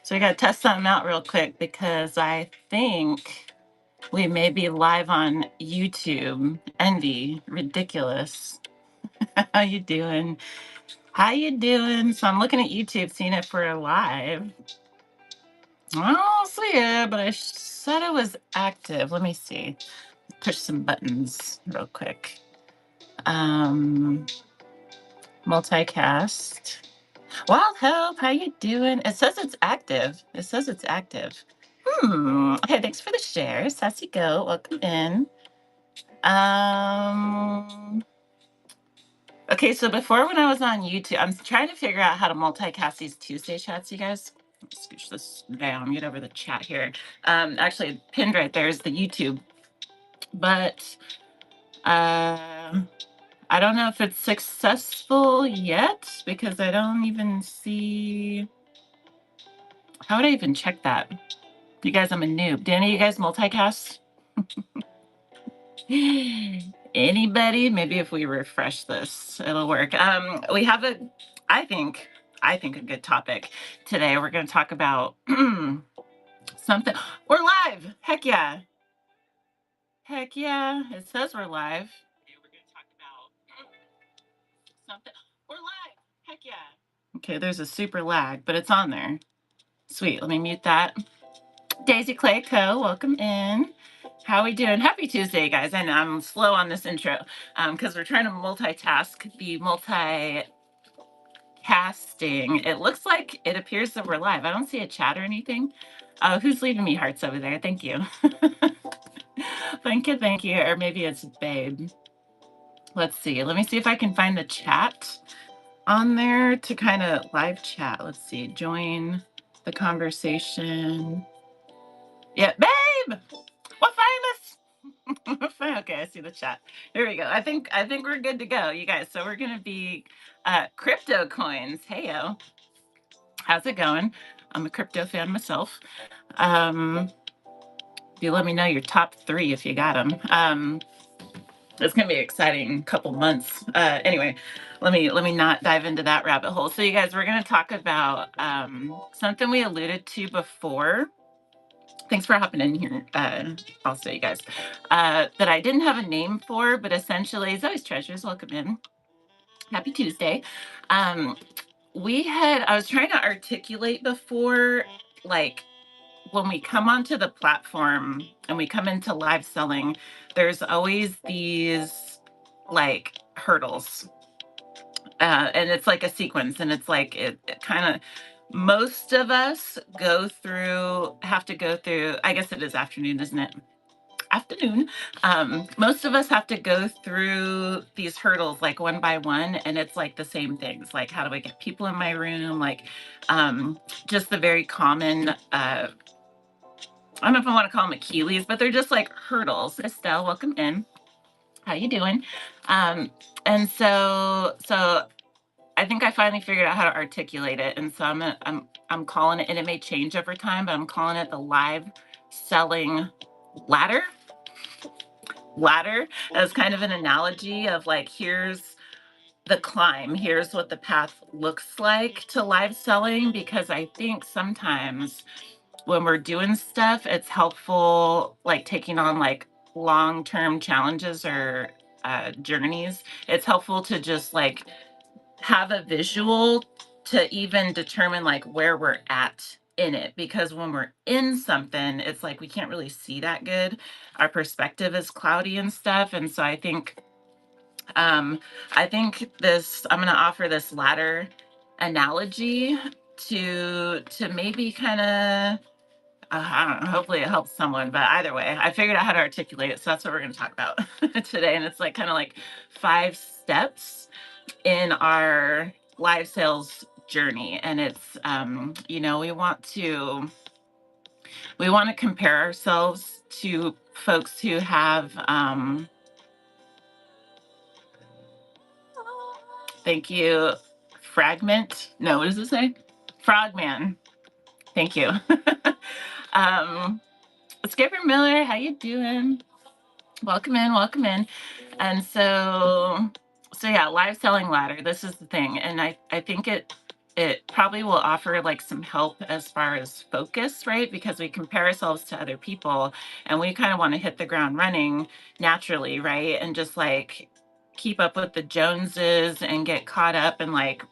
So I got to test something out real quick because I think we may be live on YouTube. Envy, ridiculous. How you doing? How you doing? So I'm looking at YouTube, seeing if we're live. I don't see it, but I said it was active. Let me see. Push some buttons real quick. Multicast. Wild Hope, how you doing? It says it's active. It says it's active. Okay, thanks for the share. Sassy Go, welcome in. Okay, so before when I was on YouTube, I'm trying to figure out how to multicast these Tuesday chats, you guys. Scooch this down, get over the chat here. Actually, pinned right there is the YouTube. But I don't know if it's successful yet because I don't even see. How would I even check that? You guys, I'm a noob. Do any of you guys multicast? Anybody? Maybe if we refresh this, it'll work. We have I think a good topic today. We're going to talk about something. We're live. Heck yeah. Heck yeah. It says we're live. We're going to talk about something. We're live. Heck yeah. Okay, there's a super lag, but it's on there. Sweet. Let me mute that. Daisy Clay Co., welcome in. How we doing? Happy Tuesday, guys. And I'm slow on this intro because we're trying to multitask, be multicasting. It looks like it appears that we're live. I don't see a chat or anything. Who's leaving me hearts over there? Thank you. Thank you. Or maybe it's Babe. Let's see. Let me see if I can find the chat on there to kind of live chat. Let's see. Join the conversation. Yeah, Babe! What famous? Okay, I see the chat. Here we go. I think we're good to go, you guys. So we're gonna be crypto coins. Heyo, how's it going? I'm a crypto fan myself. You let me know your top 3 if you got them. It's gonna be an exciting couple months. Anyway, let me not dive into that rabbit hole. So you guys, we're gonna talk about something we alluded to before. Thanks for hopping in here, also, you guys, that I didn't have a name for, but essentially, Zoe's Treasures, welcome in. Happy Tuesday. I was trying to articulate before, like, when we come onto the platform and we come into live selling, there's always these, like, hurdles. And it's like a sequence, and it's like, it kind of, most of us have to go through, I guess it is afternoon, isn't it? Afternoon. Most of us have to go through these hurdles like one by one, and it's like the same things, like how do I get people in my room, like just the very common, I don't know if I want to call them Achilles, but they're just like hurdles. Estelle, welcome in. How you doing? And so I think I finally figured out how to articulate it, and so I'm calling it, and it may change over time, but I'm calling it the live selling ladder. Ladder as kind of an analogy of like, here's the climb, here's what the path looks like to live selling, because I think sometimes when we're doing stuff, it's helpful, like taking on like long-term challenges or journeys. It's helpful to just like have a visual to even determine like where we're at in it, because when we're in something, it's like we can't really see that good. Our perspective is cloudy and stuff. And so I think I'm going to offer this ladder analogy to maybe kind of, I don't know, hopefully it helps someone, but either way, I figured out how to articulate it. So that's what we're going to talk about today. And it's like kind of like 5 steps in our live sales journey. And it's, we want to compare ourselves to folks who have, thank you, Fragment. No, what does it say? Frogman. Thank you. Skipper Miller, how you doing? Welcome in. And so yeah, live selling ladder. This is the thing. And I think it probably will offer like some help as far as focus, right? Because we compare ourselves to other people and we kind of want to hit the ground running naturally, right? And just like keep up with the Joneses and get caught up and like,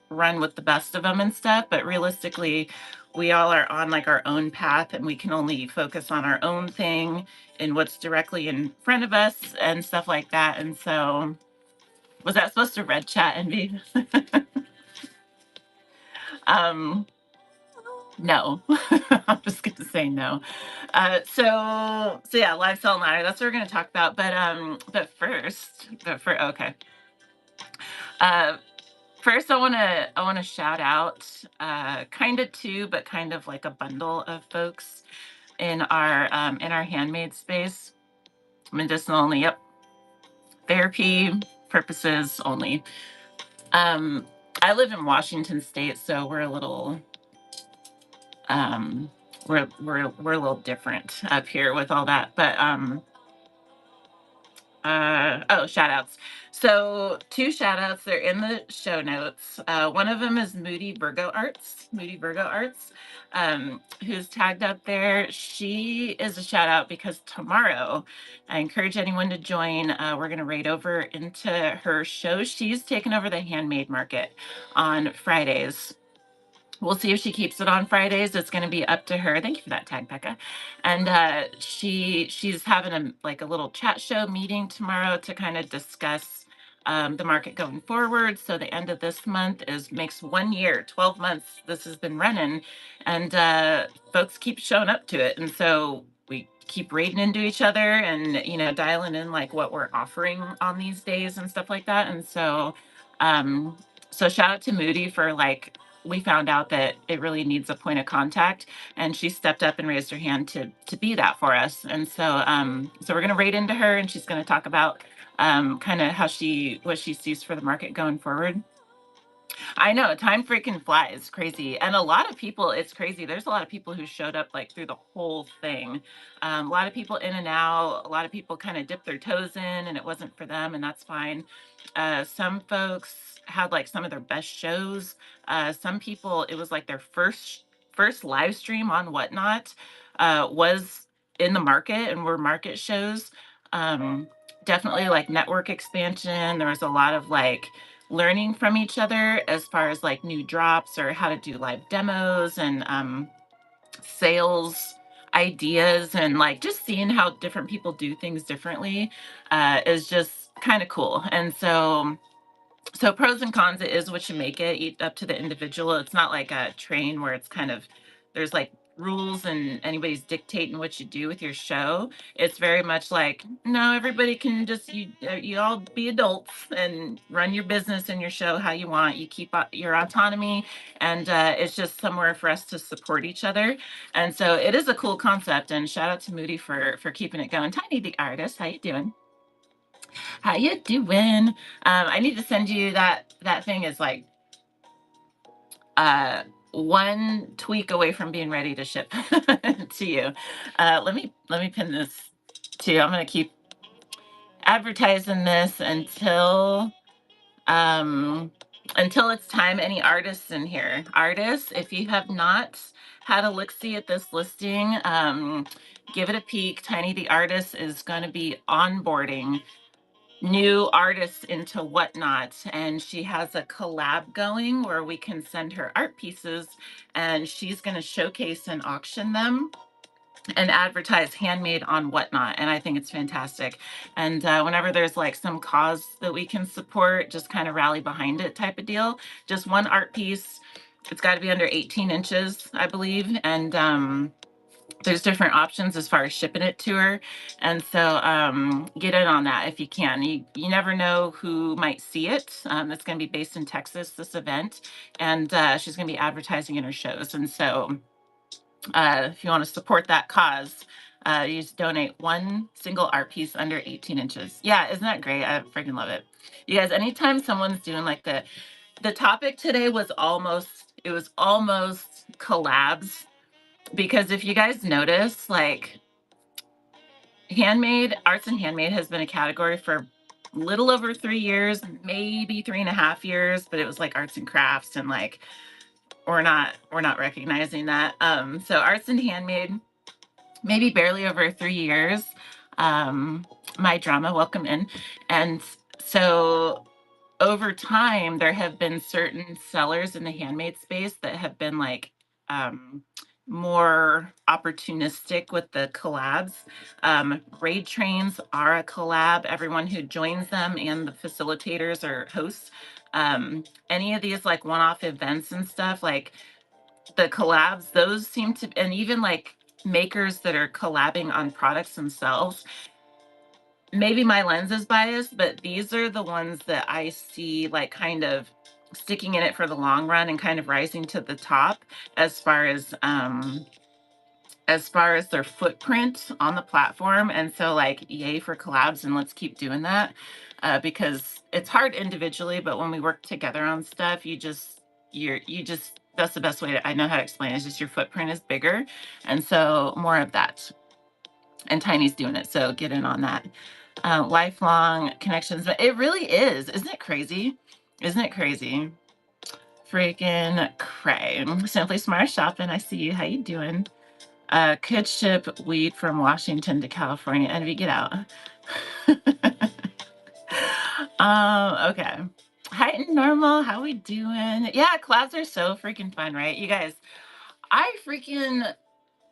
run with the best of them and stuff. But realistically, we all are on like our own path and we can only focus on our own thing and what's directly in front of us and stuff like that. And so, was that supposed to red chat Envy? um, no, I'm just gonna say no. So yeah, live cell ladder. That's what we're gonna talk about. Okay. Uh, First, I wanna shout out kind of two, but kind of like a bundle of folks in our handmade space. Medicinal only. Yep. Therapy purposes only. I live in Washington State, so we're a little um we're a little different up here with all that. But shout outs. So two shout outs, they're in the show notes. One of them is Moody Virgo Arts, who's tagged up there. She is a shout out because tomorrow I encourage anyone to join. We're going to raid over into her show. She's taken over the handmade market on Fridays. We'll see if she keeps it on Fridays. It's going to be up to her. Thank you for that tag, Becca. And she's having a little chat show meeting tomorrow to kind of discuss the market going forward. So the end of this month makes 1 year, 12 months. This has been running, and folks keep showing up to it. And so we keep raiding into each other and dialing in like what we're offering on these days and stuff like that. And so shout out to Moody for like, we found out that it really needs a point of contact, and she stepped up and raised her hand to be that for us. And so we're going to raid into her, and she's going to talk about kind of what she sees for the market going forward. I know, time freaking flies, crazy. And a lot of people, it's crazy. There's a lot of people who showed up like through the whole thing. A lot of people in and out. A lot of people kind of dipped their toes in, and it wasn't for them, and that's fine. Some folks had like some of their best shows. Some people, it was like their first live stream on Whatnot was in the market and were market shows. Definitely like network expansion. There was a lot of like learning from each other as far as like new drops or how to do live demos and sales ideas, and like just seeing how different people do things differently is just kind of cool. And so pros and cons, it is what you make it, up to the individual. It's not like a train where it's kind of, there's like rules and anybody's dictating what you do with your show. It's very much like, no, everybody can just, you all be adults and run your business and your show how you want. You keep your autonomy, and it's just somewhere for us to support each other. And so it is a cool concept, and shout out to Moody for keeping it going. Tiny the artist, how you doing? How you doing? I need to send you that thing is like one tweak away from being ready to ship to you. Let me pin this too. I'm gonna keep advertising this until it's time. Any artists in here? Artists, if you have not had a look-see at this listing, give it a peek. Tiny the artist is going to be onboarding new artists into Whatnot, and she has a collab going where we can send her art pieces, and she's going to showcase and auction them and advertise handmade on Whatnot. And I think it's fantastic. And whenever there's like some cause that we can support, just kind of rally behind it type of deal. Just one art piece. It's got to be under 18 inches, I believe. And there's different options as far as shipping it to her. And so get in on that if you can. You never know who might see it. It's going to be based in Texas, this event. And she's going to be advertising in her shows. And so if you want to support that cause, you just donate one single art piece under 18 inches. Yeah, isn't that great? I freaking love it. You guys, anytime someone's doing like the topic today was almost collabs, because if you guys notice, like handmade, arts and handmade has been a category for little over 3 years, maybe 3.5 years, but it was like arts and crafts, and like we're not recognizing that. So arts and handmade, maybe barely over 3 years. My drama, welcome in. And so over time, there have been certain sellers in the handmade space that have been like more opportunistic with the collabs. Raid trains are a collab. Everyone who joins them and the facilitators or hosts, any of these like one-off events and stuff, like the collabs, those seem to, and even like makers that are collabing on products themselves. Maybe my lens is biased, but these are the ones that I see like kind of sticking in it for the long run and kind of rising to the top as far as their footprint on the platform. And so like yay for collabs, and let's keep doing that, because it's hard individually, but when we work together on stuff, you just that's the best way I know how to explain it, is just your footprint is bigger. And so more of that, and Tiny's doing it, so get in on that. Lifelong connections, but it really is. Isn't it crazy? Isn't it crazy? Freaking cray. Simply Smart Shopping, I see you. How you doing? Could ship weed from Washington to California. Envy, get out. Okay. Hi, Normal. How we doing? Yeah, collabs are so freaking fun, right? You guys, I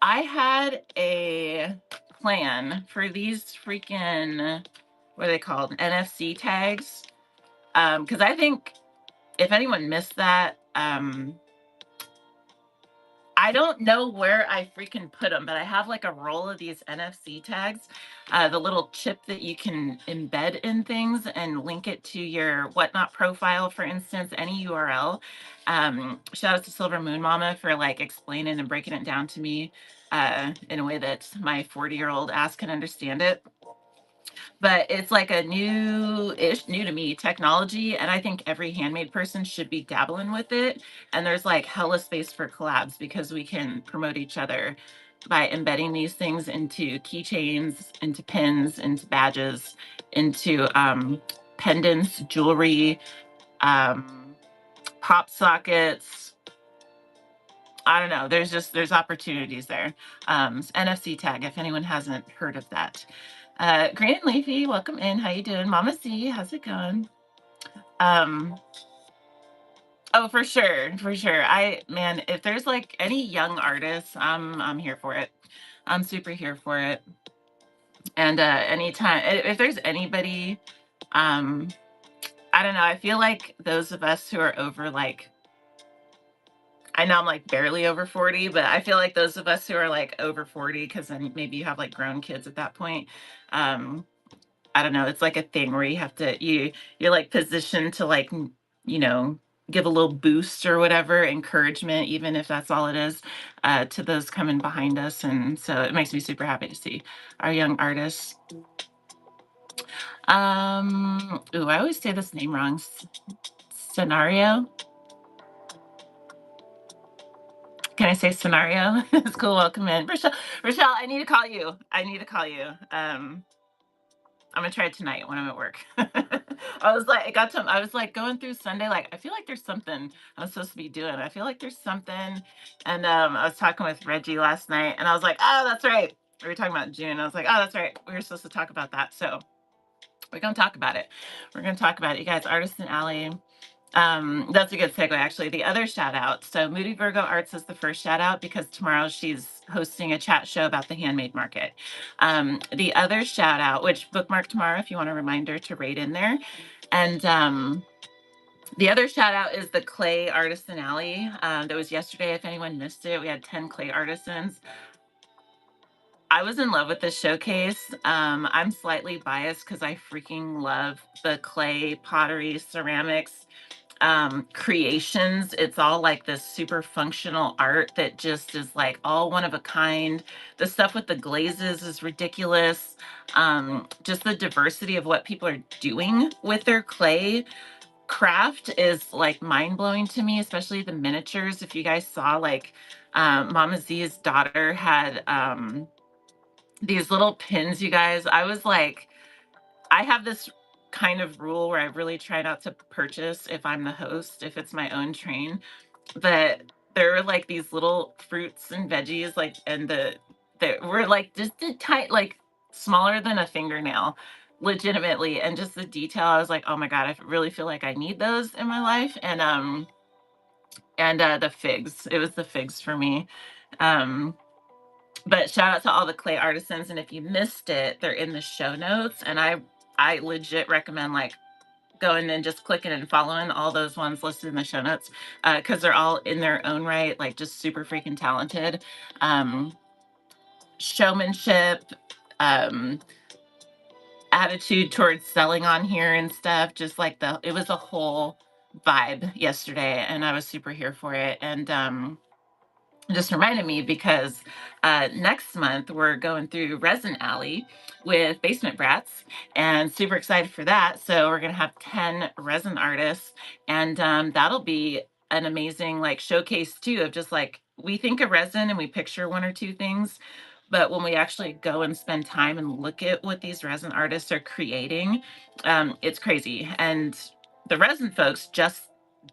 had a plan for these freaking, what are they called? NFC tags. Because I think if anyone missed that, I don't know where I freaking put them, but I have like a roll of these NFC tags, the little chip that you can embed in things and link it to your Whatnot profile, for instance, any URL. Shout out to Silver Moon Mama for like explaining and breaking it down to me in a way that my 40-year-old ass can understand it. But it's like a new to me technology, and I think every handmade person should be dabbling with it. And there's like hella space for collabs because we can promote each other by embedding these things into keychains, into pins, into badges, into pendants, jewelry, pop sockets. I don't know. There's opportunities there. NFC tag, if anyone hasn't heard of that. Green and Leafy, welcome in. How you doing? Mama C, how's it going? Oh, for sure, for sure. Man, if there's like any young artists, I'm here for it. I'm super here for it. And anytime if there's anybody, I don't know, I feel like those of us who are over like, I know I'm like barely over 40, but I feel like those of us who are like over 40, because then maybe you have like grown kids at that point. I don't know. It's like a thing where you have to you're like positioned to like give a little boost or whatever, encouragement, even if that's all it is, to those coming behind us. And so it makes me super happy to see our young artists. Ooh, I always say this name wrong. Scenario. Can I say scenario? It's cool. Welcome in. Rochelle, I need to call you. I'm gonna try it tonight when I'm at work. I was like going through Sunday, like I feel like there's something I'm supposed to be doing. I feel like there's something. And I was talking with Reggie last night, and I was like, oh, that's right. We were talking about June. I was like, oh, that's right. We were supposed to talk about that. So we're gonna talk about it. You guys. Artisan Alley. That's a good segue, actually. The other shout out. So Moody Virgo Arts is the first shout out because tomorrow she's hosting a chat show about the handmade market. The other shout out, which bookmark tomorrow if you want a reminder to rate in there. And the other shout out is the Clay Artisan Alley. That was yesterday. If anyone missed it, we had 10 clay artisans. I was in love with this showcase. I'm slightly biased because I freaking love the clay, pottery, ceramics, creations. It's all like this super functional art that just is like all one of a kind. The stuff with the glazes is ridiculous. Just the diversity of what people are doing with their clay craft is like mind blowing to me, especially the miniatures. If you guys saw, like, Mama Z's daughter had these little pins, you guys. I was like, I have this kind of rule where I really try not to purchase if I'm the host, if it's my own train. But there were like these little fruits and veggies, like, and they were like just the tight, like smaller than a fingernail, legitimately. And just the detail, I was like, oh my God, I really feel like I need those in my life. And the figs, it was the figs for me. Um, but shout out to all the clay artisans. And if you missed it, they're in the show notes. And I legit recommend like going and just clicking and following all those ones listed in the show notes, because they're all in their own right, like just super freaking talented. Um, Showmanship, um, attitude towards selling on here and stuff. Just like it was a whole vibe yesterday, and I was super here for it. And just reminded me because next month we're going through Resin Alley with Basement Brats, and super excited for that. So we're gonna have 10 resin artists, and that'll be an amazing like showcase too of just like we think of resin and we picture one or two things, but when we actually go and spend time and look at what these resin artists are creating, it's crazy. And the resin folks just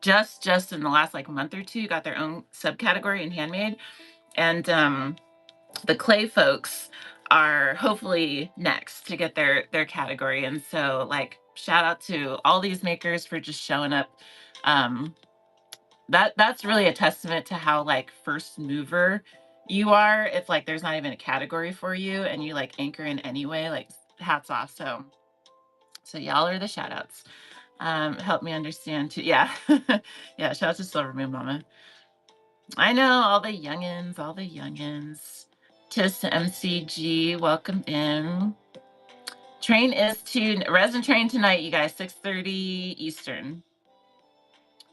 in the last like month or two got their own subcategory in handmade, and the clay folks are hopefully next to get their category. And so like shout out to all these makers for just showing up. um that's really a testament to how like first mover you are if like there's not even a category for you and you like anchor in anyway. Like hats off. So y'all are the shout outs. Help me understand too. Yeah. Yeah, shout out to Silver Moon Mama. I know all the youngins, all the youngins. Tis to MCG, welcome in. Train is to resin train tonight, you guys, 6:30 Eastern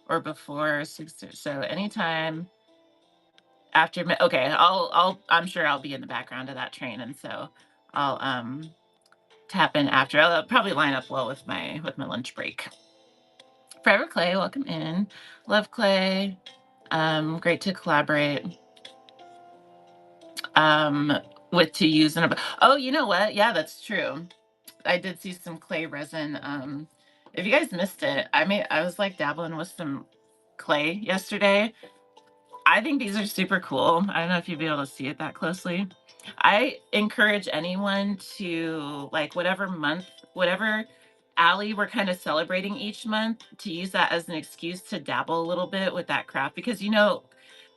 or before 6. So anytime after. Okay, I'm sure I'll be in the background of that train, and so I'll tap in after. I'll probably line up well with my lunch break. Forever Clay, welcome in. Love Clay. Great to collaborate. With to use in a. Oh, you know what? Yeah, that's true. I did see some clay resin. If you guys missed it, I was like dabbling with some clay yesterday. I think these are super cool. I don't know if you'll be able to see it that closely. I encourage anyone to like whatever month, whatever alley we're kind of celebrating each month, to use that as an excuse to dabble a little bit with that craft, because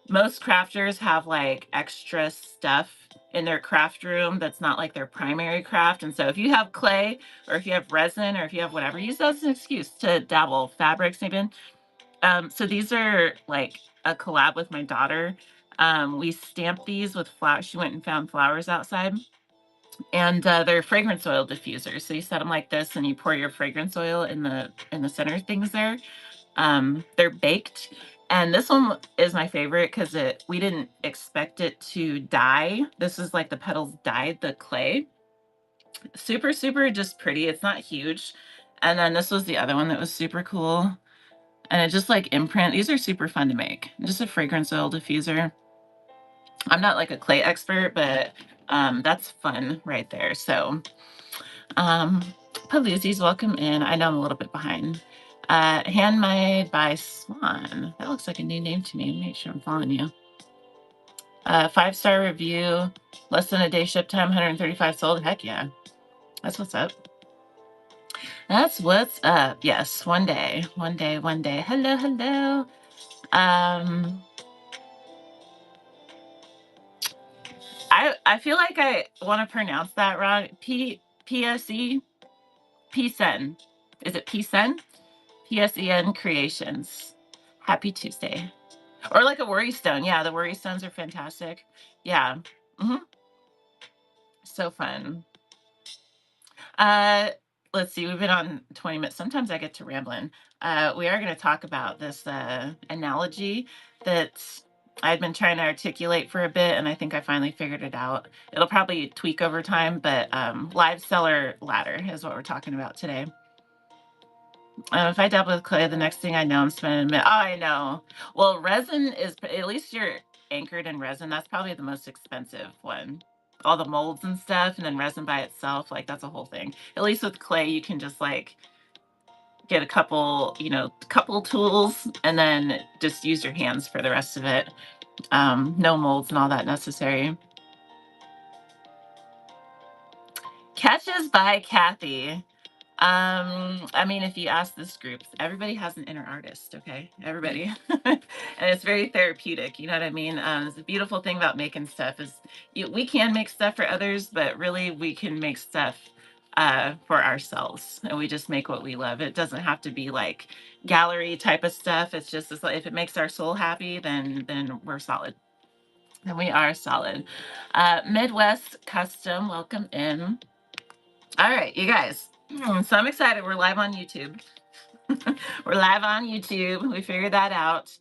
most crafters have like extra stuff in their craft room that's not like their primary craft. And so if you have clay or if you have resin or if you have whatever, use that as an excuse to dabble. Fabrics even. So these are like a collab with my daughter. We stamped these with flowers. She went and found flowers outside, and they're fragrance oil diffusers. So you set them like this, and you pour your fragrance oil in the center things there. They're baked, and this one is my favorite because we didn't expect it to dye. This is like the petals dyed the clay. Super, super just pretty. It's not huge. And then this was the other one that was super cool. And it just like imprint. These are super fun to make. Just a fragrance oil diffuser. I'm not like a clay expert, but that's fun right there. So Paluzzi's, welcome in. I know I'm a little bit behind. Handmade by Swan. That looks like a new name to me. Make sure I'm following you. 5-star review. Less than a day ship time. 135 sold. Heck yeah. That's what's up. That's what's up. Yes, one day. Hello, hello. I feel like I want to pronounce that wrong. PSE PSEN. Is it PSEN? PSEN Creations. Happy Tuesday. Or like a worry stone. Yeah, the worry stones are fantastic. Yeah. Mm-hmm. So fun. Let's see, we've been on 20 minutes. Sometimes I get to rambling. We are going to talk about this analogy that I'd been trying to articulate for a bit, and I think I finally figured it out. It'll probably tweak over time, but live seller ladder is what we're talking about today. If I dabble with clay, the next thing I know, I'm spending a minute. Oh, I know. Well, resin is, at least you're anchored in resin. That's probably the most expensive one. All the molds and stuff, and then resin by itself, like that's a whole thing. At least with clay, you can just like get a couple, couple tools, and then just use your hands for the rest of it. No molds and all that necessary. Catches by Kathy. I mean, if you ask this group, everybody has an inner artist, okay? Everybody. And it's very therapeutic, you know what I mean? The beautiful thing about making stuff is we can make stuff for others, but really we can make stuff for ourselves, and we just make what we love. It doesn't have to be like gallery type of stuff. It's just if it makes our soul happy, then we're solid. And we are solid. Midwest Custom, welcome in. All right, you guys. So I'm excited. We're live on YouTube. We're live on YouTube. We figured that out.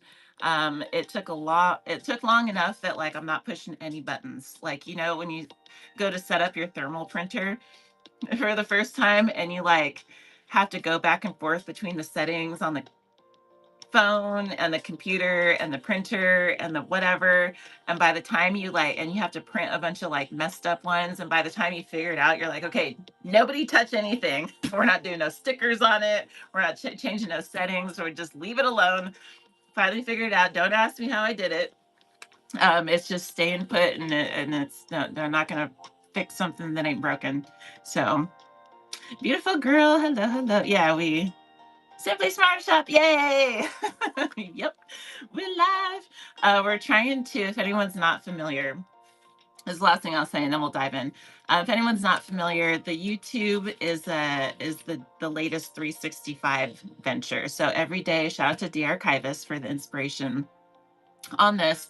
It took long enough that like I'm not pushing any buttons. Like, when you go to set up your thermal printer for the first time and you like have to go back and forth between the settings on the phone and the computer and the printer and the whatever, and by the time you have to print a bunch of like messed up ones, and by the time you figure it out, you're like, okay, nobody touch anything. We're not doing no stickers on it, we're not changing no settings, or just leave it alone. Finally figured it out. Don't ask me how I did it. It's just staying put, and they're not gonna fix something that ain't broken. So beautiful girl, hello. Yeah, we Simply Smart Shop, yay! Yep, we're live. We're trying to, if anyone's not familiar, this is the last thing I'll say, and then we'll dive in. If anyone's not familiar, the YouTube is the latest 365 venture. So every day, shout out to The Archivist for the inspiration on this.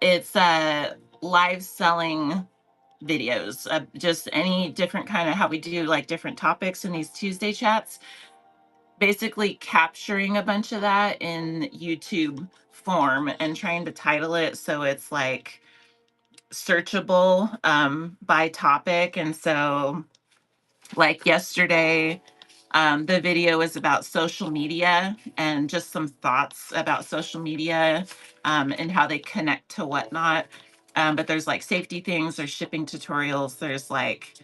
It's live selling videos, just any different kind of how we do like different topics in these Tuesday chats, basically capturing a bunch of that in YouTube form and trying to title it so it's like searchable by topic. And so like yesterday, the video was about social media and just some thoughts about social media and how they connect to whatnot. But there's like safety things, there's shipping tutorials, there's like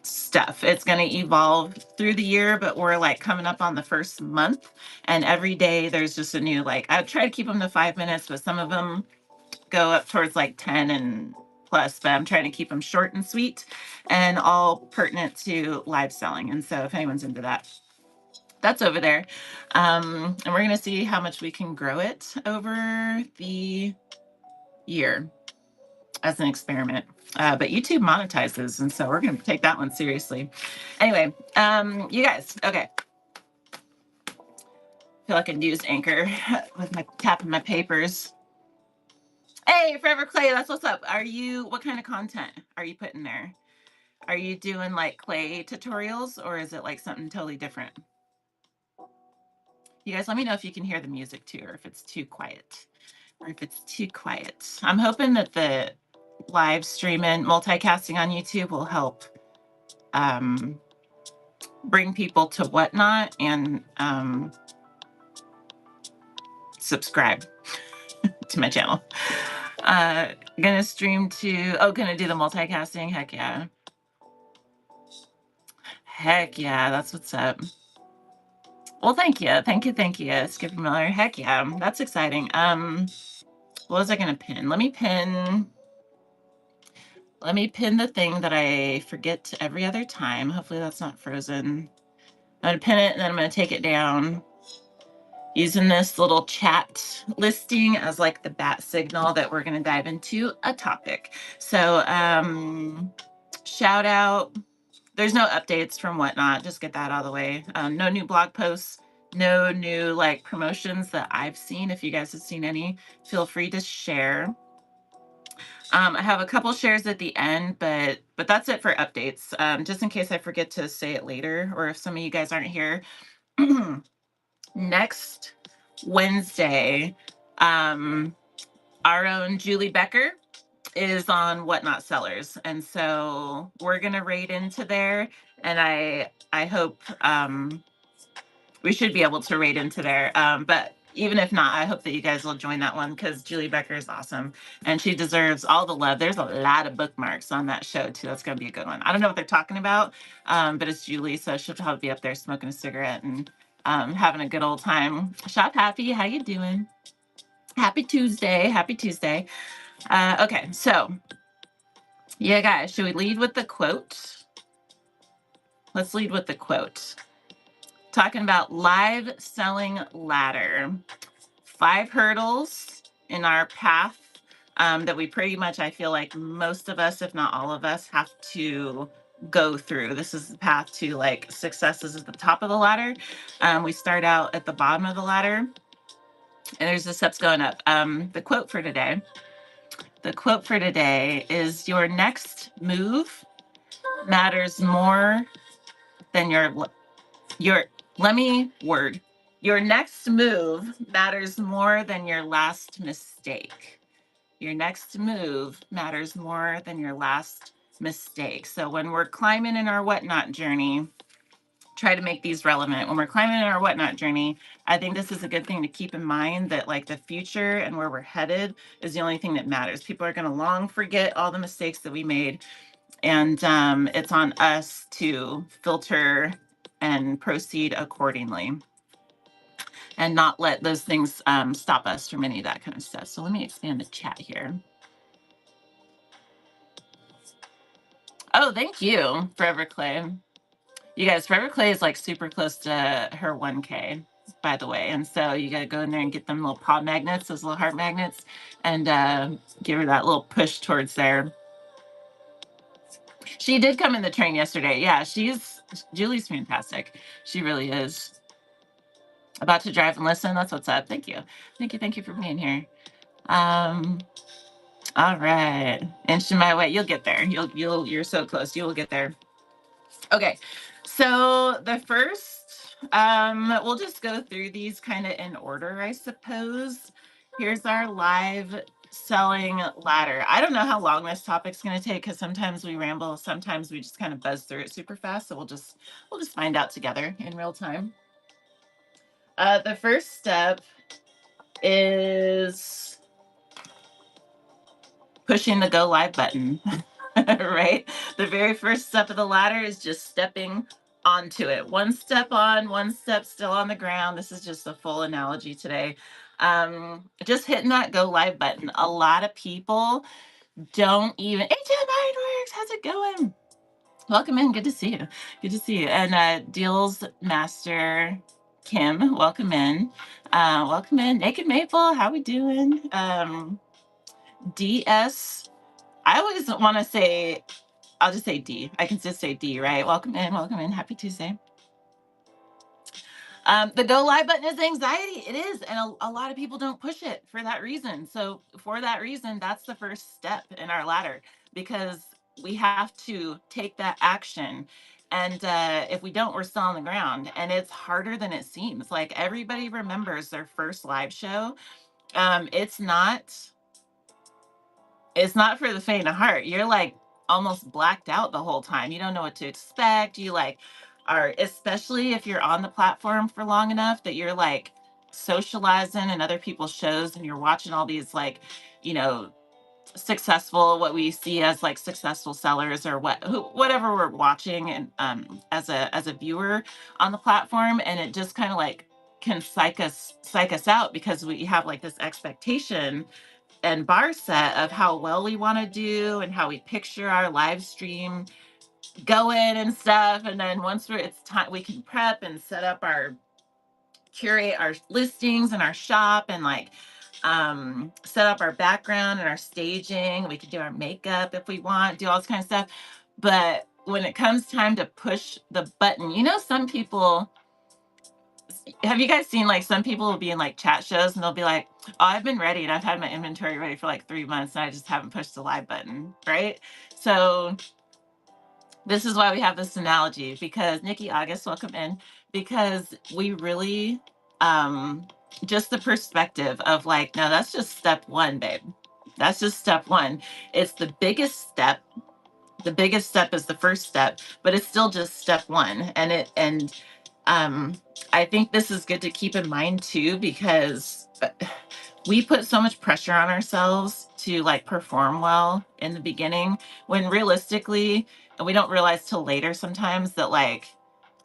stuff. It's going to evolve through the year, but we're like coming up on the first month, and every day there's just a new, like, I try to keep them to 5 minutes, but some of them go up towards like 10 and plus, but I'm trying to keep them short and sweet and all pertinent to live selling. And so if anyone's into that, that's over there. And we're going to see how much we can grow it over the year as an experiment. But YouTube monetizes, and so we're going to take that one seriously. Anyway, you guys, okay. I feel like I can use Anchor with my tapping my papers. Hey, Forever Clay, that's what's up. What kind of content are you putting there? Are you doing like clay tutorials, or is it like something totally different? You guys, let me know if you can hear the music too, or if it's too quiet. I'm hoping that the live streaming, multicasting on YouTube will help bring people to Whatnot and subscribe to my channel. Gonna stream gonna do the multicasting. Heck yeah, that's what's up. Well, thank you, Skipper Miller. Heck yeah, that's exciting. What was I gonna pin? Let me pin the thing that I forget every other time. Hopefully that's not frozen. I'm gonna pin it, and then I'm gonna take it down using this little chat listing as like the bat signal that we're gonna dive into a topic. So shout out. There's no updates from Whatnot. Just get that out of the way. No new blog posts. No new like promotions that I've seen. If you guys have seen any, feel free to share. I have a couple shares at the end, but that's it for updates. Just in case I forget to say it later, or if some of you guys aren't here. Next Wednesday, our own Julie Becker is on Whatnot Sellers, and so we're gonna raid into there, and I hope we should be able to raid into there. But even if not, I hope that you guys will join that one because Julie Becker is awesome and she deserves all the love. There's a lot of bookmarks on that show too. That's going to be a good one. I don't know what they're talking about, but it's Julie, so she'll probably be up there smoking a cigarette and having a good old time. Shop Happy, how you doing? Happy Tuesday. Happy Tuesday. Okay, so yeah, guys, should we lead with the quote? Let's lead with the quote. Talking about live selling ladder. 5 hurdles in our path that we pretty much, I feel like most of us, if not all of us, have to go through. This is the path to like success. This is the top of the ladder. We start out at the bottom of the ladder and there's the steps going up. The quote for today is your next move matters more than your next move matters more than your last mistake. Your next move matters more than your last mistake. So when we're climbing in our whatnot journey, try to make these relevant. When we're climbing in our whatnot journey, I think this is a good thing to keep in mind, that like the future and where we're headed is the only thing that matters. People are going to long forget all the mistakes that we made. And it's on us to filter and proceed accordingly and not let those things stop us from any of that kind of stuff. So let me expand the chat here. Oh, thank you, Forever Clay. You guys, Forever Clay is like super close to her 1K, by the way. And so you got to go in there and get them little paw magnets, those little heart magnets, and give her that little push towards there. She did come in the train yesterday. Yeah, Julie's fantastic. She really is. About to drive and listen. That's what's up. Thank you. Thank you for being here. All right. Inching my way. You'll get there. You're so close. You will get there. Okay. So the first, we'll just go through these kind of in order, I suppose. Here's our live selling ladder. I don't know how long this topic's going to take because sometimes we ramble, sometimes we just kind of buzz through it super fast. So we'll just find out together in real time. The first step is pushing the go live button, right? The very first step of the ladder is just stepping onto it. One step on, one step still on the ground. This is just a full analogy today. Just hitting that go live button. A lot of people don't even, hey, Jen Ironworks, how's it going? Welcome in. Good to see you. Good to see you. And Deals Master Kim, welcome in. Welcome in. Naked Maple, how we doing? DS, I always want to say, I'll just say D. I can just say D, right? Welcome in. Happy Tuesday. The go live button is anxiety. It is. And a lot of people don't push it for that reason. So for that reason, that's the first step in our ladder, because we have to take that action. And if we don't, we're still on the ground. And it's harder than it seems. Like everybody remembers their first live show. It's not for the faint of heart. You're like almost blacked out the whole time. You don't know what to expect. You like are, especially if you're on the platform for long enough that you're like socializing in other people's shows and you're watching all these like, successful, what we see as like successful sellers or whatever we're watching, and as a viewer on the platform, and it just kind of like can psych us out because we have like this expectation and bar set of how well we want to do and how we picture our live stream going and stuff. And then once it's time, we can prep and curate our listings and our shop and like set up our background and our staging. We can do our makeup if we want, do all this kind of stuff. But when it comes time to push the button, some people, have you guys seen like some people will be in like chat shows and they'll be like, oh, I've been ready and I've had my inventory ready for like 3 months and I just haven't pushed the live button, right? So this is why we have this analogy, because Nikki August, welcome in, because we really, just the perspective of like, no, that's just step one, babe. That's just step one. It's the biggest step. The biggest step is the first step, but it's still just step one. And I think this is good to keep in mind too, because we put so much pressure on ourselves to like perform well in the beginning, when realistically, and we don't realize till later sometimes, that like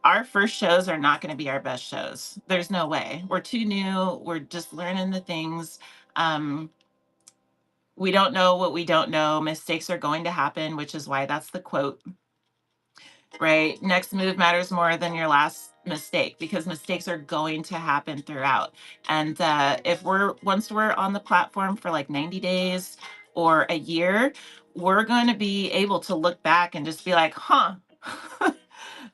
our first shows are not going to be our best shows. There's no way. We're too new. We're just learning the things. We don't know what we don't know. Mistakes are going to happen, which is why that's the quote, right? Next move matters more than your last mistake, because mistakes are going to happen throughout. And if once we're on the platform for like 90 days or a year, we're going to be able to look back and just be like, huh,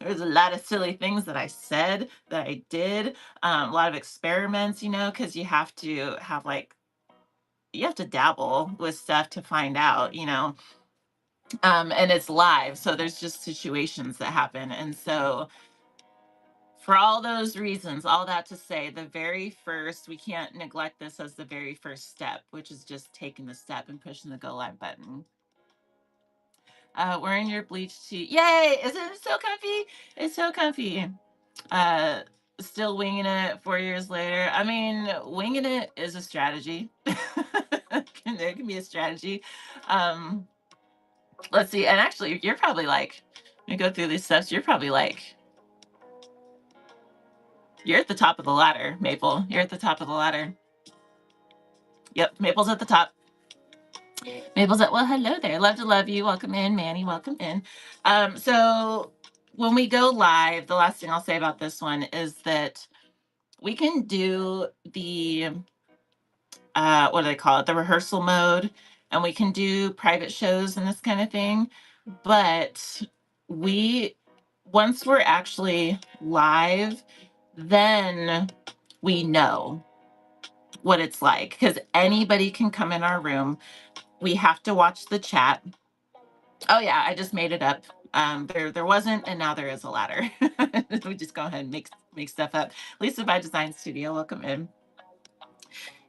there's a lot of silly things that I said, that I did, a lot of experiments, because you have to dabble with stuff to find out, and it's live. So there's just situations that happen. And so for all those reasons, all that to say, the very first, we can't neglect this as the very first step, which is just taking the step and pushing the go live button. Wearing your bleach tee. Yay! Isn't it so comfy? It's so comfy. Still winging it 4 years later. I mean, winging it is a strategy. There can be a strategy. Let's see. And actually, you're probably like, when you go through these steps, you're probably like, you're at the top of the ladder, Maple. You're at the top of the ladder. Yep, Maple's at the top. Maple's at, well, hello there. Love to love you. Welcome in, Manny. Welcome in. So when we go live, the last thing I'll say about this one is that we can do the, what do they call it? The rehearsal mode, and we can do private shows and this kind of thing. But once we're actually live, then we know what it's like, because anybody can come in our room. We have to watch the chat. Oh yeah, I just made it up. There wasn't, and now there is a ladder. We just go ahead and make stuff up. Lisa by Design Studio, welcome in.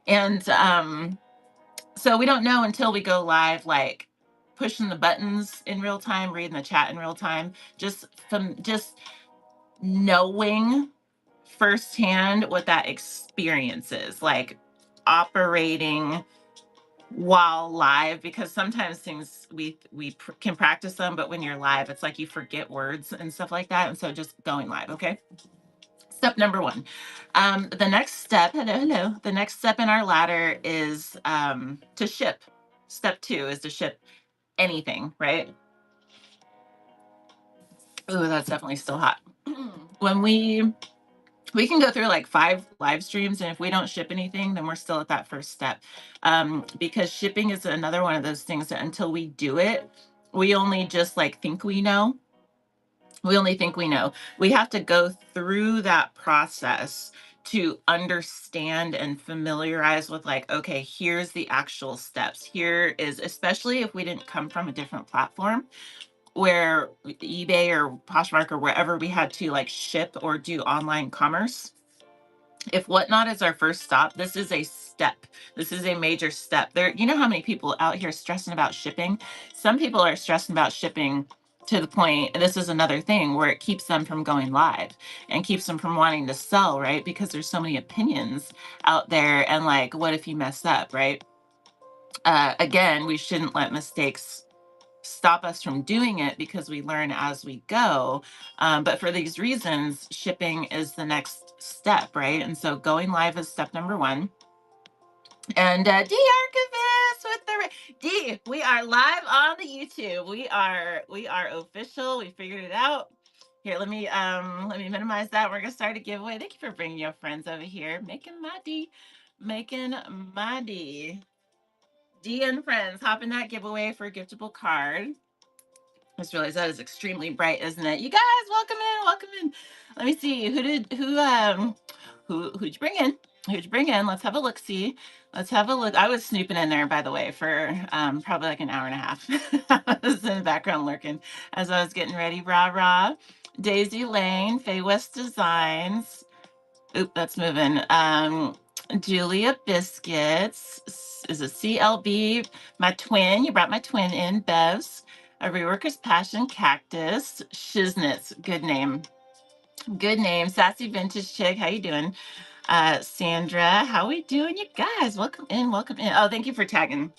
And so we don't know until we go live, like pushing the buttons in real time, reading the chat in real time, just knowing firsthand what that experience is like, operating while live, because sometimes things we can practice them, but when you're live, it's like you forget words and stuff like that. And so just going live. Okay. Step number one. The next step, hello. The next step in our ladder is to ship. Step 2 is to ship anything, right? Oh, that's definitely still hot. When we can go through like 5 live streams, and if we don't ship anything, then we're still at that first step, because shipping is another one of those things that until we do it, we only just like think we know. We only think we know. We have to go through that process to understand and familiarize with like, okay, here's the actual steps. Here is, especially if we didn't come from a different platform where eBay or Poshmark or wherever we had to like ship or do online commerce. If Whatnot is our first stop, this is a step. This is a major step. You know how many people out here stressing about shipping? Some people are stressing about shipping to the point, and this is another thing where it keeps them from going live and keeps them from wanting to sell, right? Because there's so many opinions out there, and like, what if you mess up, right? Again, we shouldn't let mistakes stop us from doing it, because we learn as we go. But for these reasons, shipping is the next step, right? And so going live is step number 1. And D Archivist with the D, we are live on the YouTube. We are official. We figured it out. Here, let me minimize that. We're gonna start a giveaway. Thank you for bringing your friends over here, making my D. D and friends, hop in that giveaway for a giftable card. I just realized that is extremely bright, isn't it? You guys, welcome in. Let me see. Who'd you bring in? Who'd you bring in? Let's have a look. Let's have a look. I was snooping in there, by the way, for probably like an hour and a half. I was in the background lurking as I was getting ready. Rah. Daisy Lane, Faye West Designs. Oop, that's moving. Julia Biscuits. Is it CLB? My twin. You brought my twin in, Bevs. A Reworker's Passion Cactus. Shiznits. Good name. Good name, Sassy Vintage Chick. How you doing? Sandra, how we doing? You guys, welcome in, welcome in. Oh, thank you for tagging.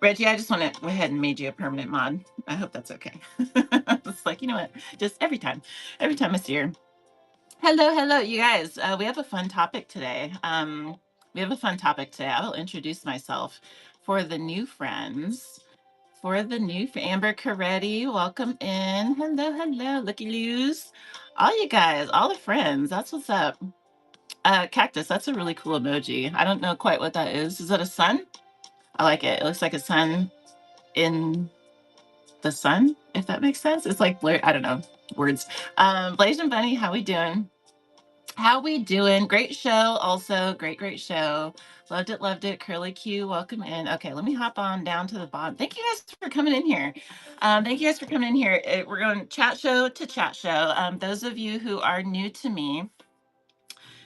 Reggie, I just went ahead and made you a permanent mod. I hope that's okay. It's like, you know what? Just every time I see her. Hello, hello, you guys. We have a fun topic today. I will introduce myself for the new friends. Amber Caretti, welcome in. Hello, hello, Looky Loos. All you guys, all the friends. That's what's up. Cactus, that's a really cool emoji. I don't know quite what that is. Is that a sun? I like it. It looks like a sun in the sun, if that makes sense. It's like blurred. I don't know. Words. Blasian Bunny, how we doing? How we doing? Great show. Also, great show. Loved it, loved it. Curly Q, welcome in. Okay, let me hop on down to the bottom. Thank you guys for coming in here. We're going chat show to chat show. Those of you who are new to me,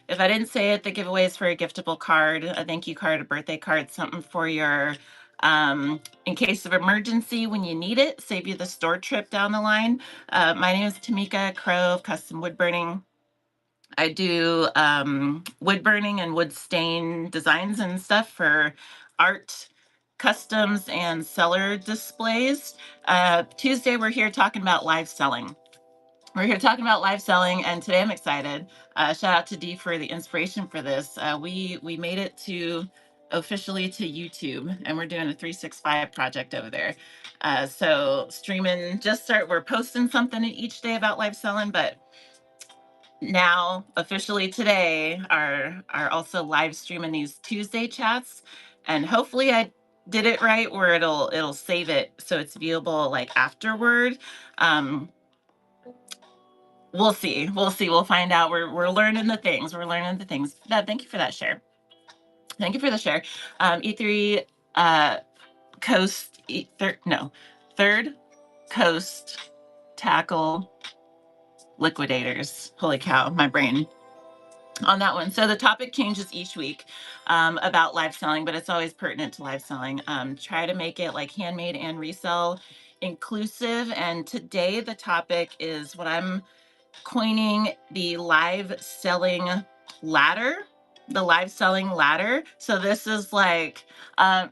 if I didn't say it, the giveaway is for a giftable card, a thank you card, a birthday card, something for your in case of emergency when you need it, save you the store trip down the line. My name is Tamika Crow of Custom Wood Burning. I do wood burning and wood stain designs and stuff for art, customs, and seller displays. Tuesday, we're here talking about live selling. And today I'm excited. Shout out to Dee for the inspiration for this. We made it to officially to YouTube, and we're doing a 365 project over there. So streaming, we're posting something each day about live selling, but now officially today are also live streaming these Tuesday chats, and hopefully I did it right where it'll save it so it's viewable like afterward. We'll see. We'll find out. We're learning the things. Thank you for that share. Thank you for the share. E3 Coast Third Coast Tackle Liquidators. Holy cow, my brain on that one. So the topic changes each week about live selling, but it's always pertinent to live selling. Try to make it like handmade and resell inclusive. And today the topic is what I'm coining the live selling ladder. So this is like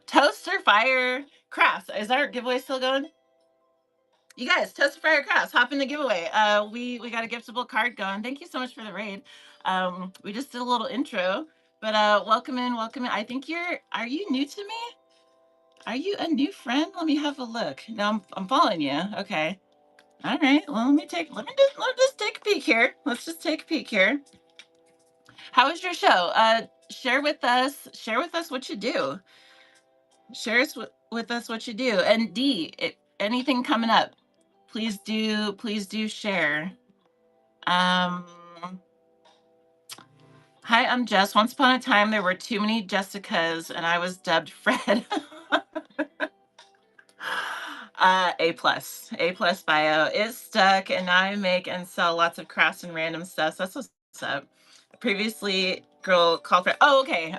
Toaster Fire Crafts. Is our giveaway still going? You guys, Toaster Fire Crafts, hop in the giveaway. We got a giftable card going. Thank you so much for the raid. We just did a little intro, but welcome in. I think are you new to me? Are you a new friend? Let me have a look. No, I'm following you. Okay. All right. Well, let's just take a peek here. How was your show? Share with us what you do. With us what you do. And D, anything coming up, please do share. Hi, I'm Jess. Once upon a time, there were too many Jessicas, and I was dubbed Fred. A plus bio is stuck, and now I make and sell lots of crafts and random stuff. So that's what's up. Previously, girl called Fred. Oh, okay.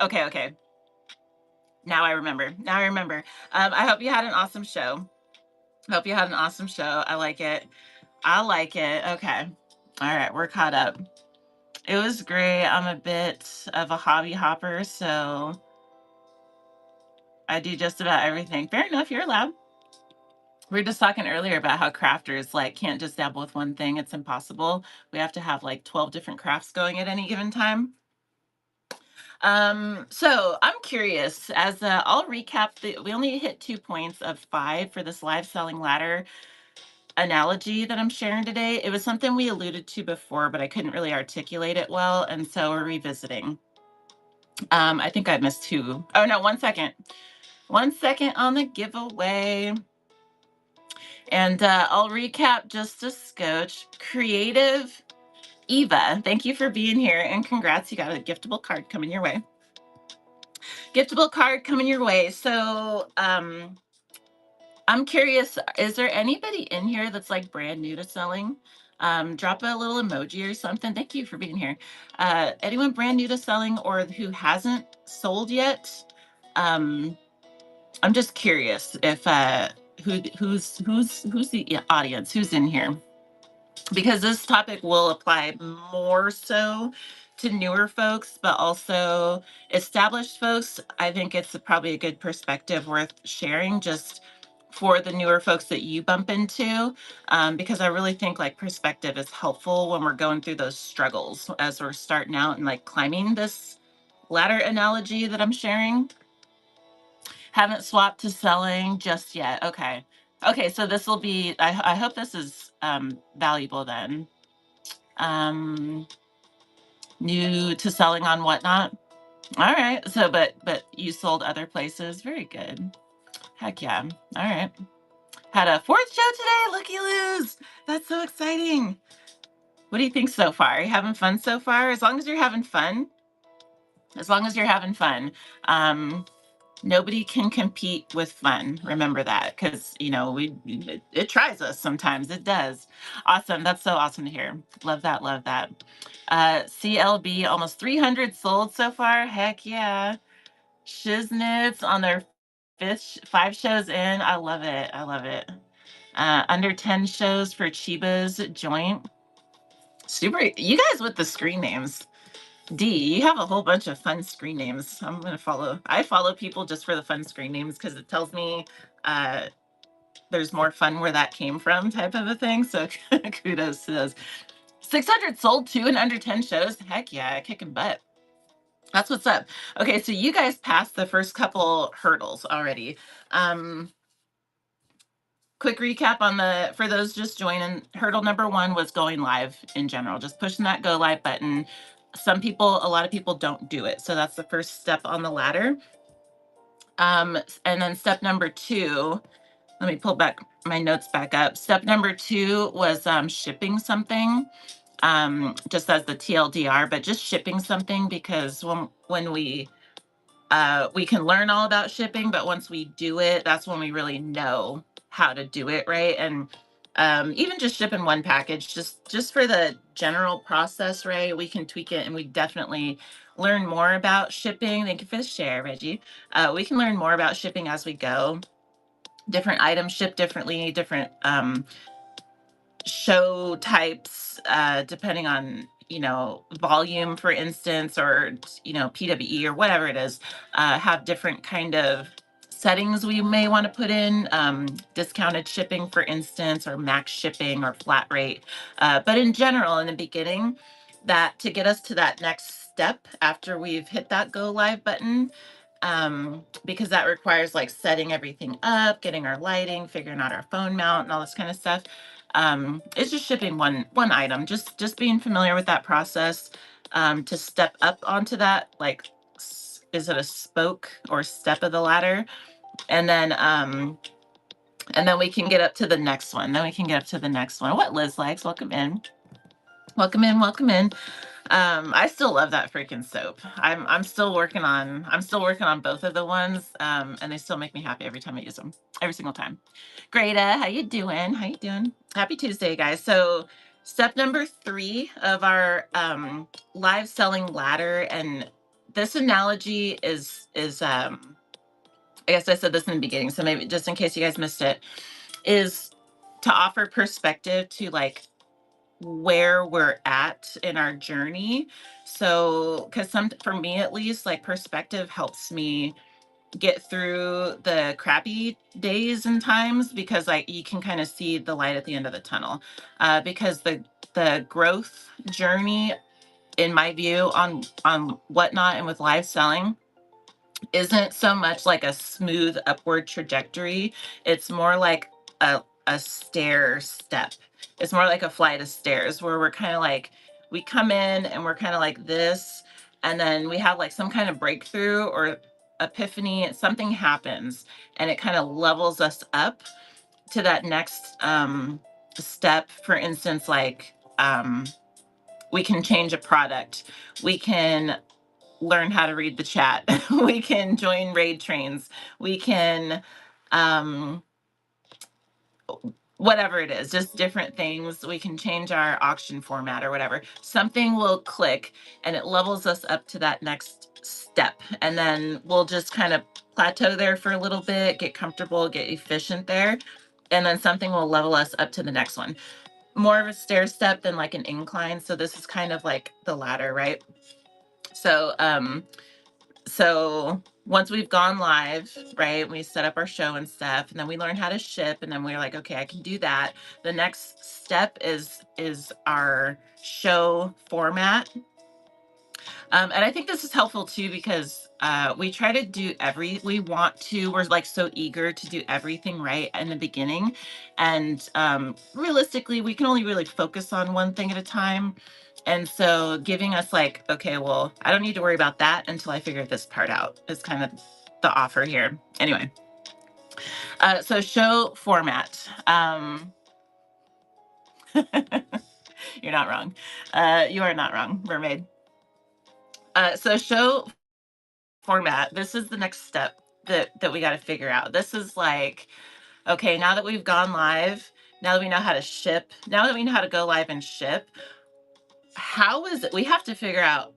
Now I remember. I hope you had an awesome show. I like it. Okay. All right, we're caught up. It was great. I'm a bit of a hobby hopper, so I do just about everything. Fair enough, you're allowed. We were just talking earlier about how crafters like can't just dabble with one thing. It's impossible. We have to have like 12 different crafts going at any given time. So I'm curious, I'll recap we only hit 2 points of 5 for this live selling ladder analogy that I'm sharing today. It was something we alluded to before, but I couldn't really articulate it well, and so we're revisiting. I think I missed 2. Oh no, 1 second. 1 second on the giveaway. And I'll recap just a scotch. Creative Eva, thank you for being here, and congrats, you got a giftable card coming your way. So I'm curious, is there anybody in here that's like brand new to selling? Drop a little emoji or something. Thank you for being here. Anyone brand new to selling or who hasn't sold yet? I'm just curious if who's the audience, who's in here? because this topic will apply more so to newer folks, but also established folks. I think it's probably a good perspective worth sharing just for the newer folks that you bump into, because I really think like perspective is helpful when we're going through those struggles as we're starting out and like climbing this ladder analogy that I'm sharing. Haven't swapped to selling just yet. Okay. Okay, so this will be, I hope this is valuable then. Um, New to selling on Whatnot. All right. So, but you sold other places. Very good. Heck yeah. All right. Had a fourth show today. Looky loos. That's so exciting. What do you think so far? Are you having fun so far? As long as you're having fun. As long as you're having fun. Nobody can compete with fun. Remember that, because it tries us sometimes. It does. Awesome. That's so awesome to hear. Love that. Love that. CLB almost 300 sold so far. Heck yeah. Shiznits on their five shows in. I love it. I love it. Under 10 shows for Chiba's joint. Super. You guys with the screen names. D, you have a whole bunch of fun screen names. I'm going to follow. I follow people just for the fun screen names because it tells me there's more fun where that came from, type of a thing. So kudos to those. 600 sold too in under 10 shows. Heck yeah, kicking butt. That's what's up. Okay, so you guys passed the first couple hurdles already. Quick recap on for those just joining. Hurdle number 1 was going live in general, just pushing that go live button. A lot of people don't do it. So that's the first step on the ladder. And then step number 2, let me pull back my notes back up. Step number 2 was shipping something, just as the TLDR, but just shipping something, because when we can learn all about shipping, but once we do it, that's when we really know how to do it, right? And even just shipping one package, just for the general process, right? We can tweak it, and we definitely learn more about shipping. Thank you for the share, Reggie. We can learn more about shipping as we go. Different items ship differently, different show types, depending on volume, for instance, or PWE or whatever it is, have different kind of settings we may want to put in, discounted shipping, for instance, or max shipping or flat rate. But in general, in the beginning, that to get us to that next step after we've hit that go live button, because that requires like setting everything up, getting our lighting, figuring out our phone mount, and all this kind of stuff. It's just shipping one item, just being familiar with that process. To step up onto that, like, is it a spoke or step of the ladder? And then we can get up to the next one. What Liz likes. Welcome in. Welcome in. Welcome in. I still love that freaking soap. I'm still working on both of the ones, and they still make me happy every time I use them, every single time. Greta, how you doing? Happy Tuesday, guys. So step number 3 of our live selling ladder, and this analogy is I guess I said this in the beginning, so maybe just in case you guys missed it, is to offer perspective to like where we're at in our journey. So, because for me at least, like, perspective helps me get through the crappy days and times, because like you can kind of see the light at the end of the tunnel. Because the growth journey, in my view, on Whatnot and with live selling, isn't so much like a smooth upward trajectory. It's more like a stair step. It's more like a flight of stairs, where we're kind of like, we come in and we're kind of like this, and then we have like some kind of breakthrough or epiphany. Something happens, and it kind of levels us up to that next step. For instance, like, we can change a product. We can learn how to read the chat. We can join raid trains. We can, whatever it is, just different things. We can change our auction format or whatever. Something will click, and it levels us up to that next step. And then we'll just kind of plateau there for a little bit, get comfortable, get efficient there. And then something will level us up to the next one. more of a stair step than like an incline. So this is kind of like the ladder, right? So so once we've gone live, right, we set up our show and stuff, and then we learn how to ship, and then we're like, okay, I can do that. The next step is our show format. And I think this is helpful too, because we try to do we're like so eager to do everything right in the beginning. And realistically, we can only really focus on one thing at a time. And so giving us like, okay, well, I don't need to worry about that until I figure this part out is kind of the offer here. Anyway, so show format. You're not wrong. You are not wrong, mermaid. So show format, this is the next step that we got to figure out. This is like, okay, now that we've gone live, now that we know how to ship, now that we know how to go live and ship, how is it? We have to figure out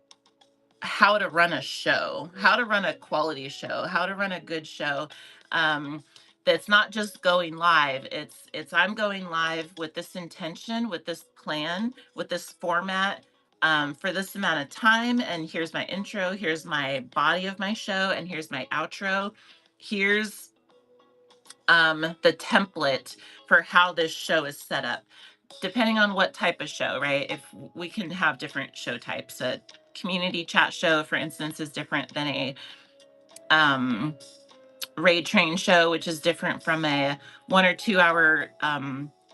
how to run a show, how to run a quality show, how to run a good show. That's not just going live. It's I'm going live with this intention, with this plan, with this format, for this amount of time. And here's my intro, here's my body of my show, and here's my outro. Here's the template for how this show is set up, depending on what type of show, right? If we can have different show types. A community chat show, for instance, is different than a raid train show, which is different from a 1 or 2 hour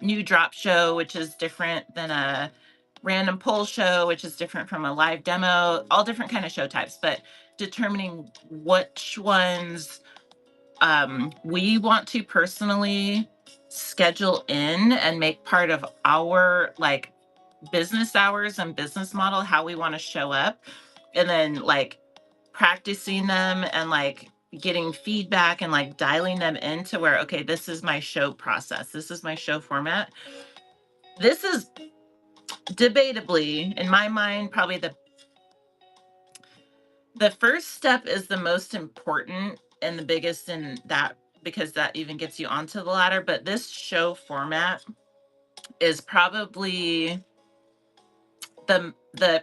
new drop show, which is different than a random poll show, which is different from a live demo, all different kind of show types. But determining which ones we want to personally schedule in and make part of our like business hours and business model, how we want to show up, and then like practicing them and like getting feedback and like dialing them into where, okay, this is my show process, this is my show format. This is debatably, in my mind, probably the first step is the most important and the biggest in that, because that even gets you onto the ladder. But this show format is probably the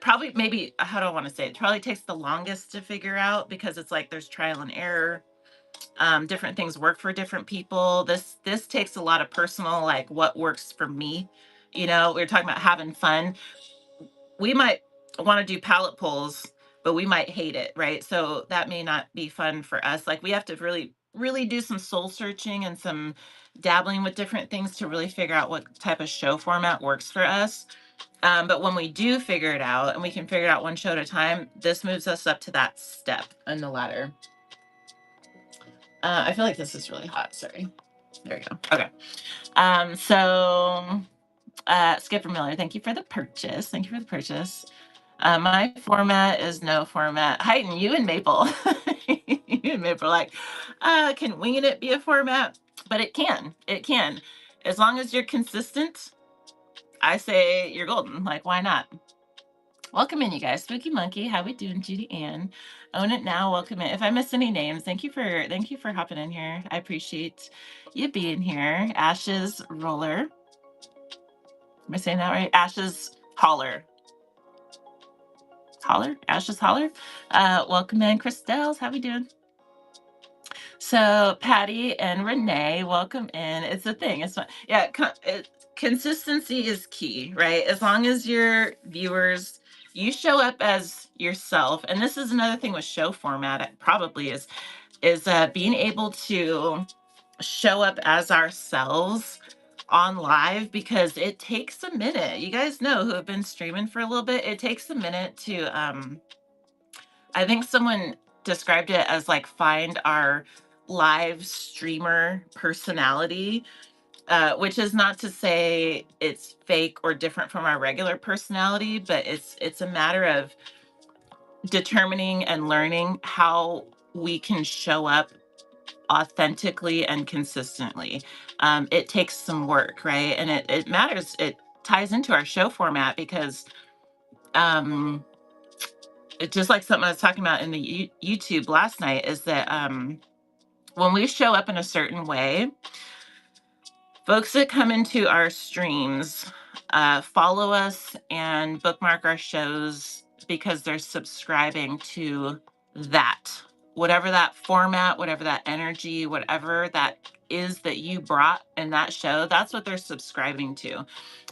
probably, maybe, how do I want to say it? It probably takes the longest to figure out, because it's like there's trial and error. Different things work for different people. This takes a lot of personal, like, what works for me. We were talking about having fun. We might want to do palette pulls, but we might hate it, right? So that may not be fun for us. Like, we have to really, really do some soul searching and some dabbling with different things to really figure out what type of show format works for us. But when we do figure it out, and we can figure it out one show at a time, this moves us up to that step in the ladder. I feel like this is really hot. Sorry. There we go. Okay. So Skipper Miller, thank you for the purchase. Thank you for the purchase. My format is no format. Heighten, you and Maple. You and Maple are like, can winging it be a format? But it can. It can. As long as you're consistent, I say you're golden. Like, why not? Welcome in, you guys. Spooky Monkey, how we doing? Judy Ann, Own It Now, welcome in. If I miss any names, thank you for hopping in here. I appreciate you being here. Ashes Roller. Am I saying that right? Ashes Holler. Ashes Holler. Welcome in, Christelles. How we doing? So Patty and Renee, welcome in. It's the thing. It's fun. Yeah, consistency is key, right? As long as your viewers, you show up as yourself. And this is another thing with show format, probably is being able to show up as ourselves on live, because it takes a minute. You guys know, who have been streaming for a little bit, it takes a minute to I think someone described it as like find our live streamer personality, which is not to say it's fake or different from our regular personality, but it's a matter of determining and learning how we can show up authentically and consistently. It takes some work, right? And it matters. It ties into our show format, because it's just like something I was talking about in the YouTube last night, is that when we show up in a certain way, folks that come into our streams, follow us and bookmark our shows because they're subscribing to that. Whatever that format, whatever that energy, whatever that is that you brought in that show, that's what they're subscribing to.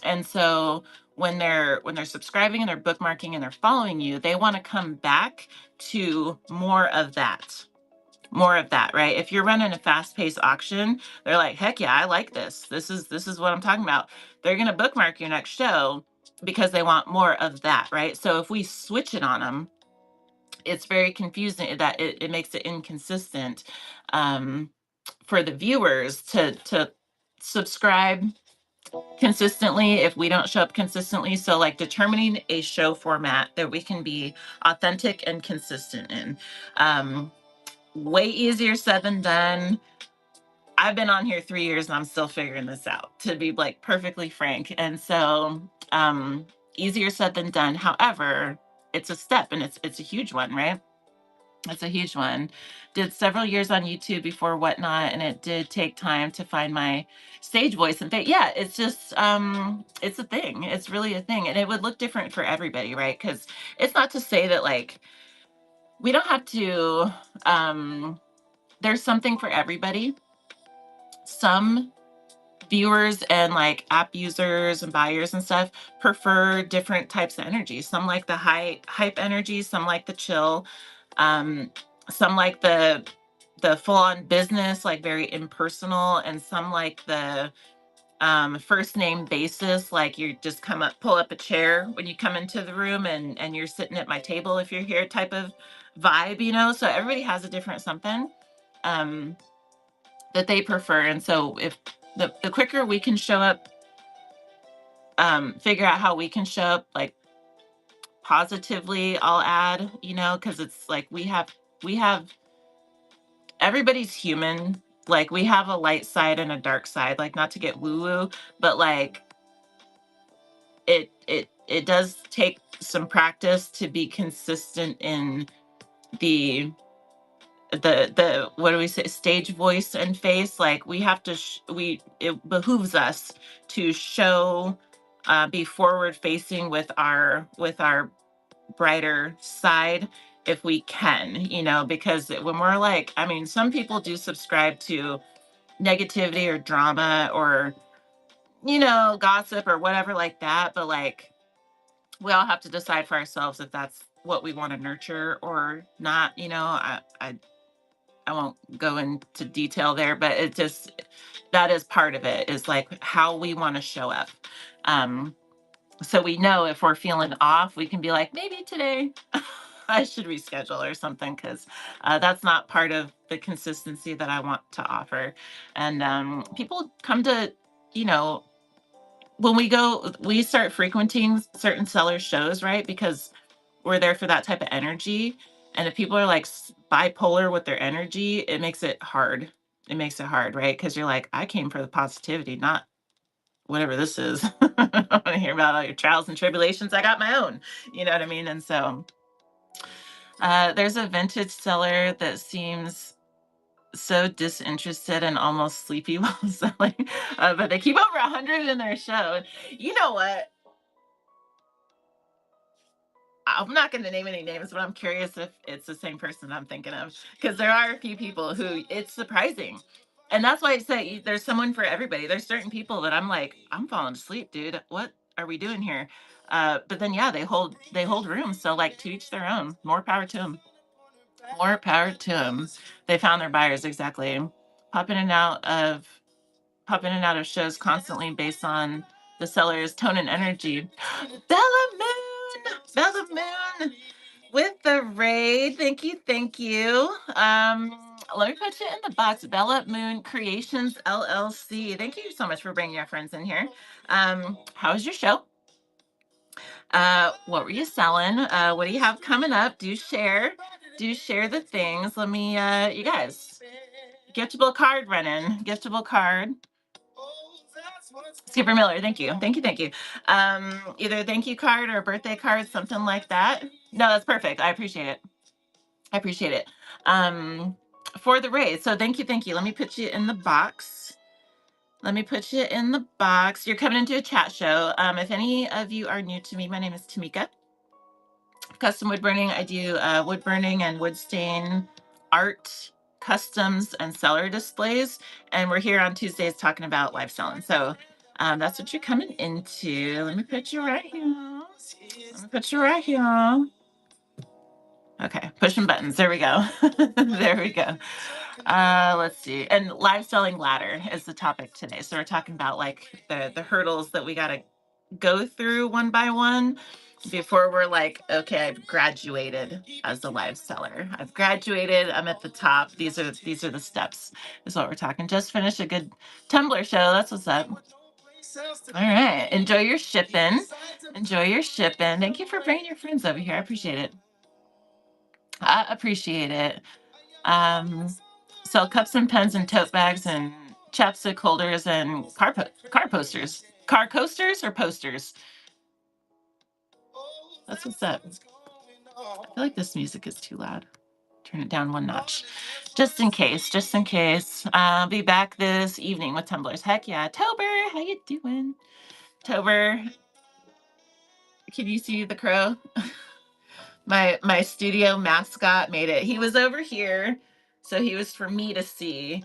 And so when they're subscribing and they're bookmarking and they're following you, they want to come back to more of that. More of that, right? If you're running a fast-paced auction, they're like, heck yeah, I like this. This is what I'm talking about. They're going to bookmark your next show because they want more of that, right? So if we switch it on them, it's very confusing that it makes it inconsistent for the viewers to subscribe consistently if we don't show up consistently. So like determining a show format that we can be authentic and consistent in. Way easier said than done. I've been on here 3 years and I'm still figuring this out, to be like perfectly frank. And so easier said than done. However, it's a step and it's a huge one, right? It's a huge one. Did several years on YouTube before Whatnot, and it did take time to find my stage voice. And yeah, it's just it's a thing. It's really a thing, and it would look different for everybody, right? Because it's not to say that like we don't have to. There's something for everybody. Some viewers and like app users and buyers and stuff prefer different types of energy. Some like the hype energy, some like the chill, some like the full-on business, like very impersonal, and some like the first name basis, like you just pull up a chair when you come into the room and you're sitting at my table if you're here type of vibe, you know. So everybody has a different something that they prefer. And so if the quicker we can show up, figure out how we can show up like positively, I'll add, you know, because it's like we have everybody's human. Like we have a light side and a dark side, like not to get woo-woo, but like it does take some practice to be consistent in the what do we say, stage voice and face. Like we have to it behooves us to show be forward facing with our brighter side if we can, you know, because when we're like, I mean, some people do subscribe to negativity or drama or, you know, gossip or whatever like that, but like we all have to decide for ourselves if that's what we want to nurture or not, you know. I won't go into detail there, but it just, that is part of it, is like how we want to show up. So we know if we're feeling off, we can be like, maybe today I should reschedule or something, because that's not part of the consistency that I want to offer. And people come to, you know, when we start frequenting certain sellers' shows, right? Because we're there for that type of energy. And if people are like bipolar with their energy, it makes it hard. It makes it hard, right? Because you're like, I came for the positivity, not whatever this is. I want to hear about all your trials and tribulations. I got my own, you know what I mean? And so there's a vintage seller that seems so disinterested and almost sleepy while selling, but they keep over 100 in their show. You know what? I'm not going to name any names, but I'm curious if it's the same person I'm thinking of, because there are a few people who it's surprising. And that's why I say there's someone for everybody. There's certain people that I'm like, I'm falling asleep, dude. What are we doing here? But then yeah, they hold rooms. So like to each their own. More power to them. More power to them. They found their buyers, exactly. Pop in and out of shows constantly based on the seller's tone and energy. Bella Moon, Bella Moon with the raid. Thank you, thank you. Let me put you in the box. Bella Moon Creations LLC. Thank you so much for bringing your friends in here. How was your show? What were you selling? What do you have coming up? Do share the things. Let me you guys, giftable card running, giftable card. Skipper Miller, thank you, thank you, thank you. Either a thank you card or a birthday card, something like that. No, that's perfect. I appreciate it. I appreciate it. For the raise. So thank you, thank you. Let me put you in the box. Let me put you in the box. You're coming into a chat show. If any of you are new to me, my name is Tamika. Custom wood burning. I do wood burning and wood stain art, customs, and seller displays. And we're here on Tuesdays talking about live selling. So that's what you're coming into. Let me put you right here. Let me put you right here. Okay, pushing buttons. There we go. There we go. Let's see. And live selling ladder is the topic today. So we're talking about like the hurdles that we got to go through one by one before we're like, okay, I've graduated as a live seller. I've graduated. I'm at the top. These are the steps. Is what we're talking. Just finished a good Tumblr show. That's what's up. All right. Enjoy your shipping. Enjoy your shipping. Thank you for bringing your friends over here. I appreciate it. I appreciate it. Sell cups and pens and tote bags and chapstick holders and car posters. Car coasters or posters? That's what's up. I feel like this music is too loud. Turn it down one notch. Just in case, just in case. I'll be back this evening with tumblers. Heck yeah. Tober, how you doing? Tober, can you see the crow? My studio mascot made it. He was over here, so he was for me to see.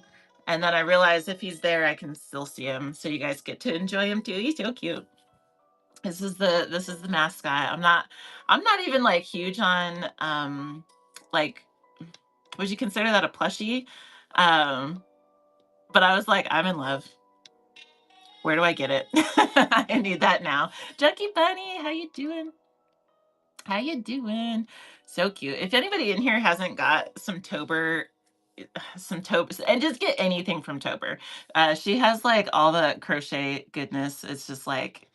And then I realized if he's there, I can still see him. So you guys get to enjoy him too. He's so cute. This is the mascot. I'm not even like huge on like, would you consider that a plushie? But I was like, I'm in love. Where do I get it? I need that now. Junkie Bunny, how you doing? How you doing? So cute. If anybody in here hasn't got some Tober, and just get anything from Tober. She has like all the crochet goodness. It's just like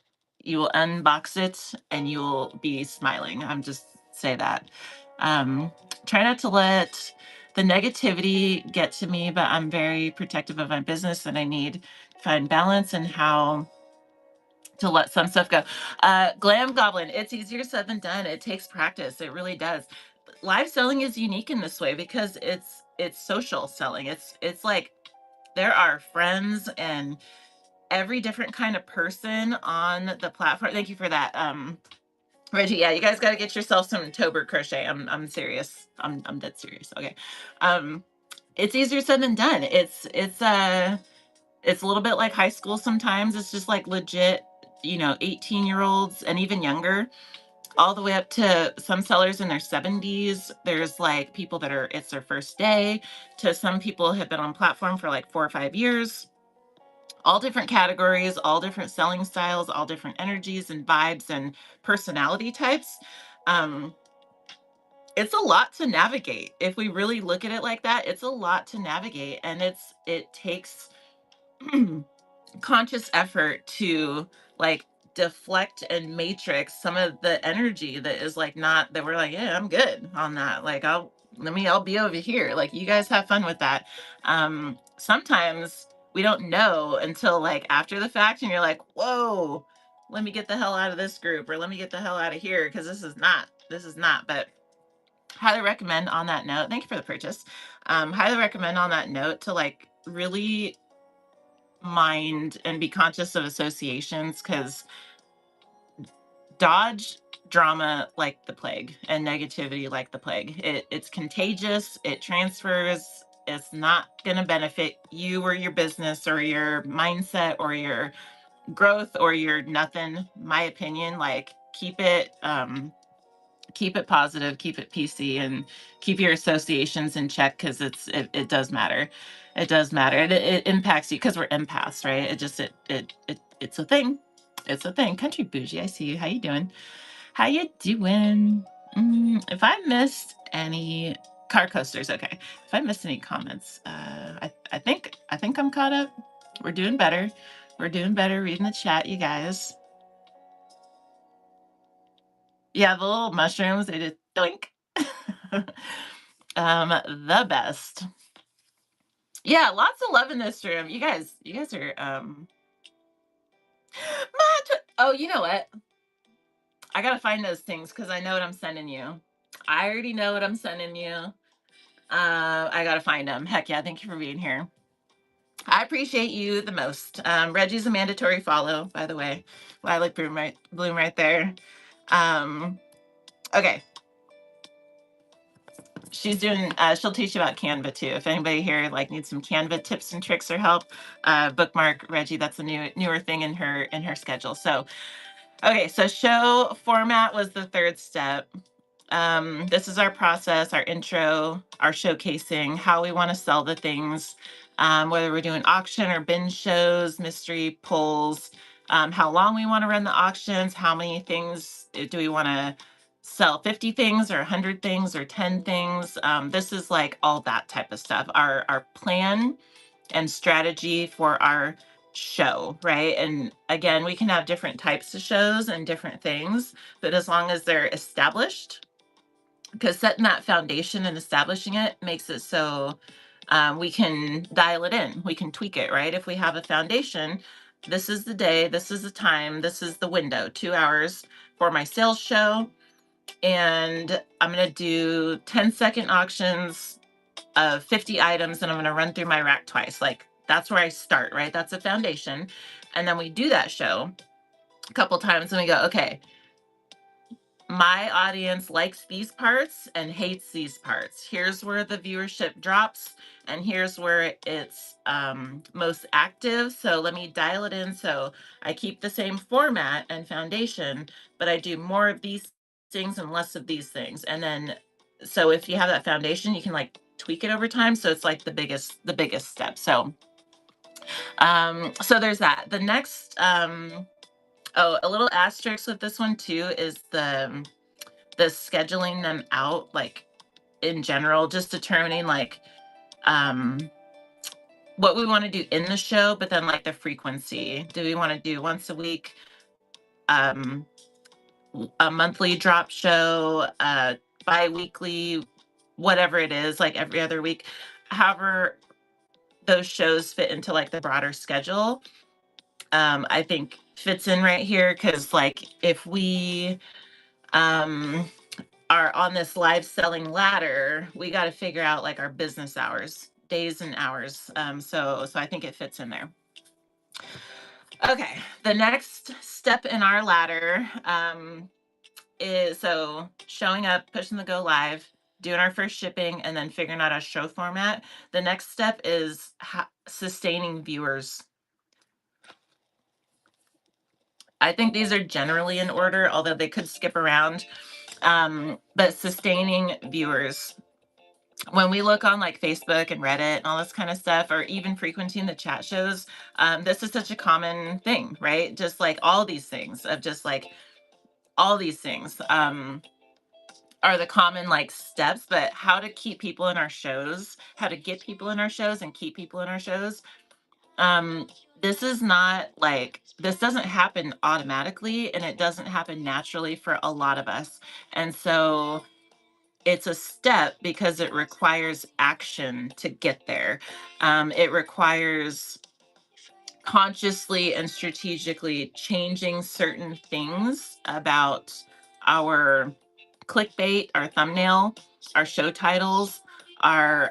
you will unbox it and you will be smiling. I'm just say that. Try not to let the negativity get to me, but I'm very protective of my business and I need to find balance in how to let some stuff go. Glam Goblin, it's easier said than done. It takes practice. It really does. Live selling is unique in this way because it's social selling. It's like there are friends and every different kind of person on the platform. Thank you for that. Reggie, yeah, you guys got to get yourself some Tober crochet. I'm serious. I'm dead serious. Okay. It's easier said than done. It's a little bit like high school sometimes. It's just like legit, 18-year-olds and even younger, all the way up to some sellers in their 70s. There's like people that it's their first day, to some people have been on platform for like 4 or 5 years. All different categories, all different selling styles, all different energies and vibes and personality types. It's a lot to navigate. If we really look at it like that, it's a lot to navigate, and it takes conscious effort to like deflect and matrix some of the energy that is like not that we're like, yeah, I'm good on that. Like I'll be over here. Like you guys have fun with that. Sometimes we don't know until like after the fact and you're like, whoa, let me get the hell out of this group or let me get the hell out of here because this is not. But highly recommend on that note. Thank you for the purchase. Highly recommend on that note to like really mind and be conscious of associations, because dodge drama like the plague and negativity like the plague. It's contagious. It transfers. It's not going to benefit you or your business or your mindset or your growth or your nothing. My opinion, like keep it positive, keep it PC, and keep your associations in check, because it does matter. It does matter. It impacts you because we're empaths, right? It's a thing. It's a thing. Country Bougie, I see you. How you doing? How you doing? If I missed any car coasters, okay. If I missed any comments, I think I'm caught up. We're doing better. We're doing better reading the chat, you guys. Yeah, the little mushrooms, they just doink. The best. Yeah, lots of love in this room. You guys are oh, you know what? I gotta find those things because I know what I'm sending you. I already know what I'm sending you. I gotta find them. Heck yeah, thank you for being here. I appreciate you the most. Reggie's a mandatory follow, by the way. Lilac Bloom right there. Okay. She's doing, she'll teach you about Canva too. If anybody here like needs some Canva tips and tricks or help, bookmark Reggie. That's a newer thing in her schedule. So, okay. So show format was the third step. This is our process, our intro, our showcasing, how we want to sell the things, whether we're doing auction or binge shows, mystery pulls, how long we want to run the auctions, how many things do we want to sell, 50 things or 100 things or 10 things. This is like all that type of stuff. Our plan and strategy for our show, right? And again, we can have different types of shows and different things, but as long as they're established, because setting that foundation and establishing it makes it so we can dial it in, we can tweak it, right? If we have a foundation, this is the day, this is the time, this is the window, 2 hours for my sales show. And I'm going to do 10-second auctions of 50 items, and I'm going to run through my rack twice. Like that's where I start, right? That's a foundation. And then we do that show a couple times and we go, okay, my audience likes these parts and hates these parts. Here's where the viewership drops, and here's where it's most active. So let me dial it in. So I keep the same format and foundation, but I do more of these things and less of these things. And then, so if you have that foundation, you can like tweak it over time. So it's like the biggest step. So, so there's that. The next, oh, a little asterisk with this one too is the scheduling them out, like in general, just determining like what we want to do in the show, but then like the frequency. Do we want to do once a week, a monthly drop show, bi-weekly, whatever it is, like every other week, however those shows fit into like the broader schedule. I think fits in right here because like if we are on this live selling ladder, we got to figure out like our business hours, days and hours. So I think it fits in there. Okay, the next step in our ladder is so showing up, pushing the go live, doing our first shipping, and then figuring out our show format. The next step is sustaining viewers. I think these are generally in order, although they could skip around. But sustaining viewers. When we look on like Facebook and Reddit and all this kind of stuff, or even frequenting the chat shows, this is such a common thing, right? Just like all these things of just like all these things are the common like steps, but how to keep people in our shows, how to get people in our shows and keep people in our shows. This is not like, this doesn't happen automatically and it doesn't happen naturally for a lot of us. And so it's a step because it requires action to get there. It requires consciously and strategically changing certain things about our clickbait, our thumbnail, our show titles, our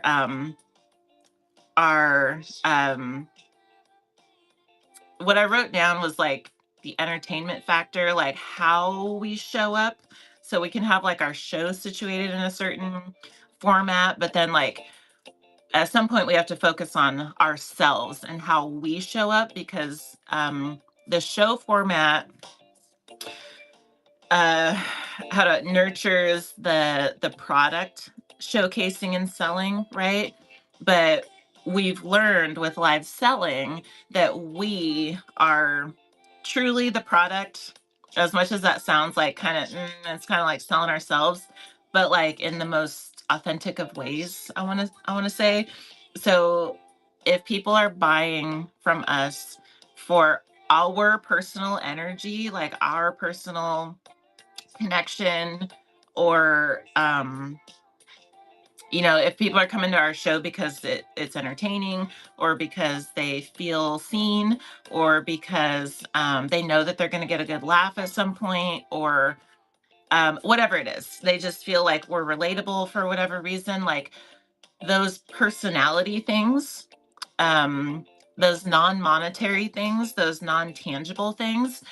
what I wrote down was like the entertainment factor, like how we show up. So we can have like our show situated in a certain format, but then like at some point we have to focus on ourselves and how we show up because the show format how to nurtures the product showcasing and selling, right? But we've learned with live selling that we are truly the product, as much as that sounds like kind of it's kind of like selling ourselves, but like in the most authentic of ways, I want to say. So if people are buying from us for our personal energy, like our personal connection, or if people are coming to our show because it's entertaining, or because they feel seen, or because they know that they're going to get a good laugh at some point, or whatever it is, they just feel like we're relatable for whatever reason, like those personality things, those non-monetary things, those non-tangible things,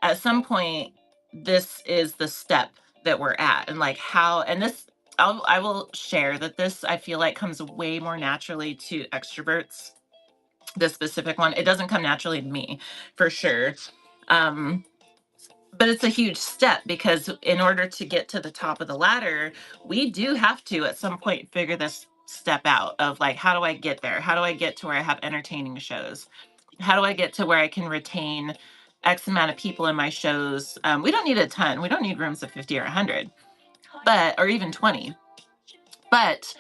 at some point, this is the step that we're at. And like how, and this, I will share that this, I feel like, comes way more naturally to extroverts. This specific one, it doesn't come naturally to me, for sure. But it's a huge step, because in order to get to the top of the ladder, we do have to at some point figure this step out of like, how do I get there? How do I get to where I have entertaining shows? How do I get to where I can retain X amount of people in my shows? We don't need a ton. We don't need rooms of 50 or 100, but, or even 20. But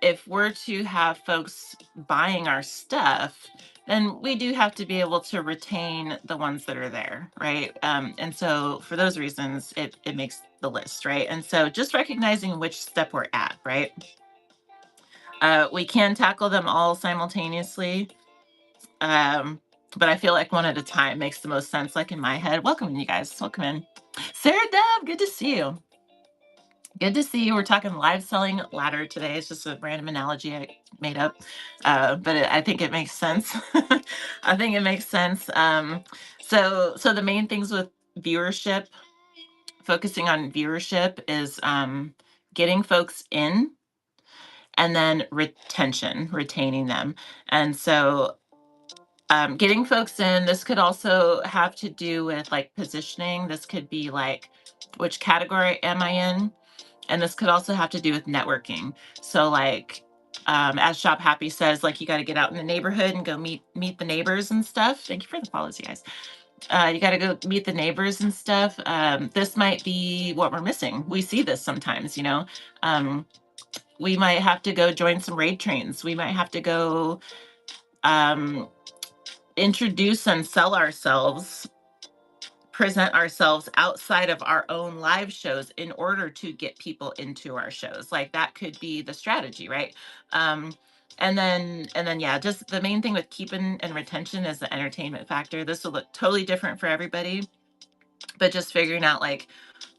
if we're to have folks buying our stuff, then we do have to be able to retain the ones that are there, right? And so for those reasons, it makes the list, right? And so just recognizing which step we're at, right? We can tackle them all simultaneously, but I feel like one at a time makes the most sense, like in my head. Welcome, you guys. Welcome in. Sarah Deb, good to see you. Good to see you. We're talking live selling ladder today. It's just a random analogy I made up, but I think it makes sense. I think it makes sense. So the main things with viewership, focusing on viewership, is getting folks in, and then retention, retaining them. And so getting folks in, this could also have to do with like positioning. This could be like, which category am I in? And this could also have to do with networking. So like, as Shop Happy says, like, you got to get out in the neighborhood and go meet the neighbors and stuff. Thank you for the follows, you guys. You got to go meet the neighbors and stuff. This might be what we're missing. We see this sometimes, you know. We might have to go join some raid trains. We might have to go introduce and sell ourselves, present ourselves outside of our own live shows in order to get people into our shows. Like, that could be the strategy, right? And then yeah, just the main thing with keeping and retention is the entertainment factor. This will look totally different for everybody, but just figuring out like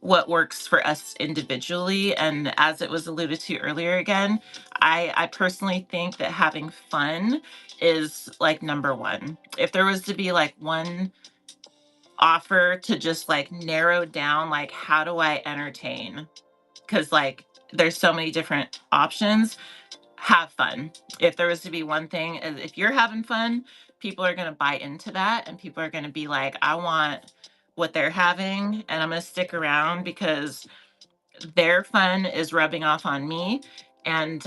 what works for us individually. And as it was alluded to earlier, again, I personally think that having fun is like number one. If there was to be like one offer to just like narrow down, like, how do I entertain? Because like there's so many different options. Have fun. If there was to be one thing, if you're having fun, people are going to buy into that, and people are going to be like, I want what they're having, and I'm going to stick around because their fun is rubbing off on me, and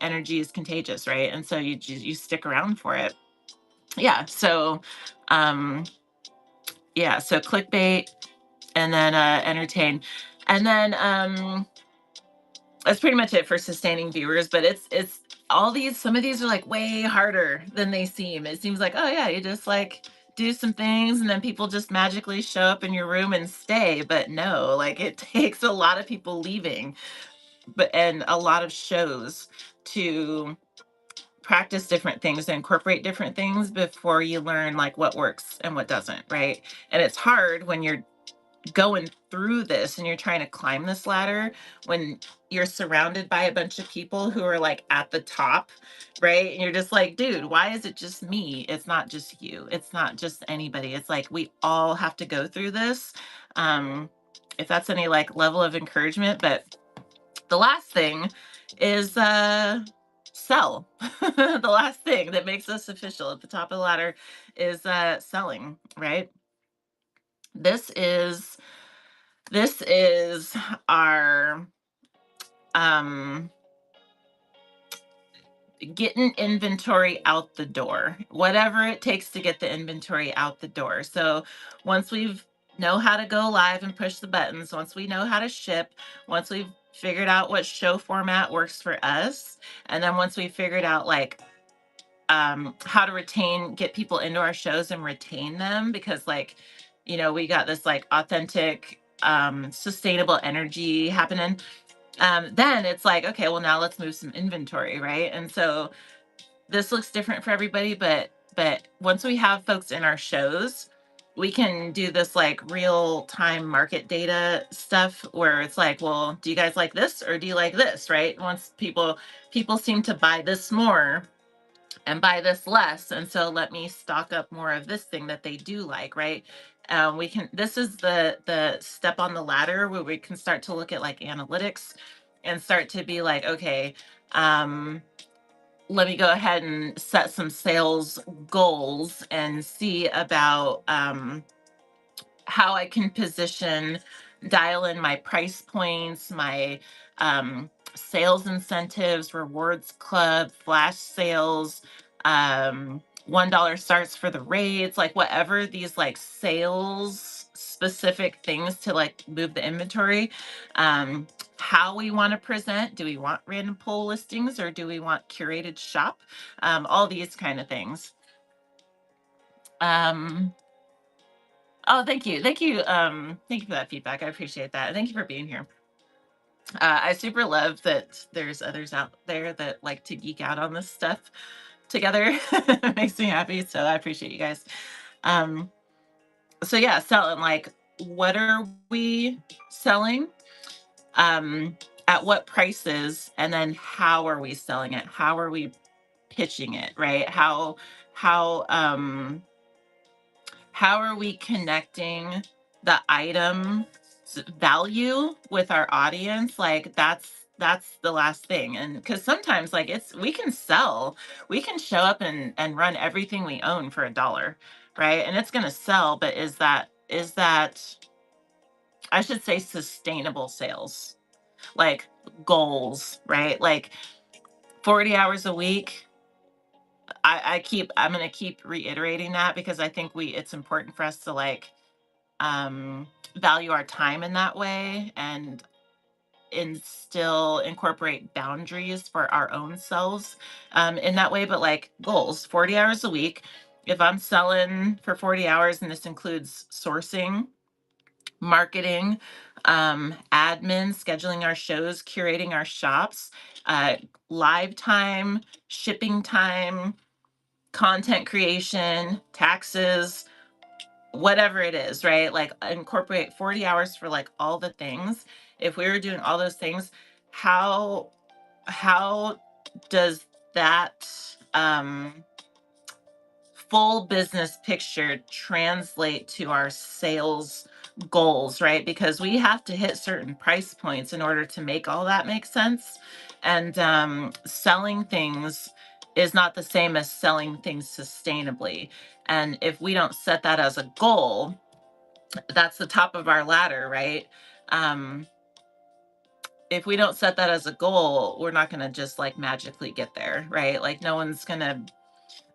energy is contagious, right? And so you stick around for it. Yeah. So so clickbait, and then entertain, and then that's pretty much it for sustaining viewers. But it's all these, some of these are like way harder than they seem. It seems like, oh yeah, you just like do some things and then people just magically show up in your room and stay. But no, like, it takes a lot of people leaving, and a lot of shows to practice different things, incorporate different things before you learn like what works and what doesn't, right? And it's hard when you're going through this and you're trying to climb this ladder when you're surrounded by a bunch of people who are like at the top, right? And you're just like, dude, why is it just me? It's not just you. It's not just anybody. It's like we all have to go through this. If that's any like level of encouragement. But the last thing is sell. The last thing that makes us official at the top of the ladder is selling, right? This is our getting inventory out the door, whatever it takes to get the inventory out the door. So once we've know how to go live and push the buttons, once we know how to ship, once we've figured out what show format works for us, and then once we've figured out like how to get people into our shows and retain them, because like, you know, we got this like authentic sustainable energy happening, then it's like, okay, well, now let's move some inventory, right? And so this looks different for everybody, but once we have folks in our shows, we can do this like real time market data stuff where it's like, well, do you guys like this or do you like this, right? Once people seem to buy this more, and buy this less, and so let me stock up more of this thing that they do like, right? We can, this is the step on the ladder where we can start to look at like analytics and start to be like, okay, let me go ahead and set some sales goals and see about how I can position, dial in my price points, my sales incentives, rewards club, flash sales, $1 starts for the raids, like whatever these like sales specific things to like move the inventory. How we want to present. Do we want random poll listings or do we want curated shop? All these kind of things. Oh, thank you. Thank you. Thank you for that feedback. I appreciate that. Thank you for being here. I super love that there's others out there that like to geek out on this stuff together. It makes me happy. So I appreciate you guys. So yeah, selling, like, what are we selling? At what prices? And then how are we selling it? How are we pitching it? Right? How are we connecting the item value with our audience? Like that's the last thing. And because sometimes like we can show up and run everything we own for $1, right? And it's going to sell, but is that I should say sustainable sales, like goals, right? Like 40 hours a week. I'm going to keep reiterating that because I think it's important for us to like value our time in that way and incorporate boundaries for our own selves in that way. But like goals, 40 hours a week. If I'm selling for 40 hours, and this includes sourcing, marketing, admin, scheduling our shows, curating our shops, live time, shipping time, content creation, taxes, whatever it is, right? Like incorporate 40 hours for like all the things. If we were doing all those things, how does that full business picture translate to our sales goals, right? Because we have to hit certain price points in order to make all that make sense. And selling things is not the same as selling things sustainably. And if we don't set that as a goal, that's the top of our ladder, right? If we don't set that as a goal, we're not going to just like magically get there, right? Like no one's going to,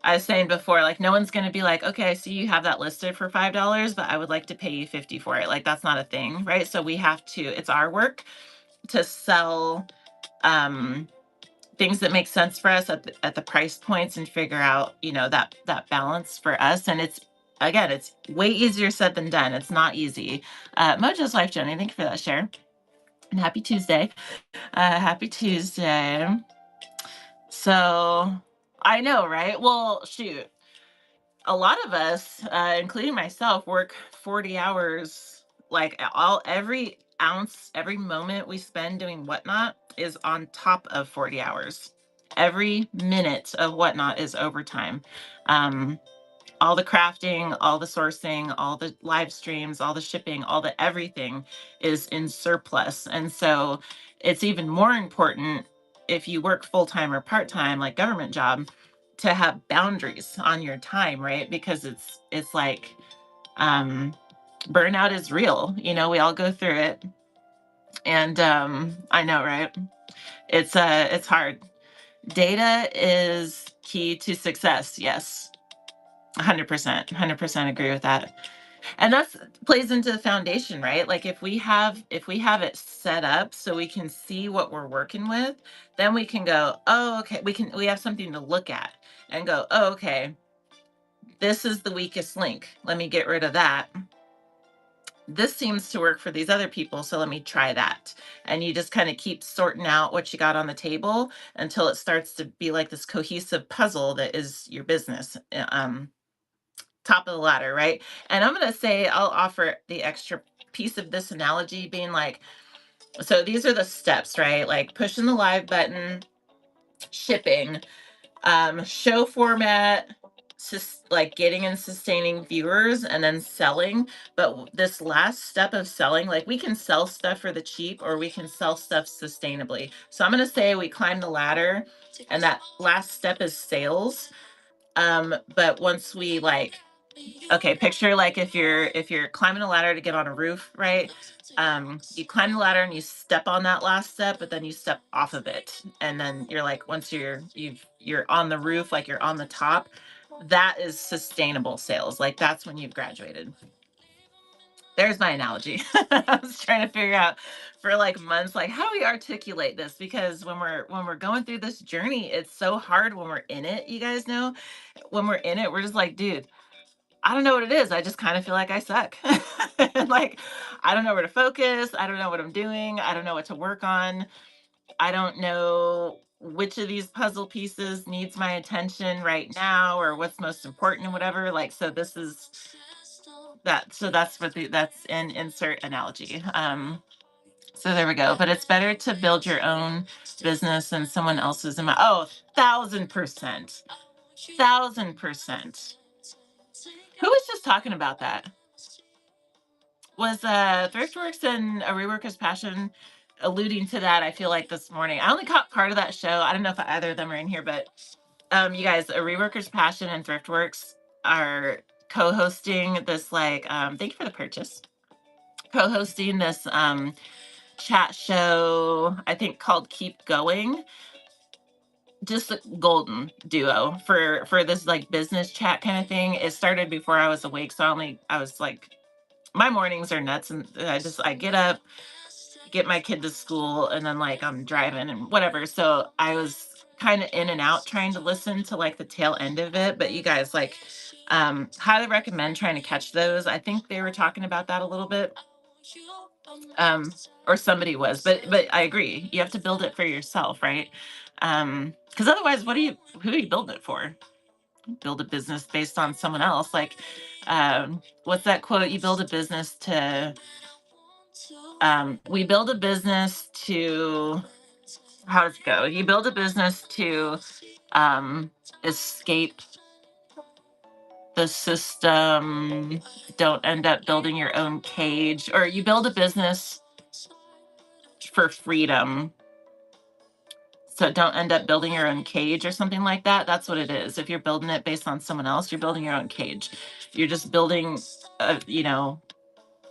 I was saying before, like no one's going to be like, okay, I see you have that listed for $5, but I would like to pay you 50 for it. Like that's not a thing, right? So we have to, it's our work to sell things that make sense for us at the price points and figure out, that balance for us. And it's way easier said than done. It's not easy. Mojo's Life, Jenny, thank you for that share. And happy Tuesday. Happy Tuesday. So I know, right? Well, shoot. A lot of us, including myself, work 40 hours, like every ounce, every moment we spend doing Whatnot is on top of 40 hours. Every minute of Whatnot is overtime. All the crafting, all the sourcing, all the live streams, all the shipping, all the everything is in surplus. And so it's even more important if you work full-time or part-time, like government job, to have boundaries on your time, right? Because it's like burnout is real. We all go through it. And I know, right? It's hard. Data is key to success. Yes. 100% agree with that. And that's plays into the foundation, right? Like if we have it set up so we can see what we're working with, then we can go, oh, okay, we have something to look at and go, oh, okay, this is the weakest link. Let me get rid of that. This seems to work for these other people, so let me try that. And you just kind of keep sorting out what you got on the table until it starts to be like this cohesive puzzle that is your business. Top of the ladder, right? And I'm going to say, I'll offer the extra piece of this analogy being like, so these are the steps, right? Like pushing the live button, shipping, Show format, like getting and sustaining viewers and then selling. But this last step of selling, like we can sell stuff for the cheap or we can sell stuff sustainably. So I'm going to say we climb the ladder and that last step is sales. But once we like, okay, picture like if you're climbing a ladder to get on a roof, right? You climb the ladder and you step on that last step, but then you step off of it, and then you're like, once you're on the roof, like you're on the top, that is sustainable sales. Like that's when you've graduated. There's my analogy. I was trying to figure out for like months, like how do we articulate this? Because when we're going through this journey, it's so hard when we're in it. You guys know, when we're in it, we're just like, dude, I don't know what it is. I just kind of feel like I suck. And like, I don't know where to focus. I don't know what I'm doing. I don't know what to work on. I don't know which of these puzzle pieces needs my attention right now or what's most important and whatever. Like, so this is that. So that's what that's an insert analogy. So there we go. But it's better to build your own business than someone else's. Oh, 1,000%. 1,000%. Who was just talking about that? Was Thriftworks and a Reworker's Passion alluding to that? I feel like this morning. I only caught part of that show. I don't know if either of them are in here, but you guys, a Reworker's Passion and Thriftworks are co-hosting this like thank you for the purchase. Co-hosting this chat show, I think called Keep Going. Just a golden duo for this like business chat kind of thing. It started before I was awake, so I was like, my mornings are nuts, and I get up, get my kid to school, and then like I'm driving and whatever. So I was kind of in and out trying to listen to like the tail end of it. But you guys, like, highly recommend trying to catch those. I think they were talking about that a little bit. Or somebody was, but I agree. You have to build it for yourself, right? Because otherwise, who are you building it for? Build a business based on someone else. Like, what's that quote? You build a business to we build a business to, how does it go? You build a business to escape the system. Don't end up building your own cage. Or you build a business for freedom, so don't end up building your own cage or something like that. That's what it is. If you're building it based on someone else, you're building your own cage. You're just building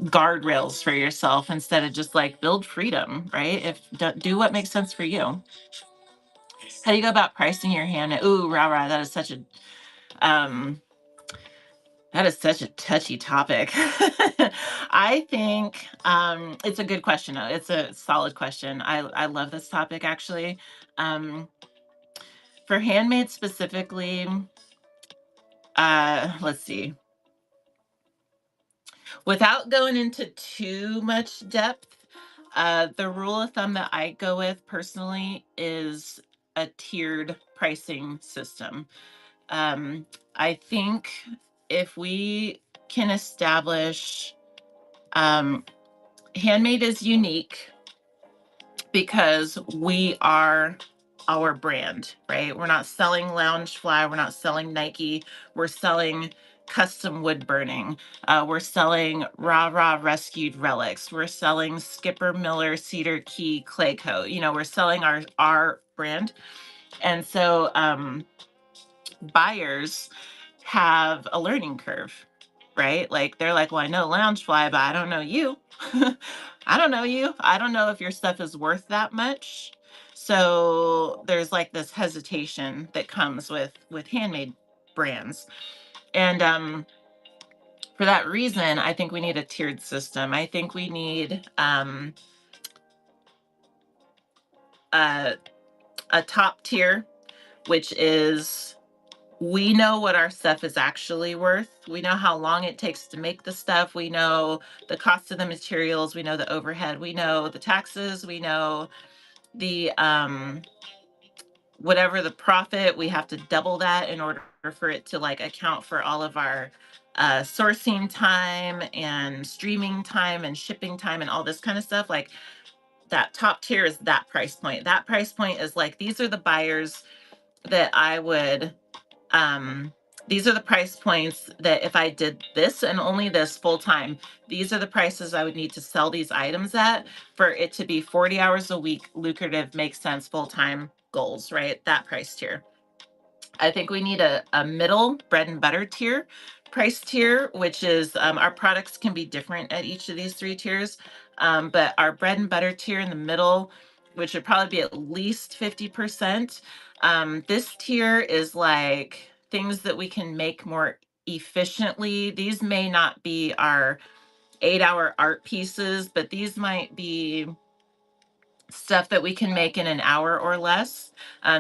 guardrails for yourself instead of just like build freedom, right? Do what makes sense for you. How do you go about pricing your hand? Ooh, rah. That is such a touchy topic. I think it's a good question. It's a solid question. I love this topic actually. For handmade specifically, let's see. Without going into too much depth, the rule of thumb that I go with personally is a tiered pricing system. I think if we can establish, handmade is unique because we are our brand, right? We're not selling Loungefly, we're not selling Nike, we're selling custom wood burning. We're selling Rah rescued relics. We're selling Skipper Miller Cedar Key clay coat. We're selling our brand. And so buyers have a learning curve, right? Like they're like, well, I know Loungefly, but I don't know you. I don't know you. I don't know if your stuff is worth that much. So there's like this hesitation that comes with handmade brands. And for that reason, I think we need a tiered system. I think we need a top tier, which is, we know what our stuff is actually worth. We know how long it takes to make the stuff. We know the cost of the materials. We know the overhead. We know the taxes. We know the whatever the profit. We have to double that in order for it to like account for all of our sourcing time and streaming time and shipping time and all this kind of stuff. Like that top tier is that price point. That price point is like, these are the buyers that I would, these are the price points that if I did this and only this full time, these are the prices I would need to sell these items at for it to be 40 hours a week, lucrative, makes sense, full time goals, right? That price tier. I think we need a middle bread and butter tier, price tier, which is our products can be different at each of these three tiers. But our bread and butter tier in the middle, which would probably be at least 50%. This tier is like things that we can make more efficiently. These may not be our 8-hour art pieces, but these might be stuff that we can make in an hour or less.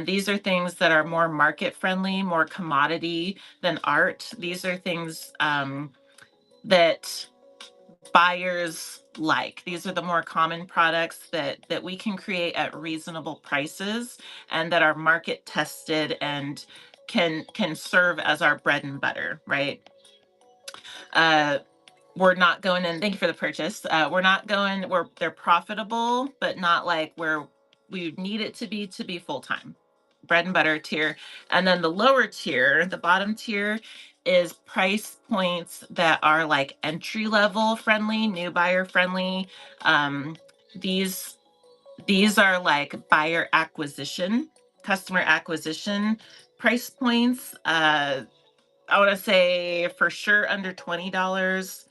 These are things that are more market friendly, more commodity than art. These are things that buyers like. These are the more common products that we can create at reasonable prices and that are market tested and can serve as our bread and butter, right? We're not going in. Thank you for the purchase. We're not going where they're profitable, but not like where we need it to be full time. Bread and butter tier. And then the lower tier, the bottom tier, is price points that are like entry level friendly, new buyer friendly. These are like buyer acquisition, customer acquisition price points. I want to say for sure under $20.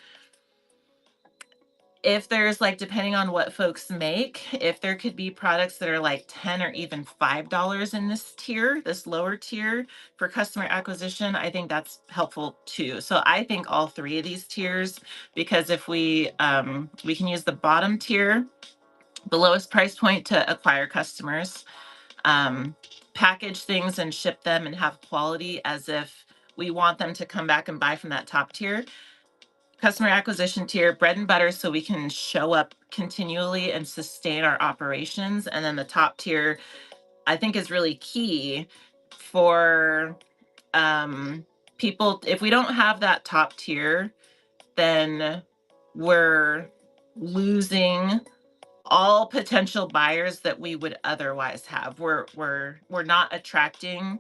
If there's like, depending on what folks make, if there could be products that are like 10 or even $5 in this tier, this lower tier for customer acquisition, I think that's helpful too. So I think all three of these tiers, because if we can use the bottom tier, the lowest price point to acquire customers, package things and ship them and have quality as if we want them to come back and buy from that top tier. Customer acquisition tier, bread and butter, so we can show up continually and sustain our operations. And then the top tier, I think, is really key for people. If we don't have that top tier, then we're losing all potential buyers that we would otherwise have. We're not attracting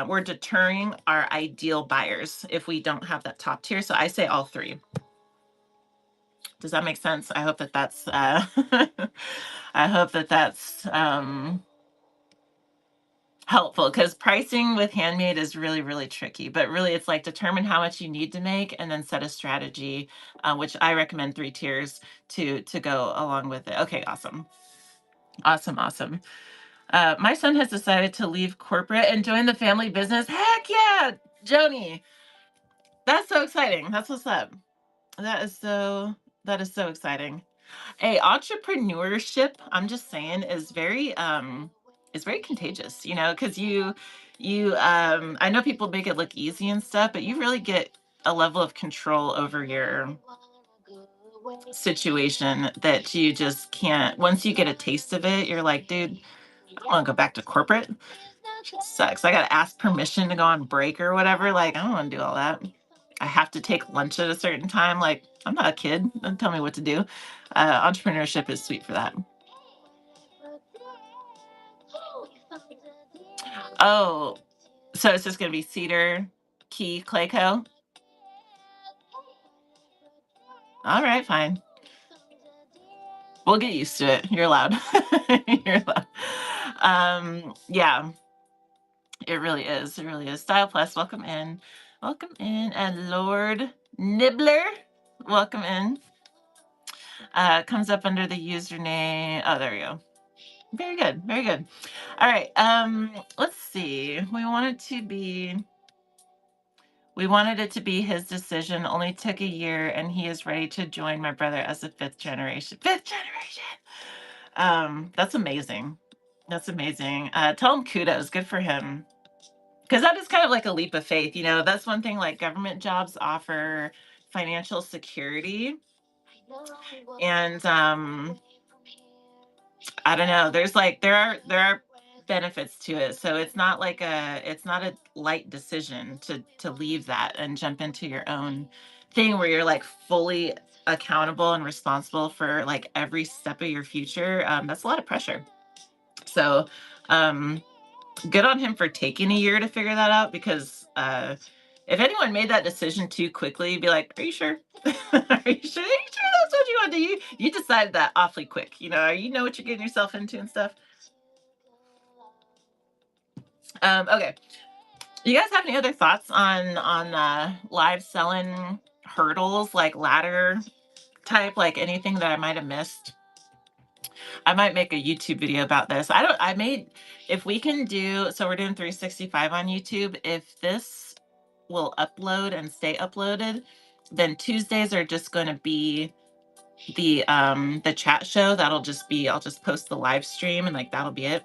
we're deterring our ideal buyers if we don't have that top tier. So I say all three. Does that make sense? I hope that that's I hope that that's helpful, because pricing with handmade is really, really tricky. But really, it's like determine how much you need to make and then set a strategy, which I recommend 3 tiers to go along with it. Okay, awesome. Awesome. My son has decided to leave corporate and join the family business. Heck yeah, Joni. That's so exciting. That's what's up. That is so exciting. Hey, entrepreneurship, I'm just saying, is very contagious, you know, because you I know people make it look easy and stuff, but you really get a level of control over your situation that you just can't. Once you get a taste of it, you're like, dude, I don't want to go back to corporate. Sucks. I got to ask permission to go on break or whatever. Like, I don't want to do all that. I have to take lunch at a certain time. Like, I'm not a kid. Don't tell me what to do. Entrepreneurship is sweet for that. Oh, so it's just going to be Cedar Key Clayco? All right, fine. We'll get used to it. You're allowed. You're allowed. Yeah, it really is. It really is. Style Plus, welcome in. Welcome in. And Lord Nibbler, welcome in. Comes up under the username. Oh, there you go. Very good. Very good. All right. Let's see. We wanted it to be his decision. Only took a year, and he is ready to join my brother as a fifth generation. Fifth generation. That's amazing. That's amazing. Tell him kudos. Good for him. Because that is kind of like a leap of faith. You know, that's one thing, like government jobs offer financial security. And I don't know. There's like there are benefits to it. So it's not a light decision to leave that and jump into your own thing where you're like fully accountable and responsible for like every step of your future. That's a lot of pressure. So good on him for taking a year to figure that out, because if anyone made that decision too quickly, be like, are you sure? Are you sure? Are you sure that's what you want to do? You decided that awfully quick. You know what you're getting yourself into and stuff. Okay. You guys have any other thoughts on live selling hurdles, like ladder type, like anything that I might have missed? I might make a YouTube video about this. If we can do, so we're doing 365 on YouTube. If this will upload and stay uploaded, then Tuesdays are just going to be the chat show. I'll just post the live stream, and like that'll be it.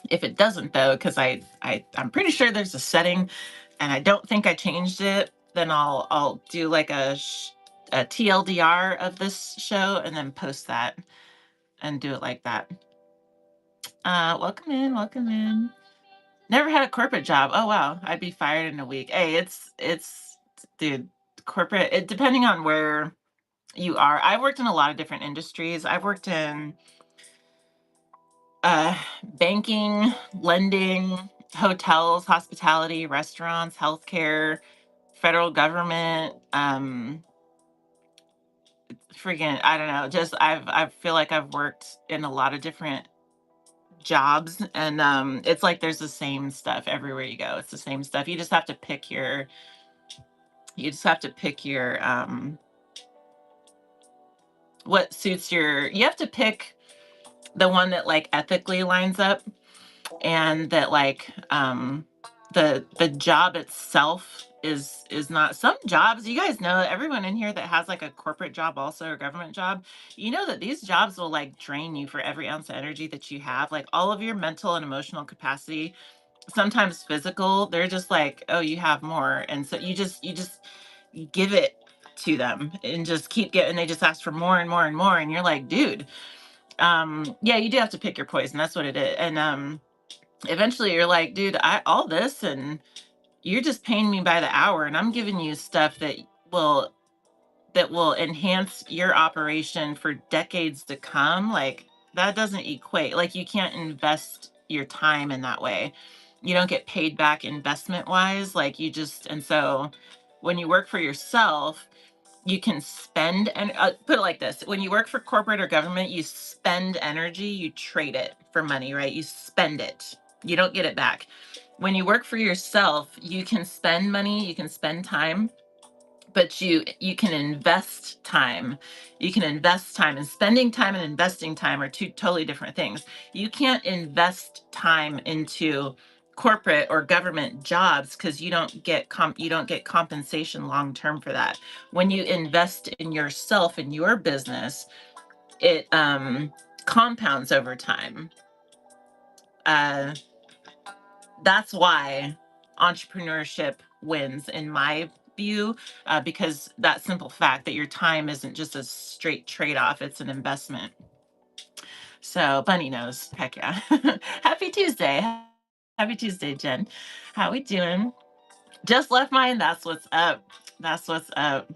If it doesn't though, because I'm pretty sure there's a setting and I don't think I changed it, then I'll do like a TLDR of this show and then post that and do it like that. Welcome in. Never had a corporate job. Oh wow, I'd be fired in a week. Hey, it's dude, corporate, depending on where you are. I've worked in a lot of different industries. I've worked in banking, lending, hotels, hospitality, restaurants, healthcare, federal government, freaking, I don't know, just I feel like I've worked in a lot of different jobs, and it's like there's the same stuff everywhere you go. It's the same stuff. You just have to pick your what suits you have to pick the one that like ethically lines up, and that like the job itself is not. Some jobs, you guys know, everyone in here that has like a corporate job also, or government job, you know that these jobs will like drain you for every ounce of energy that you have, like all of your mental and emotional capacity, sometimes physical. They're just like, oh, you have more, and so you just give it to them and just keep getting, they just ask for more and more and more, and you're like, dude, yeah, you do have to pick your poison. That's what it is. And eventually you're like, dude, all this, and you're just paying me by the hour, and I'm giving you stuff will that will enhance your operation for decades to come. Like, that doesn't equate. Like, you can't invest your time in that way. You don't get paid back investment wise. Like, you just, and so when you work for yourself, you can spend, and put it like this: when you work for corporate or government, you spend energy, you trade it for money, right? You spend it, you don't get it back. When you work for yourself, you can spend money, you can spend time, but you can invest time. You can invest time, and spending time and investing time are two totally different things. You can't invest time into corporate or government jobs because you don't get compensation long term for that. When you invest in yourself and your business, it compounds over time. That's why entrepreneurship wins in my view, because that simple fact that your time isn't just a straight trade-off, it's an investment. So Bunny knows. Heck yeah. Happy Tuesday. Happy Tuesday, Jen. How we doing? Just left mine. That's what's up. That's what's up.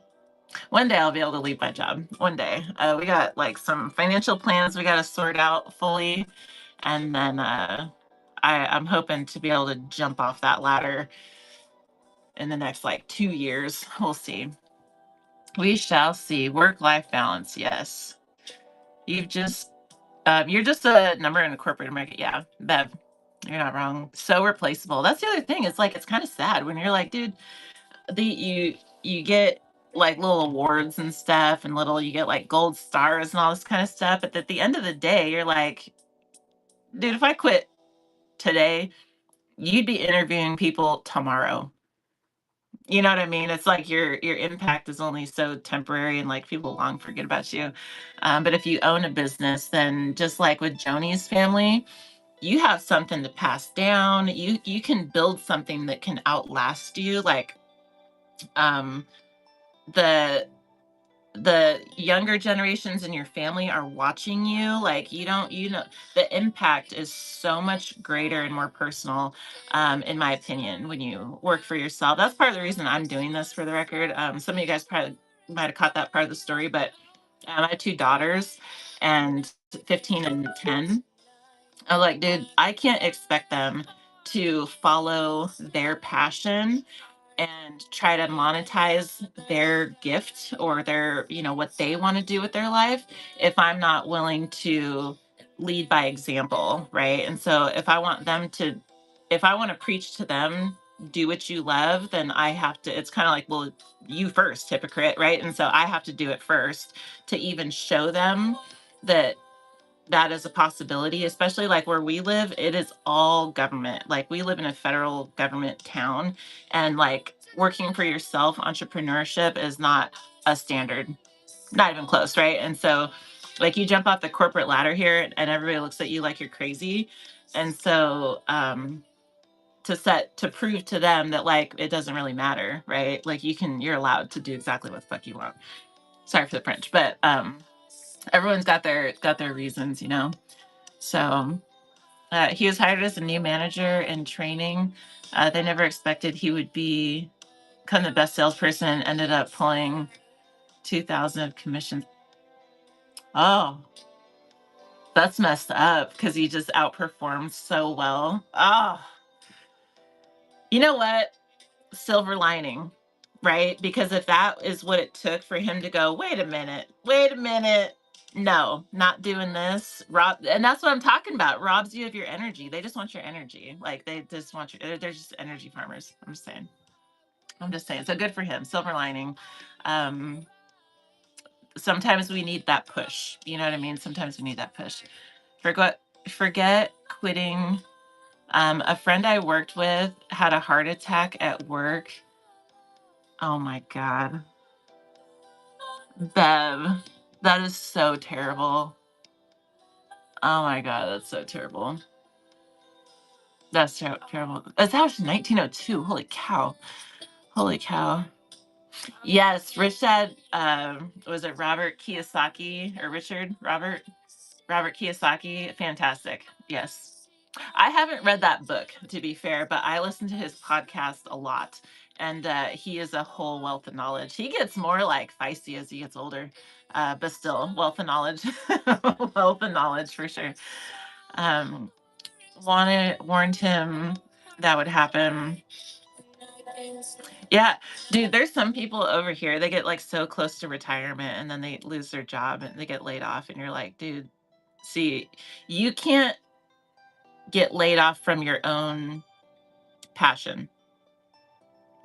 One day I'll be able to leave my job. One day. We got like some financial plans we got to sort out fully, and then I'm hoping to be able to jump off that ladder in the next like 2 years. We'll see. We shall see. Work-life balance. Yes. You're just a number in the corporate market. Yeah, Bev, you're not wrong. So replaceable. That's the other thing. It's like, it's kind of sad when you're like, dude, you get like little awards and stuff, and you get like gold stars and all this kind of stuff. But at the end of the day, you're like, dude, if I quit today, you'd be interviewing people tomorrow. You know what I mean? It's like your impact is only so temporary, and like people long forget about you. But if you own a business, then just like with Joni's family, you have something to pass down. You can build something that can outlast you. Like um, the the younger generations in your family are watching you. Like, you know, the impact is so much greater and more personal, in my opinion, when you work for yourself. That's part of the reason I'm doing this, for the record. Some of you guys probably might have caught that part of the story, but I have 2 daughters, and 15 and 10, I'm like, dude, I can't expect them to follow their passion and try to monetize their gift or their, what they want to do with their life if I'm not willing to lead by example, right? And so if I want to preach to them, do what you love, then I have to, it's kind of like, well, you first, hypocrite, right? And so I have to do it first to even show them that that is a possibility, especially like where we live, it is all government. Like we live in a federal government town, and like working for yourself, entrepreneurship is not a standard, not even close, right? And so like you jump off the corporate ladder here and everybody looks at you like you're crazy. And so to prove to them that like it doesn't really matter, right? Like you're allowed to do exactly what the fuck you want. Sorry for the French, but everyone's got their reasons, So he was hired as a new manager in training. They never expected he would become the best salesperson and ended up pulling 2,000 of commissions. Oh, that's messed up because he just outperformed so well. Oh, you know what? Silver lining, right? Because if that is what it took for him to go, wait a minute. No, not doing this. Rob, and that's what I'm talking about. Robs you of your energy. They just want your energy. Like they just want your, they're just energy farmers. I'm just saying. So good for him. Silver lining. Um, Sometimes we need that push. You know what I mean? Sometimes we need that push. Forget quitting. A friend I worked with had a heart attack at work. Oh my God. Bev, that is so terrible. Oh my God, that's so terrible. That's terrible. That was 1902. Holy cow. Holy cow. Yes, Rich Dad, was it Robert Kiyosaki or Richard? Robert Kiyosaki. Fantastic. Yes. I haven't read that book, to be fair, but I listen to his podcast a lot. And he is a whole wealth of knowledge. He gets more like feisty as he gets older, but still, wealth of knowledge. Wealth of knowledge for sure. Um, warned him that would happen. Yeah, dude, there's some people over here, they get like so close to retirement and then they lose their job and they get laid off. And you're like, dude, see, you can't get laid off from your own passion,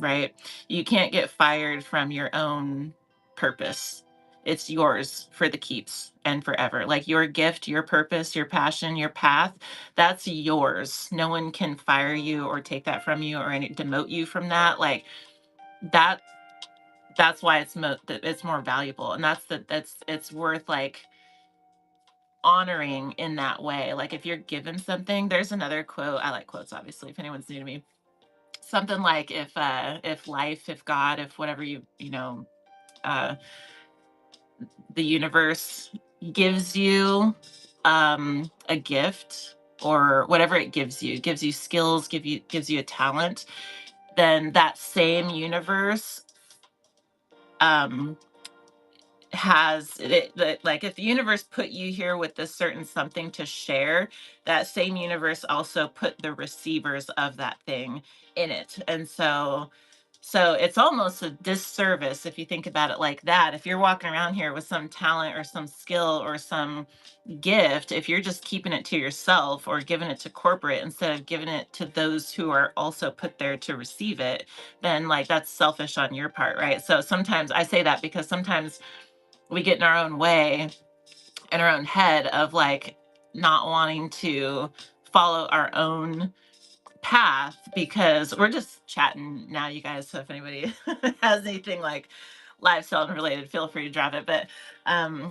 right? You can't get fired from your own purpose. It's yours for the keeps and forever. Like your gift, your purpose, your passion, your path, that's yours. No one can fire you or take that from you or demote you from that. Like that that's why it's more valuable, and it's worth like honoring in that way. Like if you're given something, there's another quote. I like quotes, obviously, if anyone's new to me. Something like if life, if God, if whatever uh the universe gives you a gift or whatever it gives you skills, gives you a talent, then that same universe um has it, like if the universe put you here with a certain something to share, that same universe also put the receivers of that thing in it. And so it's almost a disservice if you think about it like that. If you're walking around here with some talent or some skill or some gift, if you're just keeping it to yourself or giving it to corporate instead of giving it to those who are also put there to receive it, then like that's selfish on your part, right? So sometimes I say that because sometimes we get in our own way, in our own head of like not wanting to follow our own path because we're just chatting now, you guys. So if anybody has anything like lifestyle related, feel free to drop it. But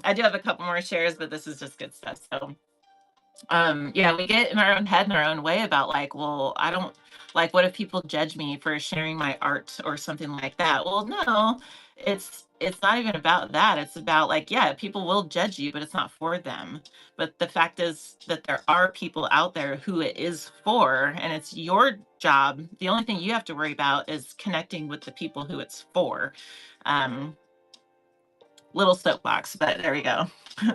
I do have a couple more shares, but this is just good stuff. So yeah, we get in our own head in our own way about like, well, I don't like, what if people judge me for sharing my art or something like that? Well, no, it's not even about that. It's about like, yeah, people will judge you, but it's not for them. But the fact is that there are people out there who it is for, and it's your job. The only thing you have to worry about is connecting with the people who it's for. um little soapbox, but there we go.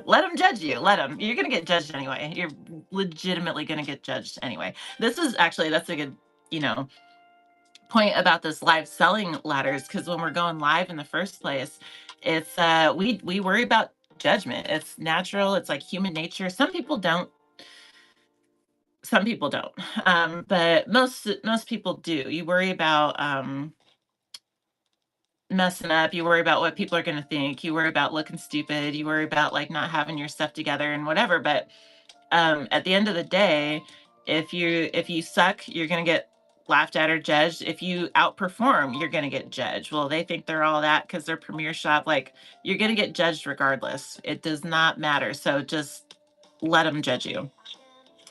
Let them judge you. Let them. You're going to get judged anyway. You're legitimately going to get judged anyway. This is actually, that's a good, point about this live selling ladders, because when we're going live in the first place, it's we worry about judgment. It's natural. It's like human nature. Some people don't, but most people do. You worry about messing up. You worry about what people are going to think. You worry about looking stupid. You worry about like not having your stuff together and whatever. But at the end of the day, if you suck, you're going to get laughed at or judged. If you outperform, you're going to get judged. Well, they think they're all that because they're Premier Shop. Like, you're going to get judged regardless. It does not matter. So just let them judge you.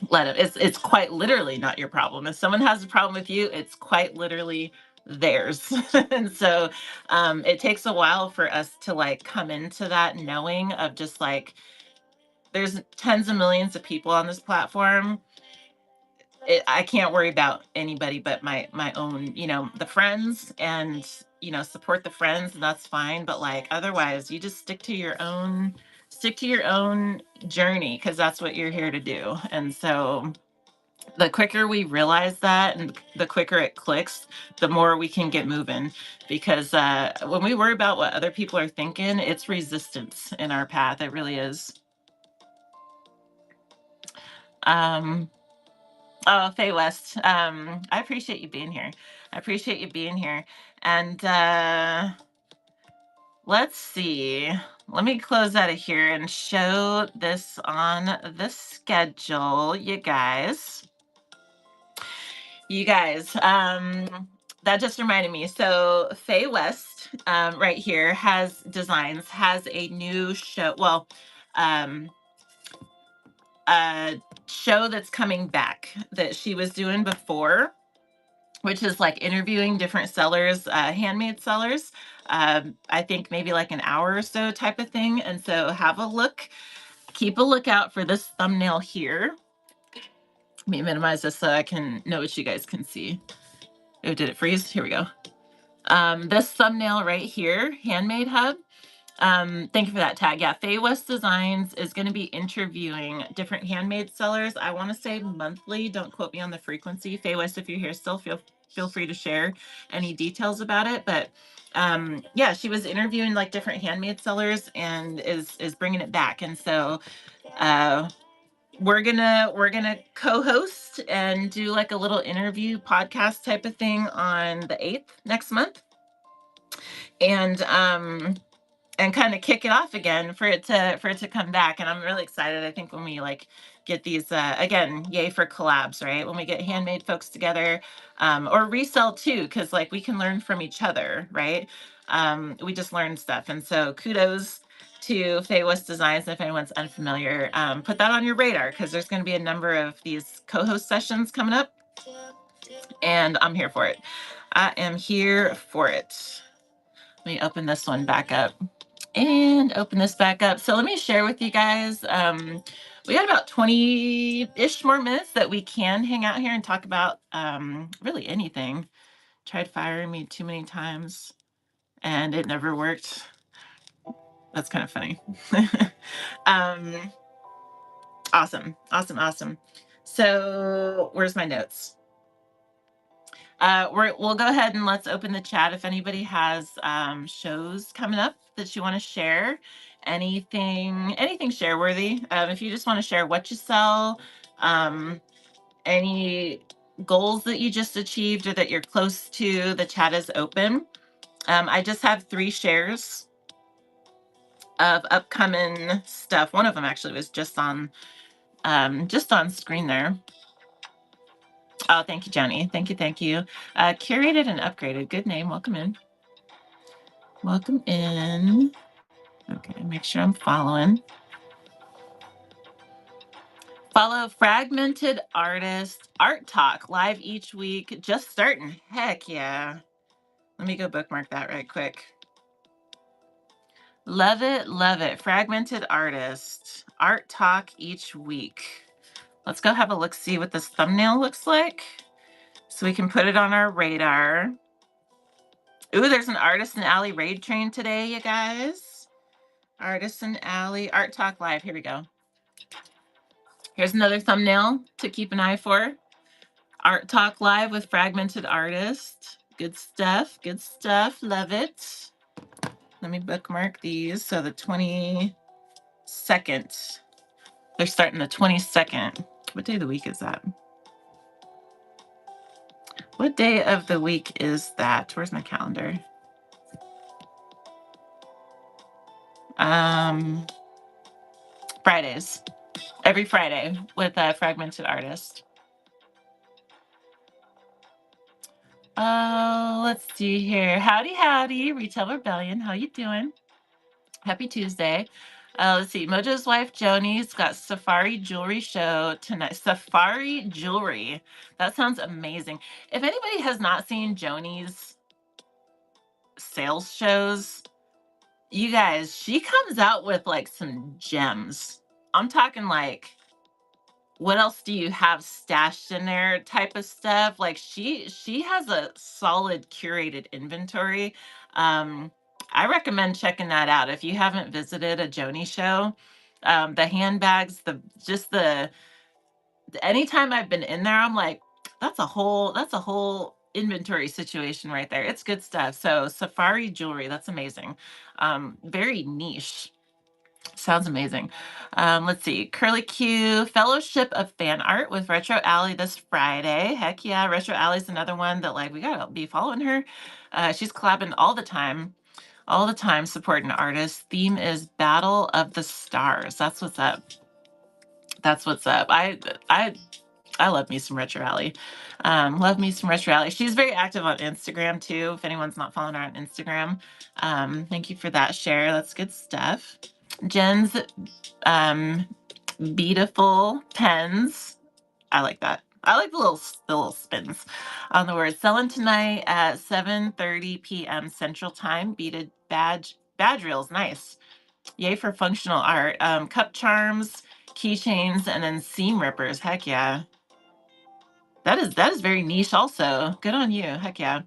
Let it. It's quite literally not your problem. If someone has a problem with you, it's quite literally theirs. And so it takes a while for us to like come into that knowing of just like, there's tens of millions of people on this platform. I can't worry about anybody but my own, the friends, and support the friends, and that's fine. But like, otherwise, you just stick to your own journey, because that's what you're here to do. And so the quicker we realize that, and the quicker it clicks, the more we can get moving. Because when we worry about what other people are thinking, it's resistance in our path. It really is. Oh, Faye West, I appreciate you being here. And let's see. Let me close out of here and show this on the schedule, you guys. That just reminded me. So Faye West, right here, has a new show. Well, a show that's coming back that she was doing before, which is like interviewing different sellers, handmade sellers. I think maybe like an hour or so type of thing. And so have a look, keep a lookout for this thumbnail here. Let me minimize this so I can know what you guys can see. Oh, did it freeze? Here we go. This thumbnail right here, Handmade Hub. Thank you for that tag. Yeah, Faye West Designs is going to be interviewing different handmade sellers. I want to say monthly. Don't quote me on the frequency. Faye West, if you're here still, feel free to share any details about it. But yeah, she was interviewing like different handmade sellers and is bringing it back. And so we're gonna co-host and do like a little interview podcast type of thing on the 8th next month. And kind of kick it off again for it to come back. And I'm really excited. I think when we like get these again, yay for collabs, right? When we get handmade folks together, or resell too, because like we can learn from each other, right? We just learn stuff. And so kudos to Faye West Designs. If anyone's unfamiliar, put that on your radar, because there's going to be a number of these co-host sessions coming up, and I'm here for it. I am here for it. Let me open this one back up. And open this back up. So let me share with you guys. We got about 20-ish more minutes that we can hang out here and talk about really anything. Tried firing me too many times and it never worked. That's kind of funny. Awesome. So where's my notes? We'll go ahead and let's open the chat. If anybody has shows coming up that you want to share, anything share worthy. If you just want to share what you sell, any goals that you just achieved or that you're close to, the chat is open. I just have 3 shares of upcoming stuff. One of them actually was just on screen there. Oh, thank you, Jenny. Thank you. Curated and upgraded. Good name. Welcome in. Okay, make sure I'm following. Follow Fragmented Artist Art Talk live each week. Just starting. Heck yeah. Let me go bookmark that right quick. Love it. Fragmented Artist Art Talk each week. Let's go have a look, see what this thumbnail looks like, so we can put it on our radar. Ooh, there's an Artist and Alley raid train today, you guys. Artisan Alley, Art Talk Live. Here we go. Here's another thumbnail to keep an eye for. Art Talk Live with Fragmented Artist. Good stuff. Good stuff. Love it. Let me bookmark these. So the 22nd. They're starting the 22nd. What day of the week is that? What day of the week is that? Where's my calendar? Fridays. Every Friday with a Fragmented Artist. Let's see here. Howdy, howdy, Retail Rebellion. How you doing? Happy Tuesday. Let's see. Mojo's wife Joni's got Safari Jewelry Show tonight. Safari Jewelry. That sounds amazing. If anybody has not seen Joni's sales shows, you guys, she comes out with like some gems. I'm talking like, what else do you have stashed in there type of stuff. Like she has a solid curated inventory. I recommend checking that out if you haven't visited a Joni show. The handbags, the anytime I've been in there, I'm like, that's a whole inventory situation right there. It's good stuff. So Safari Jewelry, that's amazing. Very niche. Sounds amazing. Let's see. Curly Q, Fellowship of Fan Art with Retro Alley this Friday. Heck yeah. Retro Alley's another one that like we gotta be following her. She's collabing all the time supporting artists. Theme is Battle of the Stars. That's what's up. That's what's up. I love me some Retro Alley. Love me some Retro Alley. She's very active on Instagram too. If anyone's not following her on Instagram, thank you for that share. That's good stuff. Jen's beautiful pens. I like that. I like the little spins on the word. Selling tonight at 7:30 p.m. Central Time. Beaded badge reels. Nice. Yay for functional art. Cup charms, keychains, and then seam rippers. Heck yeah. That is very niche also. Good on you. Heck yeah.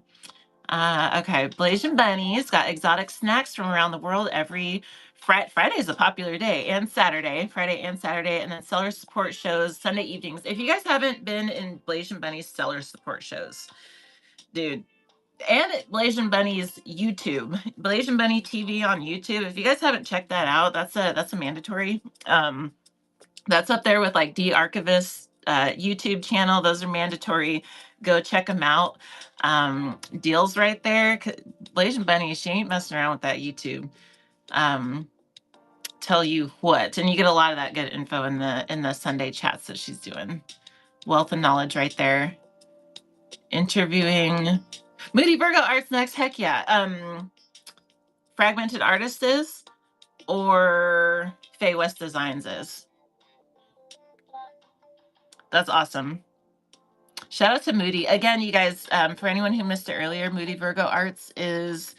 Okay, Blasian Bunnies got exotic snacks from around the world every Friday is a popular day, and Friday and Saturday, and then seller support shows Sunday evenings. If you guys haven't been in Blasian Bunnies seller support shows, dude, and Blasian Bunnies YouTube, Blasian Bunny TV on YouTube. If you guys haven't checked that out, that's a mandatory. That's up there with like DArchivist YouTube channel. Those are mandatory. Go check them out. Deals right there. Blasian Bunny, she ain't messing around with that YouTube. Tell you what, and you get a lot of that good info in the Sunday chats that she's doing. Wealth of knowledge right there. Interviewing Moody Virgo Arts next. Heck yeah. Fragmented Artist is, or Faye West Designs is. That's awesome. Shout out to Moody. Again, you guys, for anyone who missed it earlier, Moody Virgo Arts is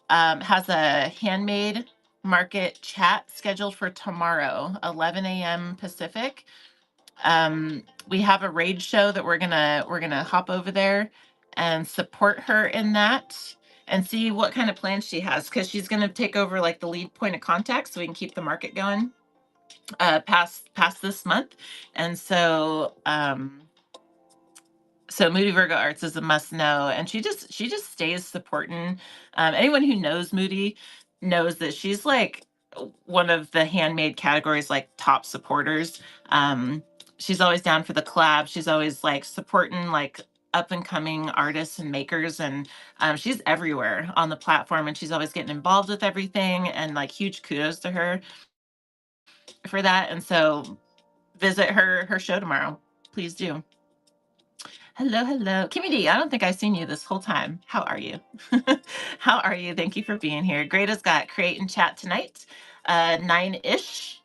has a handmade market chat scheduled for tomorrow, 11 a.m. Pacific. We have a raid show that we're gonna hop over there and support her in that and see what kind of plans she has, because she's gonna take over like the lead point of contact so we can keep the market going past this month. And so so Moody Virgo Arts is a must know, and she just stays supporting. Anyone who knows Moody knows that she's like one of the handmade categories like top supporters. She's always down for the collab. She's always like supporting like up and coming artists and makers, and she's everywhere on the platform, and she's always getting involved with everything, and like huge kudos to her for that. And so visit her show tomorrow. Please do. Hello, hello. Kimmy D, I don't think I've seen you this whole time. How are you? How are you? Thank you for being here. Greta's got Create and Chat tonight, 9-ish,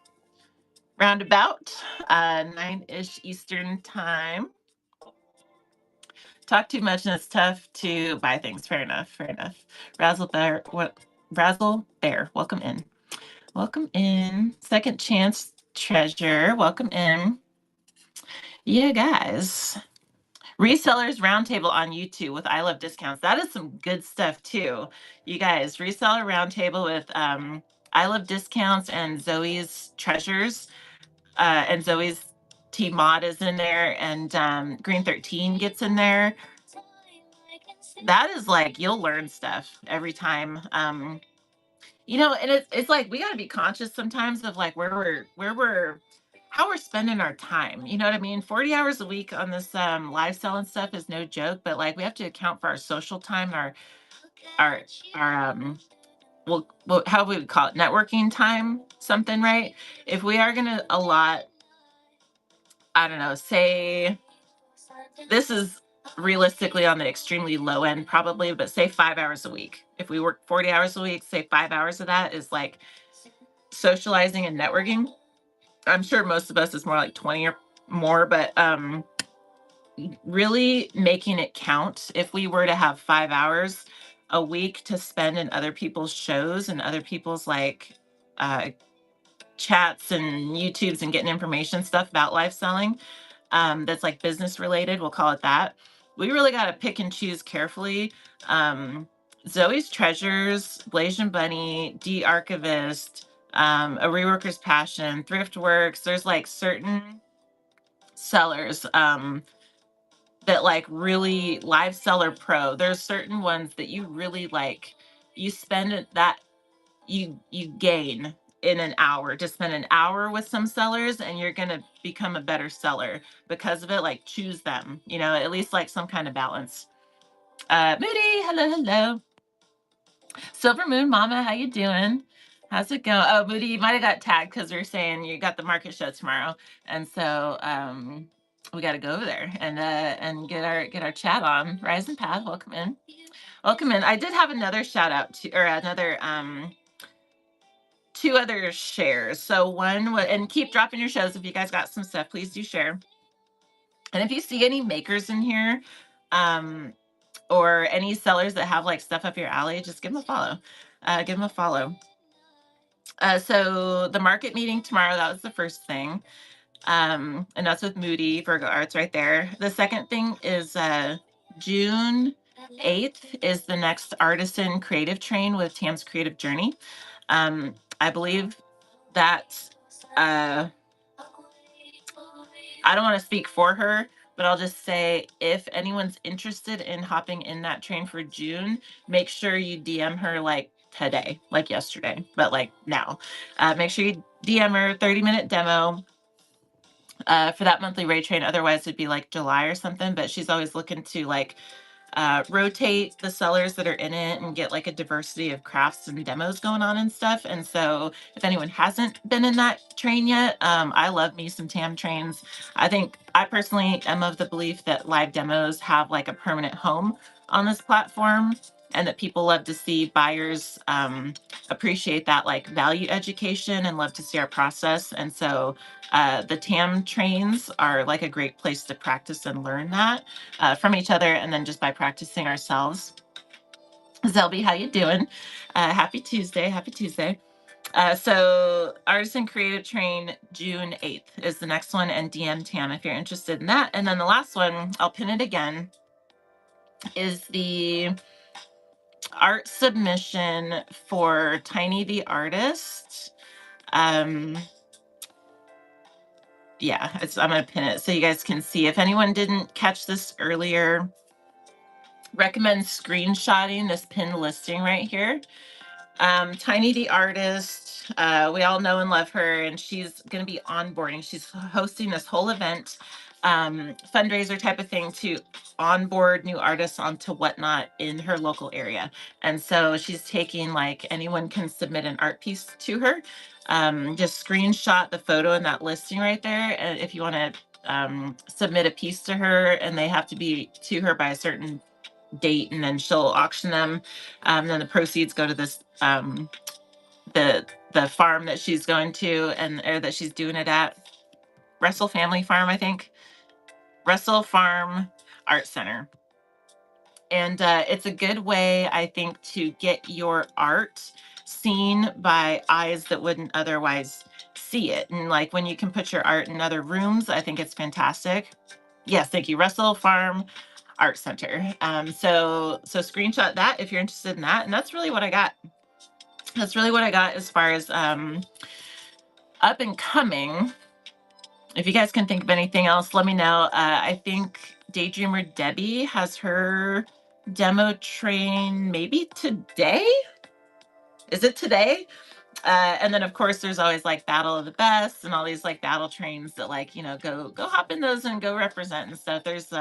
roundabout, 9-ish Eastern time. Talk too much and it's tough to buy things. Fair enough, fair enough. Razzle Bear, welcome in. Welcome in. Second Chance Treasure, welcome in. Yeah, guys. Resellers Roundtable on YouTube with I Love Discounts. That is some good stuff too. You guys, Reseller Roundtable with I Love Discounts and Zoe's Treasures. And Zoe's Team Mod is in there, and Green 13 gets in there. That is like, you'll learn stuff every time. You know, and it's like we got to be conscious sometimes of like how we're spending our time. You know what I mean? 40 hours a week on this live selling stuff is no joke, but like we have to account for our social time and our well, how we would call it, networking time, something, right? If we are going to allot, I don't know, say this is realistically on the extremely low end probably, but say 5 hours a week. If we work 40 hours a week, say 5 hours of that is like socializing and networking. I'm sure most of us is more like 20 or more, but really making it count. If we were to have 5 hours a week to spend in other people's shows and other people's like chats and YouTubes and getting information stuff about live selling, that's like business related, we'll call it that. We really got to pick and choose carefully. Zoe's Treasures, Blasian Bunny, De-Archivist, A Reworker's Passion, Thriftworks. There's like certain sellers that like really Live Seller Pro. There's certain ones that you really like. You spend that you gain in an hour. Just spend an hour with some sellers and you're going to become a better seller because of it. Like choose them, you know, at least like some kind of balance. Moody, hello. Silver Moon Mama, how you doing? How's it going? Oh, Moody, you might have got tagged because we are saying you got the market show tomorrow. And so we got to go over there and get our chat on. Rise and Path, welcome in. Welcome in. I did have another shout out to, or another two other shares. So one, and keep dropping your shows if you guys got some stuff, please do share. And if you see any makers in here, or any sellers that have like stuff up your alley, just give them a follow. Give them a follow. So the market meeting tomorrow, that was the first thing. And that's with Moody Virgo Arts right there. The second thing is June 8th is the next Artisan Creative Train with Tam's Creative Journey. I believe that I don't want to speak for her, but I'll just say if anyone's interested in hopping in that train for June, make sure you DM her like today, like yesterday, but like now. Make sure you DM her 30-minute demo for that monthly raid train. Otherwise it'd be like July or something, but she's always looking to like rotate the sellers that are in it and get like a diversity of crafts and demos going on and stuff. And so if anyone hasn't been in that train yet, I love me some TAM trains. I personally am of the belief that live demos have like a permanent home on this platform, and that people love to see buyers appreciate that like value education and love to see our process. And so the TAM trains are like a great place to practice and learn that from each other, and then just by practicing ourselves. Zelby, how you doing? Happy Tuesday. Happy Tuesday. So Artisan Creative Train, June 8th is the next one, and DM TAM if you're interested in that. And then the last one, I'll pin it again, is the art submission for Tiny the Artist. Yeah, I'm going to pin it so you guys can see. If anyone didn't catch this earlier, recommend screenshotting this pinned listing right here. Tiny the Artist, we all know and love her, and she's going to be onboarding. She's hosting this whole event, fundraiser type of thing to onboard new artists onto Whatnot in her local area. And so she's taking like anyone can submit an art piece to her. Just screenshot the photo in that listing right there. And if you want to submit a piece to her, and they have to be to her by a certain date, and then she'll auction them. Then the proceeds go to this the farm that she's going to, or that she's doing it at, Russell Family Farm, I think. Russell Farm Art Center. And it's a good way, I think, to get your art seen by eyes that wouldn't otherwise see it. And like when you can put your art in other rooms, I think it's fantastic. Yes, thank you. Russell Farm Art Center. So screenshot that if you're interested in that. And that's really what I got. that's really what I got as far as up and coming. If you guys can think of anything else, let me know. I think Daydreamer Debbie has her demo train maybe today. Is it today? And then of course there's always like Battle of the Best and all these like battle trains that like, you know, go hop in those and go represent and stuff. There's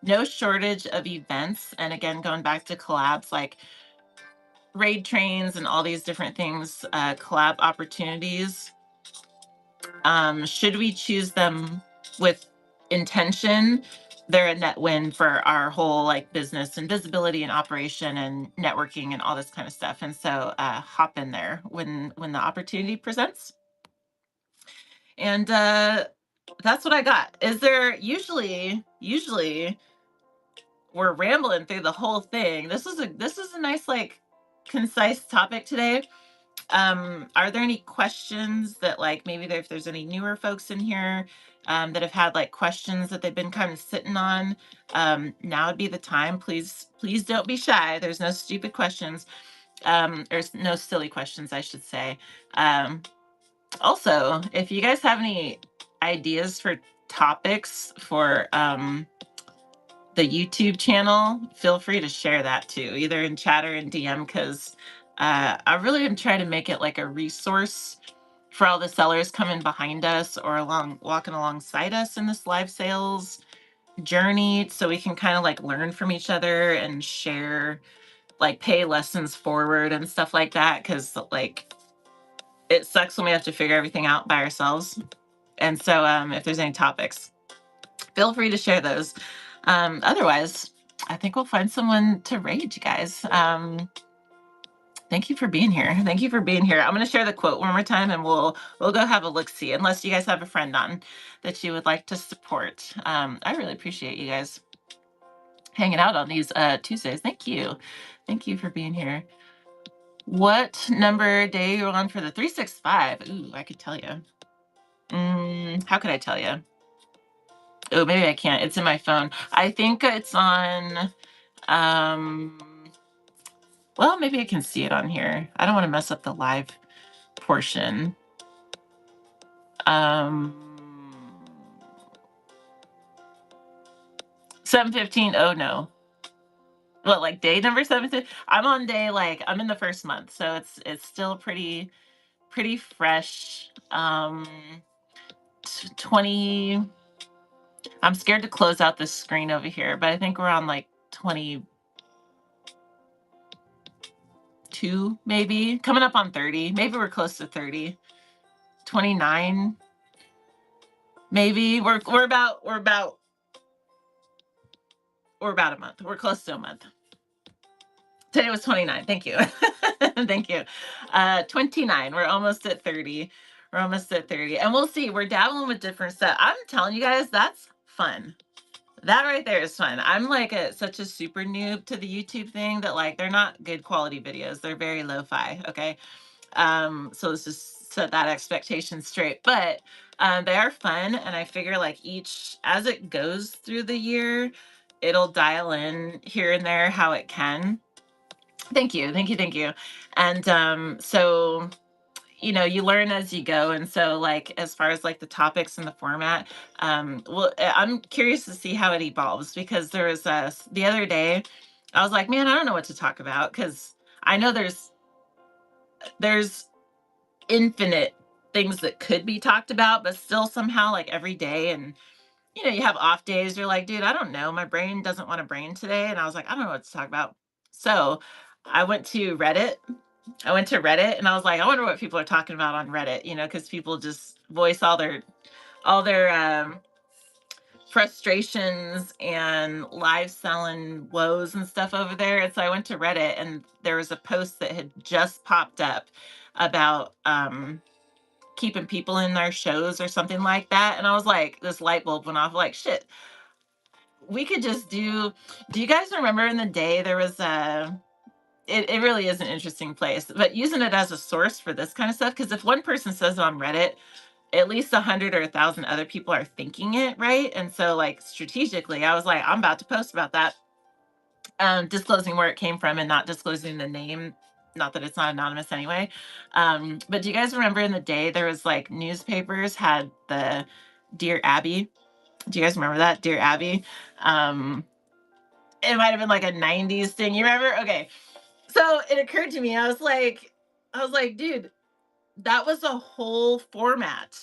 no shortage of events. And again, going back to collabs, like raid trains and all these different things, collab opportunities. Should we choose them with intention, they're a net win for our whole like business and visibility and operation and networking and all this kind of stuff. And so hop in there when the opportunity presents. And that's what I got. Is there usually we're rambling through the whole thing. This is a nice like concise topic today. Are there any questions that like maybe if there's any newer folks in here that have had like questions that they've been kind of sitting on? Now would be the time. Please don't be shy. There's no stupid questions. There's no silly questions, I should say. Also, if you guys have any ideas for topics for the YouTube channel, feel free to share that too, either in chat or in DM, because I really am trying to make it like a resource for all the sellers coming behind us or walking alongside us in this live sales journey, so we can kind of like learn from each other and share, like pay lessons forward and stuff like that, because like it sucks when we have to figure everything out by ourselves. And so if there's any topics, feel free to share those. Otherwise, I think we'll find someone to raid, you guys. Thank you for being here. Thank you for being here. I'm going to share the quote one more time and we'll go have a look-see, unless you guys have a friend on that you would like to support. I really appreciate you guys hanging out on these Tuesdays. Thank you. Thank you for being here. What number day you're on for the 365? Ooh, I could tell you. How could I tell you? Oh, maybe I can't. It's in my phone. I think it's on, well, maybe I can see it on here. I don't want to mess up the live portion. 7:15. Oh no. Well, like day number 7? I'm on day, like I'm in the first month, so it's still pretty fresh. 20. I'm scared to close out this screen over here, but I think we're on like 22, maybe coming up on 30. Maybe we're close to 30. 29. Maybe we're about a month. We're close to a month. Today was 29. Thank you. Thank you. 29. We're almost at 30. We're almost at 30. And we'll see. We're dabbling with different stuff. I'm telling you guys, that's fun. That right there is fun. I'm like such a super noob to the YouTube thing that like they're not good quality videos. They're very lo-fi. Okay. So let's just set that expectation straight. But they are fun. And I figure like as it goes through the year, it'll dial in here and there how it can. Thank you. And so, you know, you learn as you go. And so like, as far as like the topics and the format, well, I'm curious to see how it evolves, because there was the other day, I was like, man, I don't know what to talk about, because I know there's infinite things that could be talked about, but still somehow like every day. And you know, you have off days, you're like, dude, I don't know, my brain doesn't want to brain today. And I was like, I don't know what to talk about. So I went to Reddit. And I was like, I wonder what people are talking about on Reddit, you know, because people just voice all their frustrations and live selling woes and stuff over there. And so I went to Reddit, and there was a post that had just popped up about keeping people in their shows or something like that. And I was like, this light bulb went off, like, shit, we could just do you guys remember in the day there was it really is an interesting place, but using it as a source for this kind of stuff, because if one person says it on Reddit, at least 100 or 1,000 other people are thinking it, right? And so like strategically, I was like, I'm about to post about that, disclosing where it came from and not disclosing the name not that it's not anonymous anyway. But do you guys remember in the day there was like newspapers had the Dear Abby? Do you guys remember that? Dear Abby? It might have been like a 90s thing. You remember? Okay. So it occurred to me, I was like, dude, that was a whole format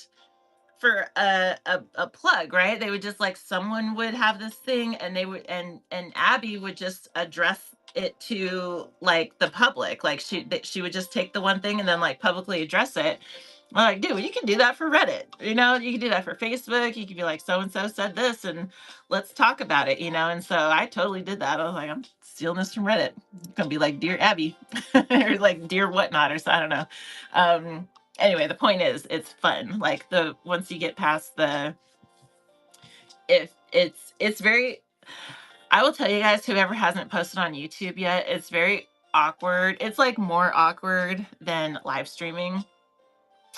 for a plug, right? They would just like someone would have this thing and they would and Abby would just address it to like the public. Like she would just take the one thing and then like publicly address it. I'm like, dude, you can do that for Reddit. You know, you can do that for Facebook. You can be like, so and so said this, and let's talk about it. You know, and so I totally did that. I was like, I'm stealing this from Reddit. It's gonna be like Dear Abby, or like Dear Whatnot, or so I don't know. Anyway, the point is, it's fun. Like the once you get past the, if it's very. I will tell you guys, whoever hasn't posted on YouTube yet, it's very awkward. It's like more awkward than live streaming,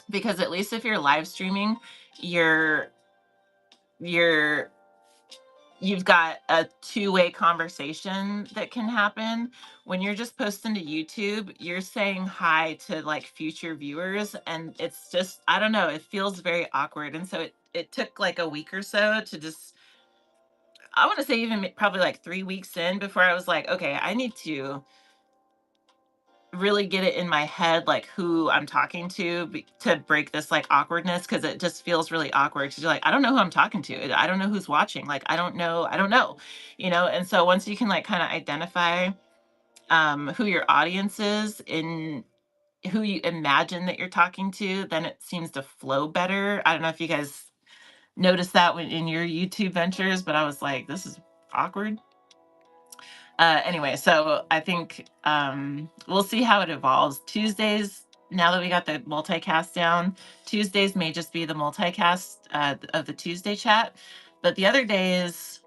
because at least if you're live streaming, you're you're you've got a two-way conversation that can happen. When you're just posting to YouTube, you're saying hi to like future viewers, and it's just, I don't know, it feels very awkward. And so it took like a week or so to just, I want to say even probably like 3 weeks in before I was like, okay, I need to really get it in my head like who I'm talking to to break this like awkwardness, because it just feels really awkward, because you're like, I don't know who I'm talking to. I don't know who's watching. Like I don't know, you know. And so once you can like kind of identify who your audience is and who you imagine that you're talking to, then it seems to flow better. I don't know if you guys noticed that when in your YouTube ventures, but I was like, this is awkward. Anyway, so I think we'll see how it evolves. Tuesdays, now that we got the multicast down, Tuesdays may just be the multicast of the Tuesday chat. But the other days,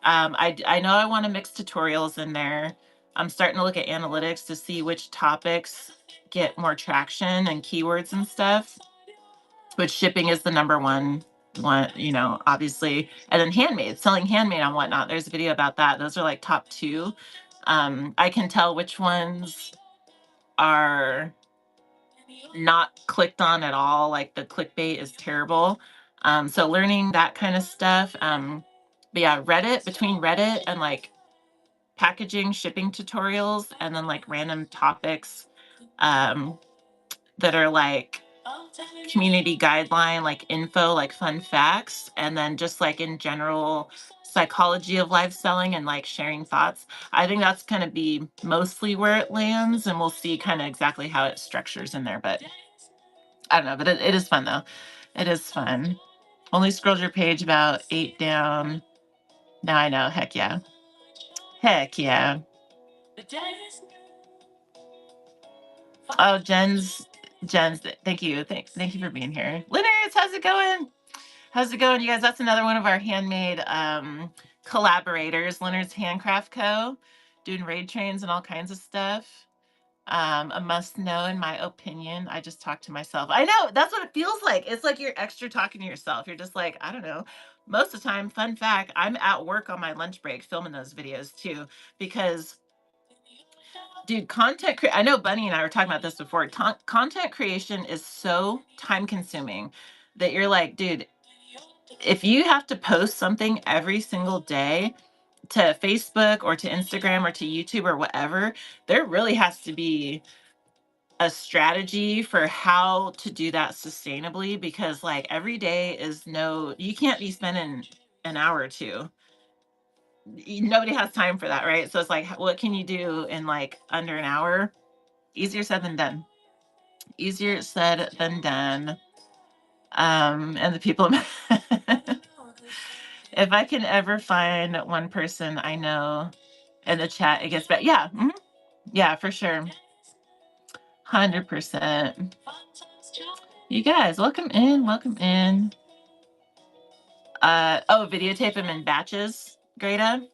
I know I want to mix tutorials in there. I'm starting to look at analytics to see which topics get more traction and keywords and stuff, which shipping is the number one, you know, obviously. And then handmade, selling handmade on Whatnot. There's a video about that. Those are like top two. I can tell which ones are not clicked on at all. Like the clickbait is terrible. So learning that kind of stuff. But yeah, Reddit, between Reddit and like packaging, shipping tutorials, and then like random topics that are like community guideline, like info, like fun facts, and then just like in general psychology of live selling and like sharing thoughts. I think that's going to be mostly where it lands, and we'll see kind of exactly how it structures in there. But I don't know, but it is fun though. It is fun. Only scrolled your page about 8 down. Now I know. Heck yeah. Heck yeah. Oh, Jen's, thank you. Thank you for being here. Linners, how's it going? How's it going, you guys? That's another one of our handmade collaborators, Leonard's Handcraft Co., doing raid trains and all kinds of stuff. A must know, in my opinion. I just talk to myself. I know, that's what it feels like. It's like you're extra talking to yourself. You're just like, I don't know. Most of the time, fun fact, I'm at work on my lunch break filming those videos too, because dude, I know Bunny and I were talking about this before. Content creation is so time consuming that you're like, dude, if you have to post something every single day to Facebook or to Instagram or to YouTube or whatever, there really has to be a strategy for how to do that sustainably, because like every day is you can't be spending an hour or two. Nobody has time for that, right? So it's like, what can you do in like under an hour? Easier said than done. Easier said than done. And the people if I can ever find one person I know in the chat, it gets better. Yeah. Yeah, for sure. 100%. You guys, welcome in. Welcome in. Videotape them in batches, Greta.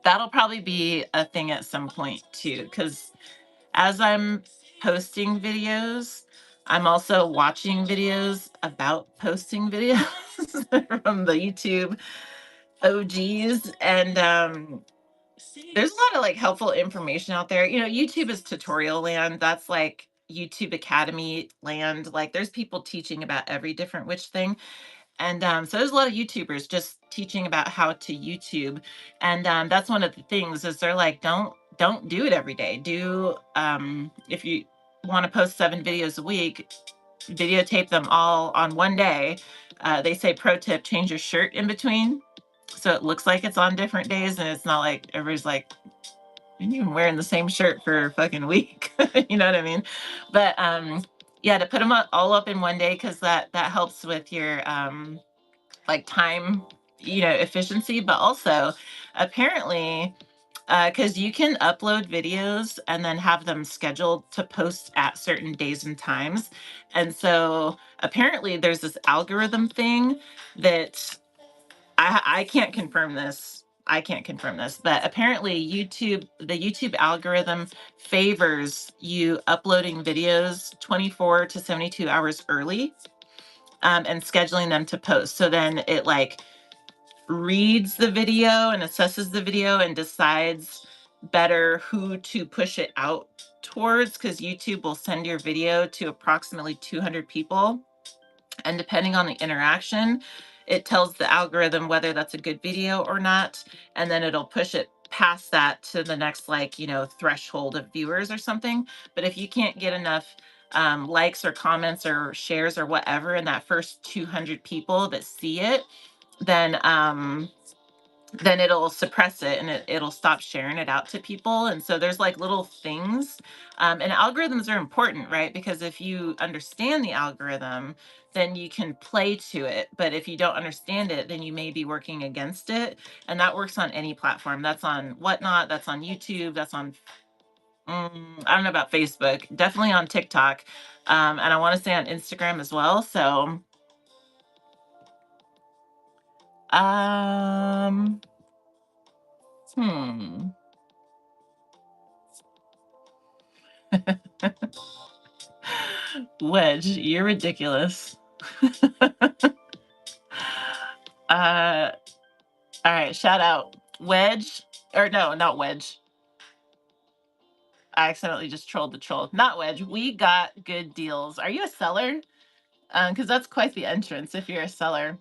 That'll probably be a thing at some point too, because as I'm posting videos, I'm also watching videos about posting videos from the YouTube OGs. And There's a lot of like helpful information out there. You know, YouTube is tutorial land. That's like YouTube Academy land. Like there's people teaching about every different witch thing. And so there's a lot of YouTubers just teaching about how to YouTube. And that's one of the things is they're like, don't do it every day. Do if you want to post 7 videos a week, videotape them all on one day. They say pro tip, change your shirt in between so it looks like it's on different days and it's not like everybody's like you're wearing the same shirt for a fucking week. You know what I mean? But yeah, to put them all up in one day because that helps with your like time, you know, efficiency, but also apparently because you can upload videos and then have them scheduled to post at certain days and times. And so apparently there's this algorithm thing that I can't confirm this. I can't confirm this, but apparently the YouTube algorithm favors you uploading videos 24 to 72 hours early and scheduling them to post. So then it like reads the video and assesses the video and decides better who to push it out towards because YouTube will send your video to approximately 200 people. And depending on the interaction, it tells the algorithm whether that's a good video or not. And then it'll push it past that to the next, like, you know, threshold of viewers or something. But if you can't get enough likes or comments or shares or whatever in that first 200 people that see it, then it'll suppress it and it'll stop sharing it out to people. And so there's like little things. And algorithms are important, right? Because if you understand the algorithm, then you can play to it. But if you don't understand it, then you may be working against it. And that works on any platform. That's on Whatnot, that's on YouTube, that's on, I don't know about Facebook, definitely on TikTok. And I want to say on Instagram as well. So, hmm. Wedge, you're ridiculous. All right, shout out Wedge, or no, not Wedge. I accidentally just trolled the troll. Not Wedge. We got good deals. Are you a seller? Because that's quite the entrance if you're a seller.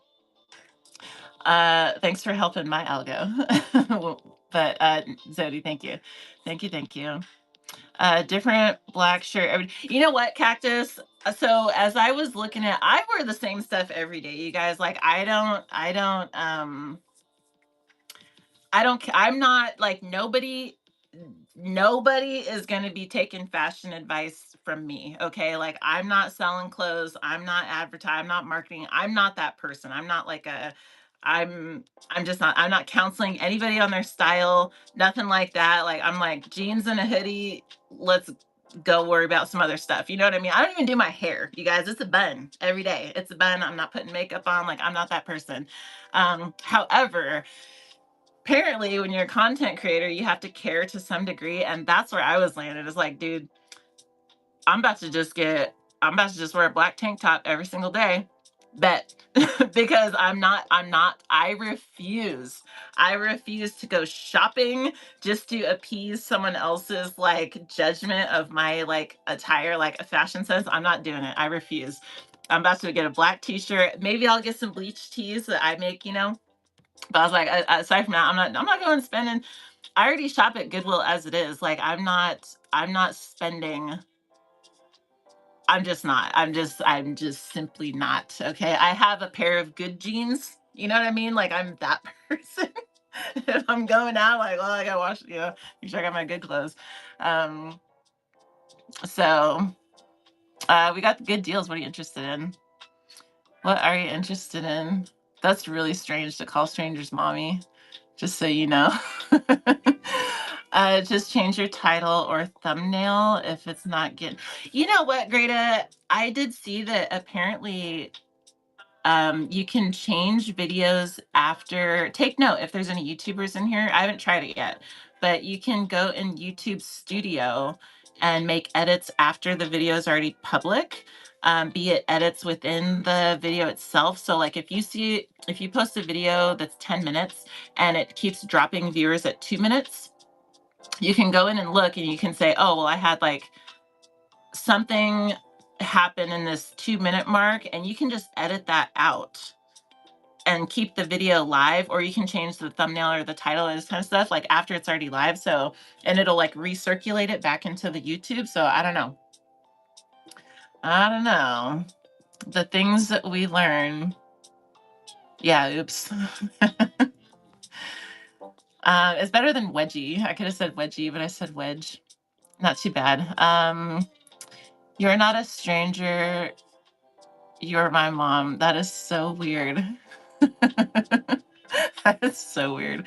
Thanks for helping my algo. But Zodi, thank you. Thank you. Different black shirt. You know what, Cactus? So as I was looking at, I wear the same stuff every day, you guys. Like I'm not like nobody is going to be taking fashion advice from me. Okay. Like I'm not selling clothes. I'm not advertising. I'm not marketing. I'm not that person. I'm not like I'm just not, I'm not counseling anybody on their style, nothing like that. Like I'm like jeans and a hoodie. Let's go worry about some other stuff. You know what I mean? I don't even do my hair, you guys. It's a bun every day. It's a bun. I'm not putting makeup on. Like I'm not that person. However, apparently when you're a content creator, you have to care to some degree. And that's where I was landed. It's like, dude, I'm about to just wear a black tank top every single day. Bet. Because I refuse to go shopping just to appease someone else's like judgment of my like attire, like a fashion sense. I'm not doing it. I refuse. I'm about to get a black t-shirt. Maybe I'll get some bleach tees that I make, you know. But I was like, aside from that, I'm not going spending. I already shop at Goodwill as it is. Like I'm not spending. I'm just simply not. Okay. I have a pair of good jeans. You know what I mean? Like I'm that person. If I'm going out, like, well, I gotta wash, you know, make sure I got my good clothes. Um, so we got the good deals. What are you interested in? What are you interested in? That's really strange to call strangers mommy, just so you know. Just change your title or thumbnail if it's not getting. You know what, Greta? I did see that apparently you can change videos after. Take note if there's any YouTubers in here. I haven't tried it yet, but you can go in YouTube Studio and make edits after the video is already public. Be it edits within the video itself. So like if you post a video that's 10 minutes and it keeps dropping viewers at 2 minutes, you can go in and look and you can say, oh, well, I had like something happen in this 2-minute mark, and you can just edit that out and keep the video live, or you can change the thumbnail or the title and this kind of stuff like after it's already live. So, and it'll like recirculate it back into the YouTube. So I don't know. The things that we learn. Yeah, oops. It's better than wedgie. I could have said wedgie, but I said wedge. Not too bad. You're not a stranger. You're my mom. That is so weird. That is so weird.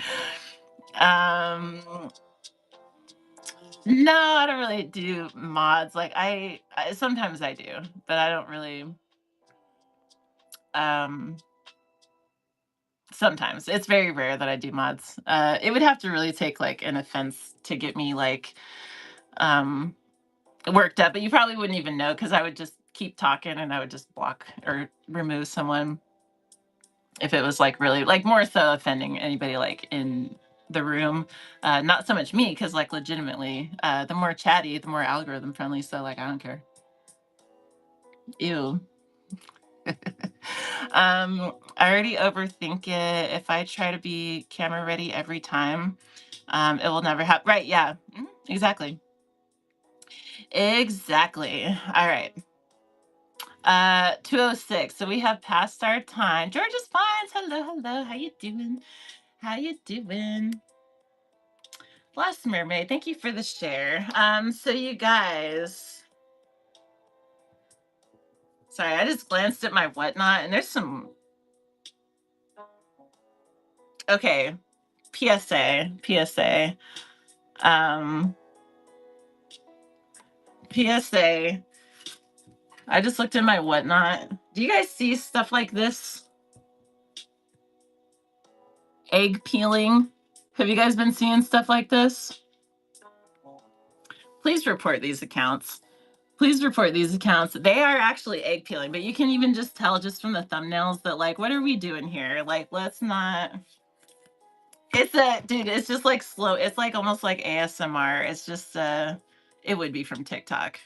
No, I don't really do mods. Like I sometimes I do, but I don't really. Sometimes it's very rare that I do mods. It would have to really take like an offense to get me like worked up, but you probably wouldn't even know because I would just keep talking and I would just block or remove someone if it was like really like more so offending anybody like in the room. Not so much me because like legitimately, the more chatty, the more algorithm friendly. So like I don't care. Ew. I already overthink it. If I try to be camera ready every time, it will never happen. Right? Yeah. Exactly. Exactly. All right. 2:06. So we have passed our time. George's Fines. Hello, hello. How you doing? How you doing? Bless Mermaid. Thank you for the share. So you guys. Sorry, I just glanced at my whatnot and there's some. Okay. PSA. PSA. PSA. I just looked at my whatnot. Do you guys see stuff like this? Egg peeling. Have you guys been seeing stuff like this? Please report these accounts. Please report these accounts. They are actually egg peeling, but you can even just tell just from the thumbnails that like, what are we doing here? Like, let's not. It's dude, it's just like slow. It's like almost like ASMR. It's just it would be from TikTok.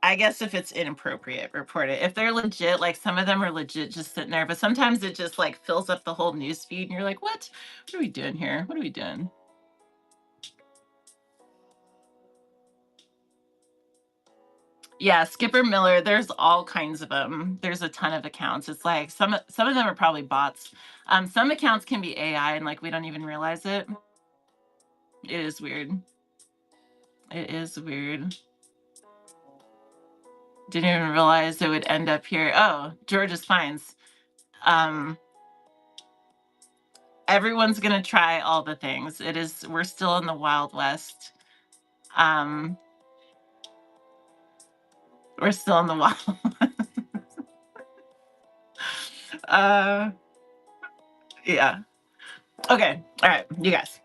I guess if it's inappropriate, report it. If they're legit, like some of them are legit just sitting there, but sometimes it just like fills up the whole news feed and you're like, what are we doing here? What are we doing? Yeah, Skipper Miller, there's all kinds of them. There's a ton of accounts. It's like some of them are probably bots. Some accounts can be AI and like we don't even realize it. It is weird. It is weird. Didn't even realize it would end up here. Oh, George's Fines. Everyone's gonna try all the things. We're still in the Wild West. We're still in the Wild yeah. Okay. All right, you guys.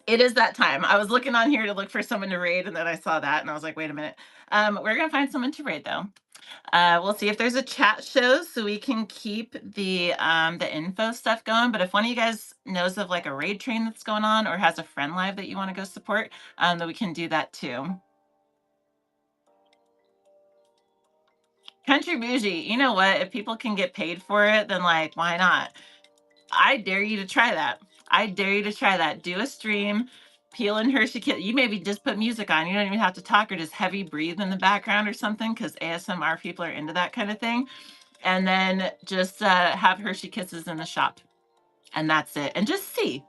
It is that time. I was looking on here to look for someone to raid, and then I saw that, and I was like, wait a minute. We're gonna find someone to raid though. We'll see if there's a chat show so we can keep the info stuff going. But if one of you guys knows of like a raid train that's going on or has a friend live that you want to go support, then we can do that too. Country Bougie, you know what? If people can get paid for it, then like, why not? I dare you to try that. I dare you to try that. Do a stream, peel and Hershey Kit. You maybe just put music on. You don't even have to talk or just heavy breathe in the background or something because ASMR people are into that kind of thing. And then just have Hershey Kisses in the shop. And that's it. And just see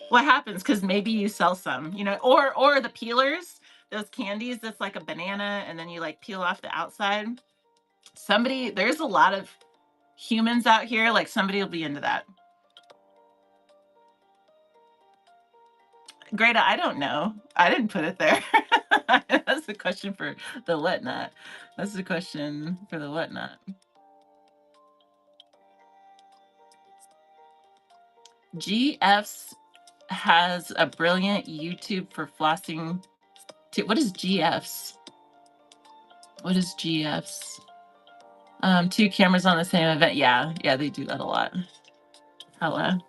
what happens because maybe you sell some, you know, or the peelers, those candies that's like a banana and then you like peel off the outside. There's a lot of humans out here, like somebody will be into that. Greta, I don't know. I didn't put it there. That's the question for the whatnot. That's the question for the whatnot. GF's has a brilliant YouTube for flossing. What is GF's? What is GF's? 2 cameras on the same event. Yeah, they do that a lot. Hella.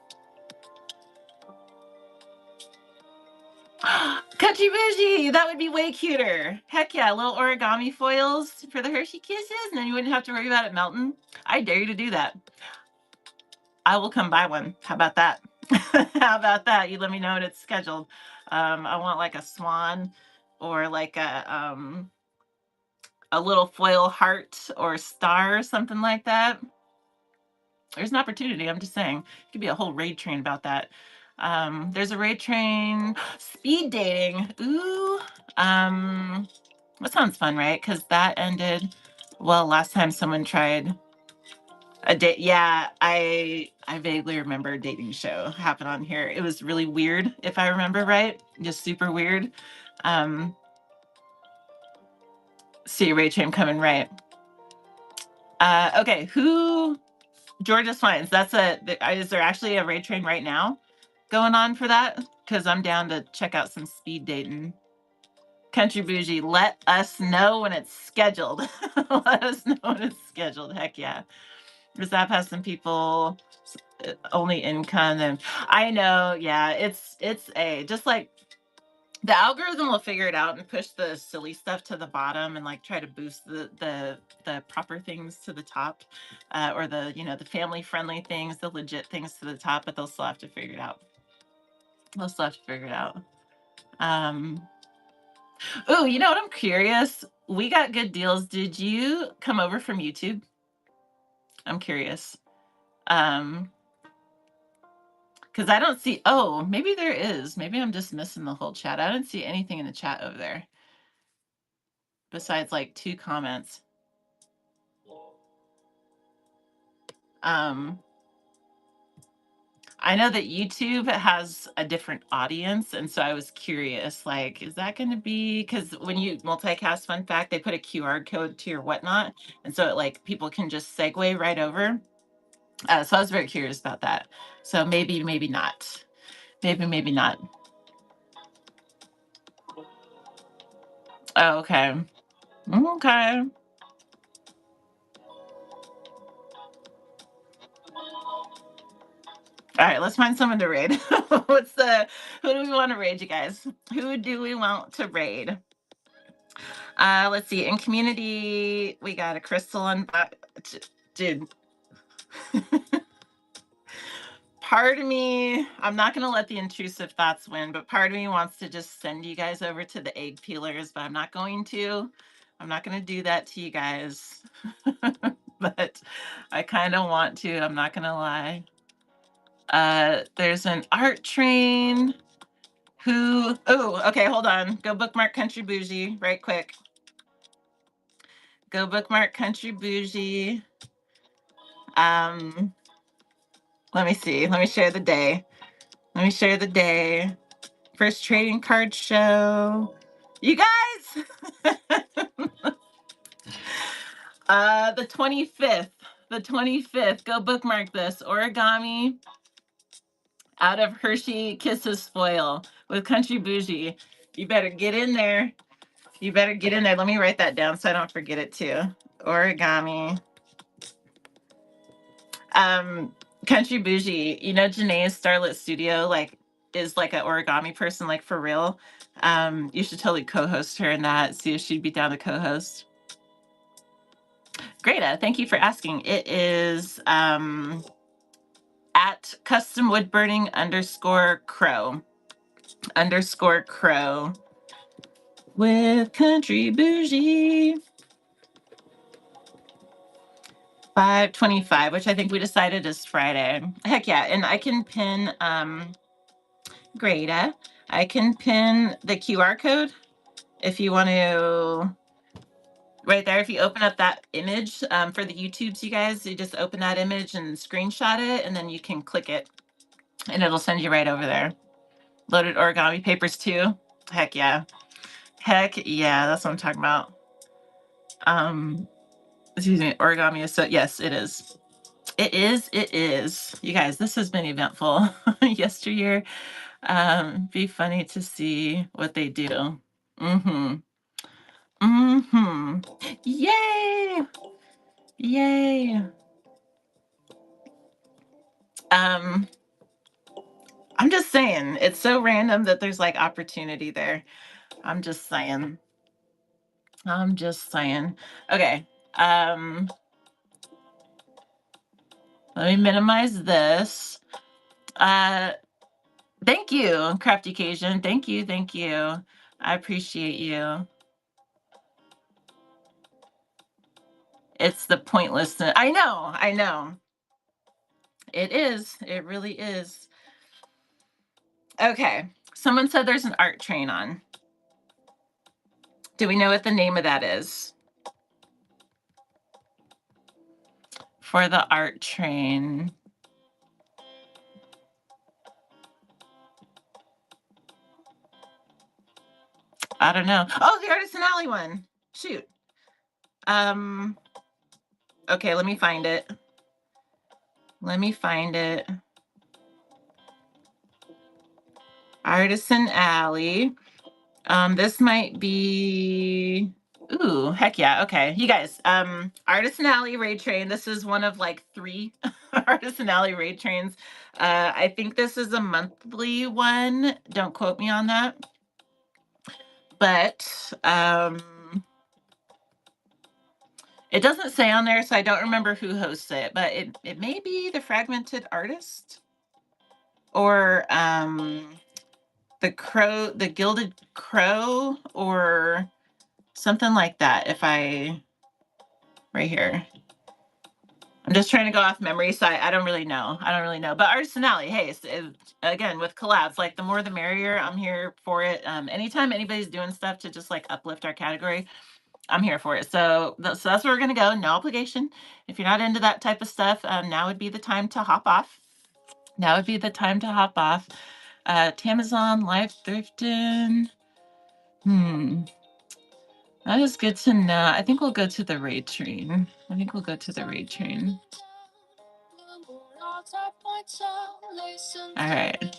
Country bougie, that would be way cuter. Heck yeah, little origami foils for the Hershey Kisses, and then you wouldn't have to worry about it melting. I dare you to do that. I will come buy one. How about that? How about that? You let me know when it's scheduled. I want like a swan or like a little foil heart or star or something like that. There's an opportunity. I'm just saying, it could be a whole raid train about that. There's a raid train. Speed dating. Ooh. That sounds fun, right? Because that ended. Well, last time someone tried a date. Yeah, I vaguely remember a dating show happen on here. It was really weird, if I remember right. Just super weird. See Ray Chain coming right. Okay, who? Georgia Swines. That's is there actually a raid train right now going on for that? Because I'm down to check out some speed dating. Country bougie, let us know when it's scheduled. Let us know when it's scheduled. Heck yeah. This app has some people only income, and I know, yeah, it's just like the algorithm will figure it out and push the silly stuff to the bottom and like try to boost the proper things to the top, or the the family friendly things, the legit things to the top, but they'll still have to figure it out. They'll still have to figure it out. Oh, you know what? I'm curious. We got good deals. Did you come over from YouTube? I'm curious. Because I don't see, oh, maybe there is. Maybe I'm just missing the whole chat. I don't see anything in the chat over there besides like 2 comments. I know that YouTube has a different audience, and so I was curious, like, is that going to be, because when you multicast, fun fact, they put a QR code to your whatnot, and so it, like, people can just segue right over. So I was very curious about that. So maybe not. Maybe not. Oh, okay. Okay. All right, let's find someone to raid. Who do we want to raid, you guys? Who do we want to raid? Let's see. In community, we got a crystal dude. Part of me, I'm not going to let the intrusive thoughts win, but part of me wants to just send you guys over to the egg peelers, but I'm not going to. I'm not going to do that to you guys. But I kind of want to. I'm not going to lie. There's an art train who, oh, okay, hold on. Go bookmark Country Bougie right quick. Go bookmark Country Bougie. Let me see. Let me share the day. Let me share the day. First trading card show. You guys! The 25th. The 25th. Go bookmark this. Origami out of Hershey Kisses foil with Country Bougie. You better get in there. You better get in there. Let me write that down so I don't forget it too. Origami. Country Bougie. You know Janae's Starlit Studio like is like an origami person, like for real. You should totally co-host her in that. See if she'd be down to co-host. Greta, thank you for asking. It is at custom wood burning _crow with Country Bougie. 5/25, which I think we decided is Friday. Heck yeah. And I can pin Greta. I can pin the QR code if you want to. Right there, if you open up that image for the YouTubes, you guys, you just open that image and screenshot it, and then you can click it, and it'll send you right over there. Loaded origami papers too. Heck yeah. Heck yeah, that's what I'm talking about. Excuse me, origami is so, yes, it is. It is. You guys, this has been eventful. Yesteryear. Be funny to see what they do. Yay! Yay! I'm just saying, it's so random that there's like opportunity there. I'm just saying. I'm just saying. Okay. Let me minimize this. Thank you, Crafty Cajun. Thank you. Thank you. I appreciate you. It's the pointlessness. I know. I know. It is. It really is. Okay. Someone said there's an art train on. Do we know what the name of that is? For the art train. I don't know. Oh, the Artisan Alley one. Shoot. Okay, let me find it. Let me find it. Artisan Alley. This might be. Ooh, heck yeah. Okay. You guys, Artisan Alley raid train. This is one of like 3 Artisan Alley raid trains. I think this is a monthly one. Don't quote me on that. But it doesn't say on there, so I don't remember who hosts it, but it may be the Fragmented Artist or the Gilded Crow, or something like that. Right here. I'm just trying to go off memory, so I don't really know. But Artisan Alley, hey, again, with collabs, like the more the merrier. I'm here for it. Anytime anybody's doing stuff to just like uplift our category, I'm here for it. So that's where we're gonna go. No obligation. If you're not into that type of stuff, now would be the time to hop off. Now would be the time to hop off. Tamazon live thrifting. That is good to know. I think we'll go to the raid train. All right.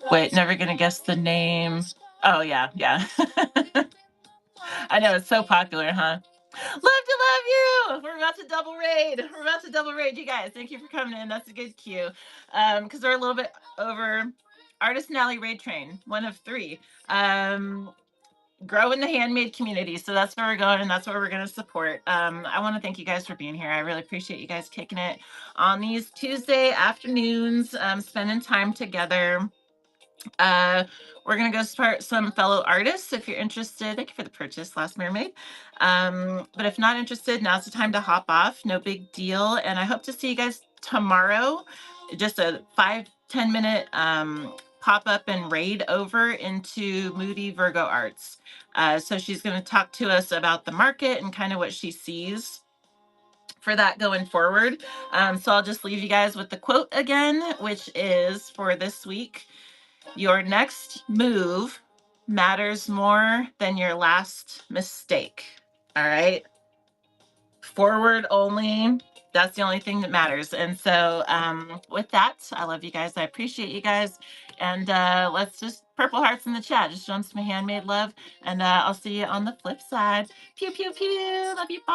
Wait, never gonna guess the name. Oh yeah. I know, it's so popular, huh? Love to love you. We're about to double raid. You guys, thank you for coming in. That's a good cue. Because we're a little bit over. Artisan Alley raid train, one of 3. Grow in the handmade community. So that's where we're going, and that's what we're going to support. I want to thank you guys for being here. I really appreciate you guys kicking it on these Tuesday afternoons, spending time together. We're gonna go support some fellow artists if you're interested. Thank you for the purchase, Last Mermaid. But if not interested, now's the time to hop off. No big deal. And I hope to see you guys tomorrow. Just a 5-10 minute pop up and raid over into Moody Virgo Arts. So she's going to talk to us about the market and kind of what she sees for that going forward. So I'll just leave you guys with the quote again, which is for this week: your next move matters more than your last mistake. All right. Forward only. That's the only thing that matters. And so with that, I love you guys. I appreciate you guys. And let's just purple hearts in the chat. Just show them some handmade love. And I'll see you on the flip side. Pew, pew, pew. Love you. Bye.